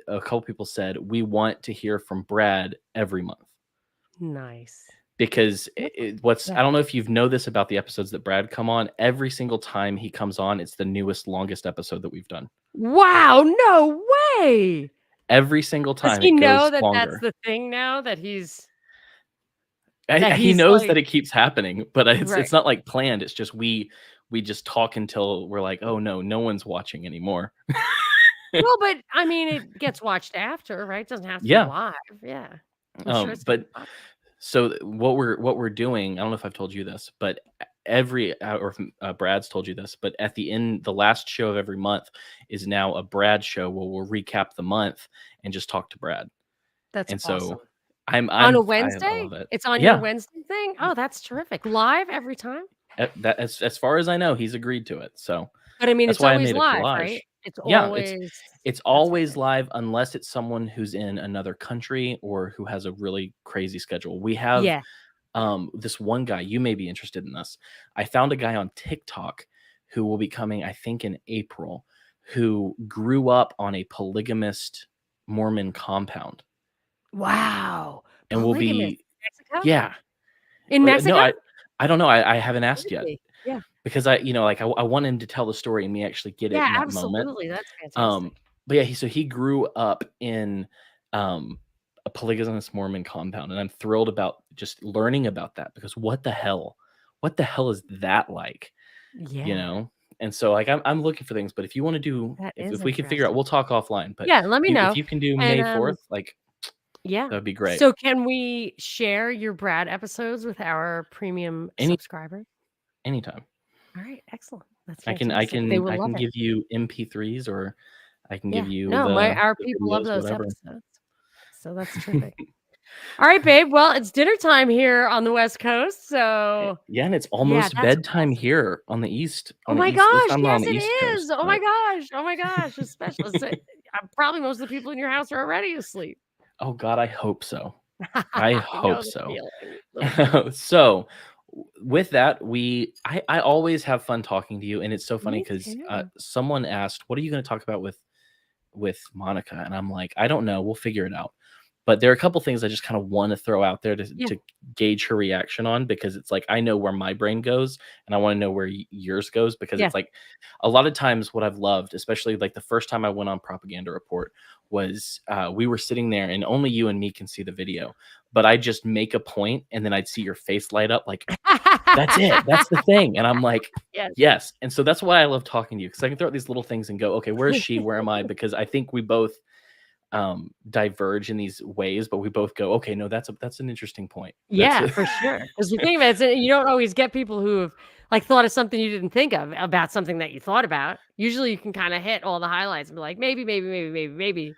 a couple people said, "We want to hear from Brad every month." Nice. Because what's Yeah. I don't know if you know this about the episodes that Brad come on, every single time he comes on, it's the newest, longest episode that we've done. Wow, no way! Every single Does time he it know goes that that's longer. the thing now that He he's, knows that like it keeps happening, but right. it's not, like, planned, it's just we just talk until we're like, "Oh, no, no one's watching anymore." Well, but, I mean, it gets watched after, right? It doesn't have to be Yeah, live, yeah. I'm sure it's gonna be but fun. so what we're doing, I don't know if I've told you this, but every or if, Brad's told you this, but at the end, the last show of every month is now a Brad show where we'll recap the month and just talk to Brad, That's and so awesome. On a I Wednesday? love it. It's on your Yeah, Wednesday thing? Oh, that's terrific. Live every time? that as far as I know, he's agreed to it, so But, I mean, that's it's why I always made a live, collage. right? It's Yeah, always it's that's always fantastic. live unless it's someone who's in another country or who has a really crazy schedule. We have Yeah. this one guy, you may be interested in this. I found a guy on TikTok who will be coming, I think, in April, who grew up on a polygamist Mormon compound Wow. and will Polygamous. be, Mexico? yeah. In No, Mexico? I don't know. I haven't asked yet Really? Yeah. because like I want him to tell the story and me actually get it Yeah, in that moment. absolutely, that's Um, fantastic. but yeah, he grew up in um, a polygamous Mormon compound, and I'm thrilled about just learning about that because what the hell? What the hell is that like? You Yeah. know? And so like I'm looking for things, but if you want to do, That if is we can figure out, interesting. we'll talk offline. But Yeah, let me if know. you can do And, May 4th, like yeah. that'd be great. So can we share your Brad episodes with our premium Any subscribers? anytime. All right, excellent. That's I can I fantastic. They can will I love can it. give you MP3s, or I can give Yeah. you No, our the people love videos, those whatever. episodes. So that's terrific. All right, babe. Well, it's dinner time here on the West Coast. So Yeah, and it's yeah, almost that's bedtime awesome. here on the east, Oh my at least gosh, I'm on yes, the it East Coast, is. Oh my but gosh. Oh my gosh. Especially probably most of the people in your house are already asleep. oh God, I hope so. I I know hope the so. feeling. The feeling. So with that, I always have fun talking to you, and it's so funny Me because too. someone asked, "What are you going to talk about with Monica?" And I'm like, "I don't know. We'll figure it out." But there are a couple things I just kind of want to throw out there Yeah. to gauge her reaction on, because it's like I know where my brain goes, and I want to know where yours goes, because Yeah. it's like a lot of times what I've loved, especially like the first time I went on Propaganda Report, was we were sitting there and only you and me can see the video, but I just make a point and then I'd see your face light up like, that's it. That's the thing. And I'm like, Yes. yes. And so that's why I love talking to you, because I can throw out these little things and go, okay, where's she? Where am I? Because I think we both diverge in these ways, but we both go, okay, no, that's an interesting point. Yeah, for sure. Because the thing about it, you don't always get people who have like thought of something you didn't think of about something that you thought about. Usually you can kind of hit all the highlights and be like, maybe, maybe, maybe, maybe, maybe.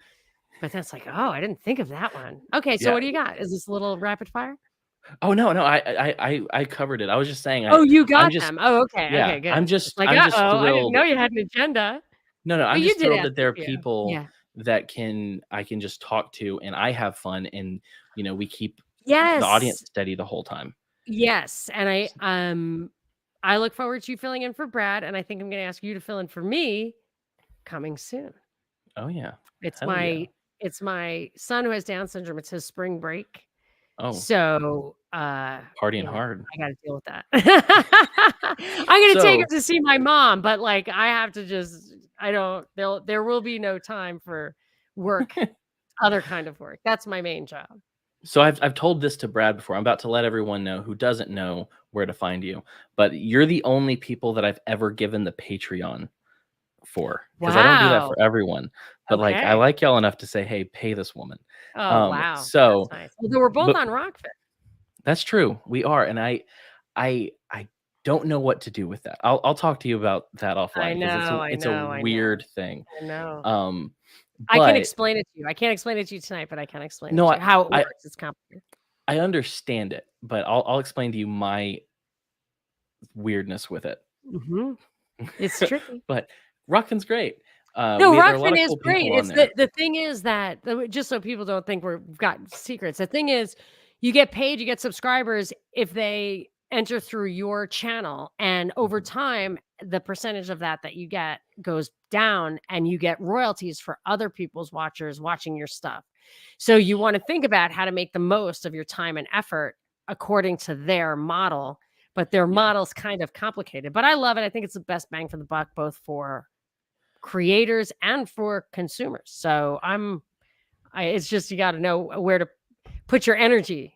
But that's like, oh, I didn't think of that one. Okay, so Yeah. what do you got? Is this a little rapid fire? Oh no, no, I covered it. I was just saying Oh, you I'm got just them. Oh, okay, yeah, okay, good. It's like, I'm just uh-oh, I didn't thrilled. know you had an agenda. No, no, But I'm you just did thrilled ask that there a are few. people Yeah. that I can just talk to and I have fun, and we keep the audience Yes. steady the whole time. Yes. And I look forward to you filling in for Brad, and I think I'm gonna ask you to fill in for me coming soon. Oh yeah. It's Hell yeah. my it's my son who has Down syndrome. It's his spring break. Oh, So, partying hard. I gotta deal with that. I'm gonna take him So to see my mom, but, like, I have to just I don't there will be no time for work, other kind of work. That's my main job. so I've told this to Brad before. I'm about to let everyone know who doesn't know where to find you, but you're the only people that I've ever given the Patreon for, because I don't do that Wow. for everyone. But like I Okay. like y'all enough to say, hey, pay this woman. Oh, wow. That's So nice. Although we're both but on Rockfit. that's true. We are. And I don't know what to do with that. I'll talk to you about that offline, I because know, I it's a know, I know, weird thing. I know. Um, I can but explain it to you. I can't explain it to you tonight, but I can explain it no, to you. How it I works, it's complicated. I understand it, but I'll explain to you my weirdness with it. Mhm. It's tricky. But Rockin's great. No, There are a lot Rockfin of is cool great. people on It's there. the thing is that just so people don't think we've got secrets. The thing is, you get paid, you get subscribers if they enter through your channel, and over Mhm. time, the percentage of that you get goes down, and you get royalties for other people's watchers watching your stuff. So you want to think about how to make the most of your time and effort according to their model, but their Yeah. model's kind of complicated. But I love it. I think it's the best bang for the buck, both for creators and for consumers. So it's just you got to know where to put your energy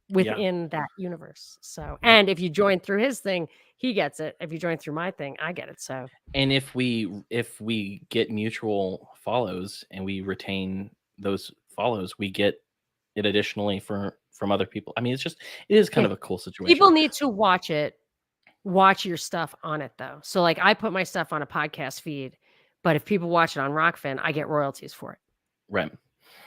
Yeah. within that universe. So, Yep. and if you join through his thing, he gets it. If you join through my thing, I get it. So, And if we get mutual follows and we retain those follows, we get it additionally from other people. I mean, it is kind yeah, of a cool people situation. need to watch your stuff on it though. So, like, I put my stuff on a podcast feed, but if people watch it on Rockfin, I get royalties for it. Right.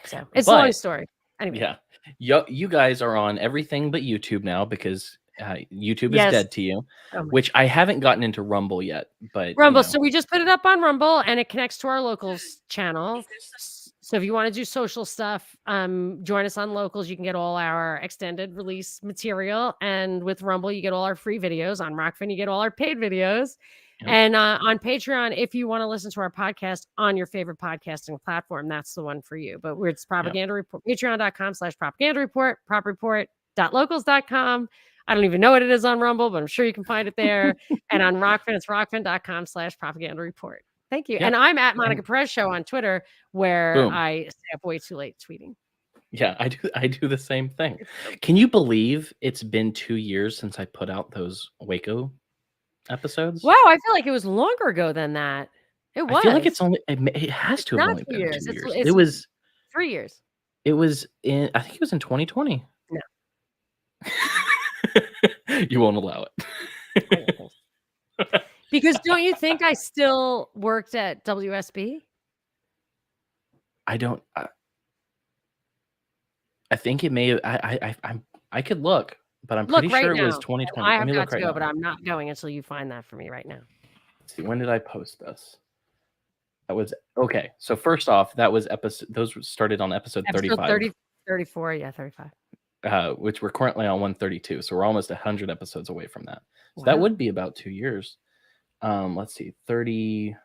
So, it's a long But story. Anyway, yeah, you guys are on everything but YouTube now, because YouTube is yes. dead to you, Oh my which I haven't gotten into Rumble yet, but Rumble. So we just put it up on Rumble and it connects to our locals channel. So if you want to do social stuff, join us on locals. You can get all our extended release material. And with Rumble, you get all our free videos. On Rockfin, you get all our paid videos. yep, And on Patreon, if you want to listen to our podcast on your favorite podcasting platform, that's the one for you. But it's yep. Propaganda Report, patreon.com/propaganda report, propreport.locals.com. I don't even know what it is on Rumble, but I'm sure you can find it there. And on Rockfin, it's rockfin.com/propaganda report. Thank you. And Yep. I'm at Monica And Perez Show on Twitter, where boom. I stay up way too late tweeting. Yeah, I do the same thing. It's so Can you believe it's been 2 years since I put out those Waco episodes. Wow, I feel like it was longer ago than that. It I feel like was. it has It's to have not only 2 been years. 2 years. It's 3 years. It was in I think it was in 2020. No. You won't allow it. I don't think so. Because don't you think I still worked at WSB? I don't I think it may have I could look, but I'm pretty Look right sure it was now. 2020. I Let have me got look to right go, now. but I'm not going until you find that for me right now. Let's see, when did I post this? That was okay. So first off, that was those started on episode Episode 35. 30, 34, yeah, 35. Which we're currently on 132. So we're almost 100 episodes away from that. So Wow. that would be about 2 years. Let's see, 35.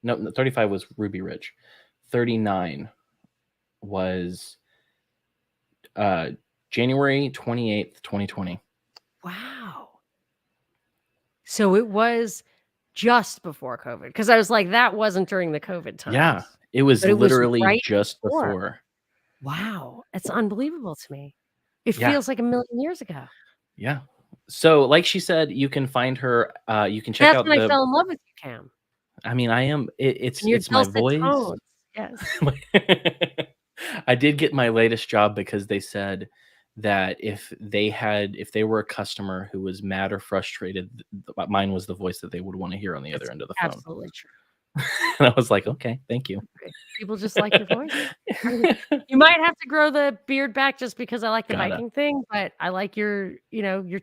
No, 35 was Ruby Ridge. 39 was January 28th, 2020. Wow. So it was just before COVID, because I was like, that wasn't during the COVID times. Yeah, it was But it was literally right just before. Wow, it's unbelievable to me. It Yeah. feels like a million years ago. Yeah. So, like she said, you can find her. You can check That's out when I the. fell in love with you, Cam. I mean, I am. And your It's my dulcet voice. tones. Yes. I did get my latest job because they said that if they were a customer who was mad or frustrated, mine was the voice that they would want to hear on the other end of the phone. Absolutely true. And I was like, okay, thank you. People just like your voice. You might have to grow the beard back just because I like the Viking thing, but I like your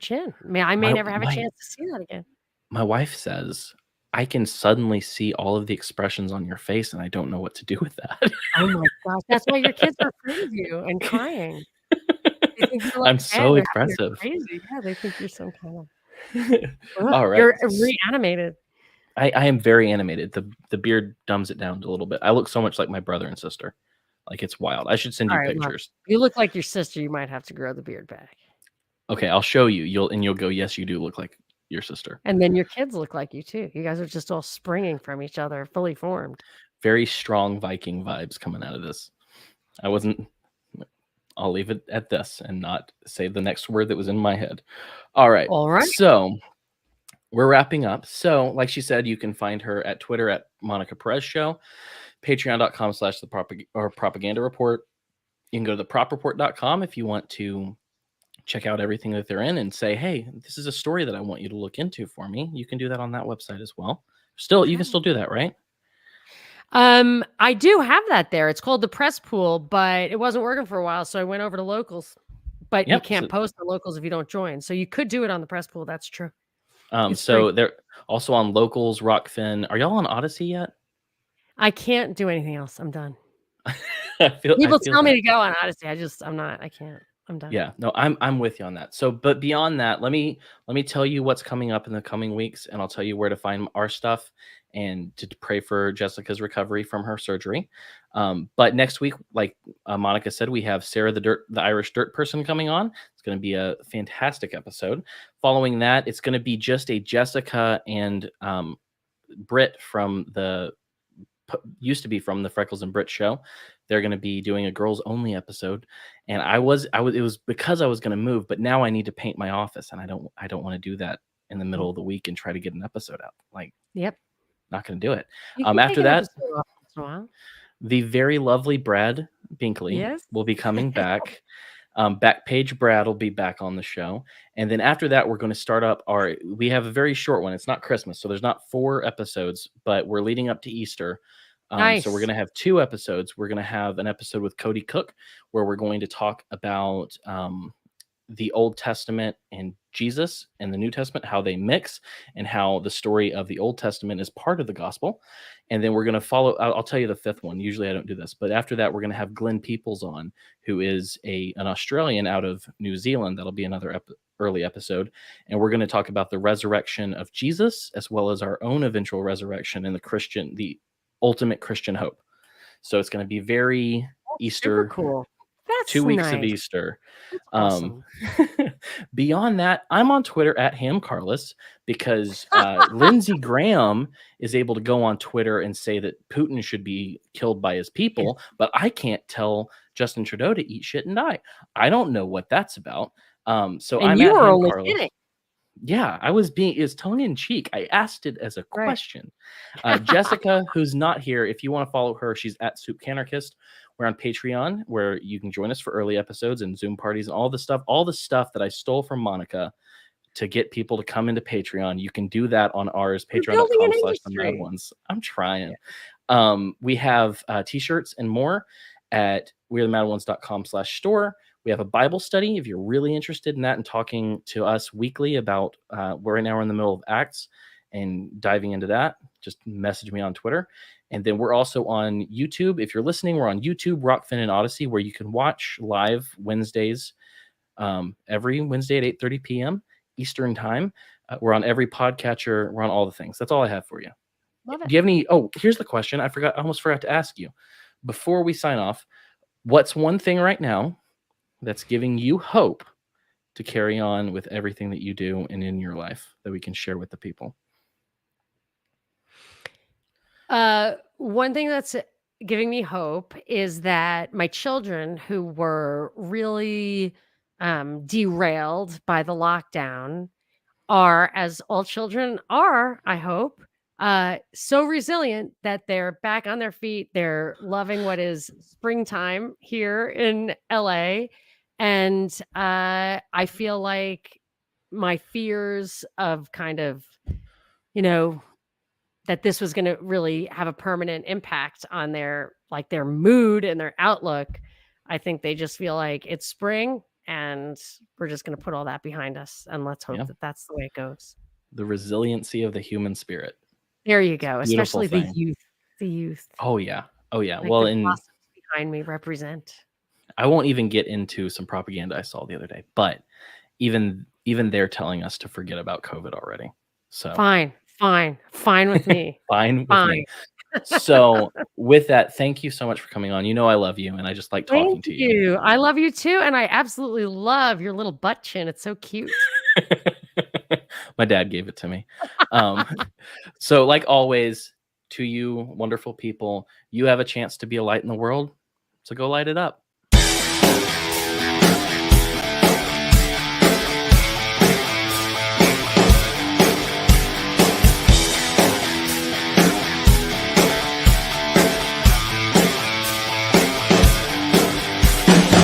chin. I may never have a chance to see that again. My wife says I can suddenly see all of the expressions on your face, and I don't know what to do with that. Oh my gosh, that's why your kids are afraid of you and crying. They think you're I'm so you're expressive. crazy. Yeah, they think you're some kind of. All right. You're reanimated. I am very animated. The beard dumbs it down a little bit. I look so much like my brother and sister. Like, it's wild. I should send you pictures. Well, you look like your sister. You might have to grow the beard back. Okay, I'll show you. You'll go, yes, you do look like your sister. And then your kids look like you too. You guys are just all springing from each other, fully formed. Very strong Viking vibes coming out of this. I'll leave it at this and not say the next word that was in my head. All right. So we're wrapping up. So, like she said, you can find her at Twitter at Monica Perez Show, patreon.com/propaganda report. You can go to thepropreport.com if you want to check out everything that they're in and say, hey, this is a story that I want you to look into for me. You can do that on that website as well. You can still do that, right? I do have that there. It's called the Press Pool, but it wasn't working for a while, so I went over to Locals. But you can't post the Locals if you don't join. So you could do it on the Press Pool. That's true. So they're also on Locals, Rockfin. Are y'all on Odyssey yet? I can't do anything else. I'm done. People tell me to go on Odyssey. I'm not. I can't. I'm done. Yeah, no, I'm with you on that. So, but beyond that, let me tell you what's coming up in the coming weeks, and I'll tell you where to find our stuff and to pray for Jessica's recovery from her surgery. But next week, like Monica said, we have Sarah the Irish dirt person coming on. It's going to be a fantastic episode. Following that, it's going to be just a Jessica and Britt from used to be from the Freckles and Brit show. They're going to be doing a girls only episode, and it was because I was going to move, but now I need to paint my office, and I don't want to do that in the middle of the week and try to get an episode out. Like, not going to do it. After that, the very lovely Brad Binkley will be coming back. Backpage Brad will be back on the show, and then after that, we're going to start up we have a very short one. It's not Christmas, so there's not 4 episodes, but we're leading up to Easter. Nice. So we're going to have 2 episodes. We're going to have an episode with Cody Cook, where we're going to talk about the Old Testament and Jesus and the New Testament, how they mix, and how the story of the Old Testament is part of the gospel. And then we're going to follow. I'll tell you the 5th one. Usually I don't do this, but after that, we're going to have Glenn Peoples on, who is an Australian out of New Zealand. That'll be another early episode. And we're going to talk about the resurrection of Jesus, as well as our own eventual resurrection and the ultimate Christian hope. So it's going to be very Easter. Super cool. That's 2 weeks of Easter. Awesome. Beyond that, I'm on Twitter at Ham Carlos because Lindsey Graham is able to go on Twitter and say that Putin should be killed by his people, but I can't tell Justin Trudeau to eat shit and die. I don't know what that's about. So And I'm you at were Ham only Carlos. kidding. Yeah, is tongue in cheek. I asked it as a Right. question. Jessica, who's not here, if you want to follow her, she's at Soup Canarchist. We're on Patreon, where you can join us for early episodes and Zoom parties and all the stuff that I stole from Monica to get people to come into Patreon. You can do that on ours, You're building an industry. patreon.com/themad I'm trying. We have t-shirts and more at wearethemadones.com/store. We have a Bible study if you're really interested in that and talking to us weekly about right now we're in the middle of Acts and diving into that. Just message me on Twitter. And then we're also on YouTube. If you're listening, we're on YouTube, Rockfin and Odyssey, where you can watch live Wednesdays, every Wednesday at 8:30 p.m. Eastern time. We're on every podcatcher. We're on all the things. That's all I have for you. Love it. Do you have any? Oh, here's the question. I almost forgot to ask you before we sign off. What's one thing right now that's giving you hope to carry on with everything that you do and in your life that we can share with the people? One thing that's giving me hope is that my children who were really derailed by the lockdown are, as all children are, I hope, so resilient that they're back on their feet. They're loving what is springtime here in LA. And I feel like my fears of kind of, that this was going to really have a permanent impact on their mood and their outlook. I think they just feel like it's spring and we're just going to put all that behind us and let's hope that that's the way it goes. The resiliency of the human spirit. There you go. Especially the youth. Oh yeah. Like well, the blossoms behind me represent. I won't even get into some propaganda I saw the other day, but even they're telling us to forget about COVID already. So fine with me. Fine with me. So with that, thank you so much for coming on. I love you and I just like talking to you. I love you too. And I absolutely love your little butt chin. It's so cute. My dad gave it to me. So like always, to you wonderful people, you have a chance to be a light in the world. So go light it up.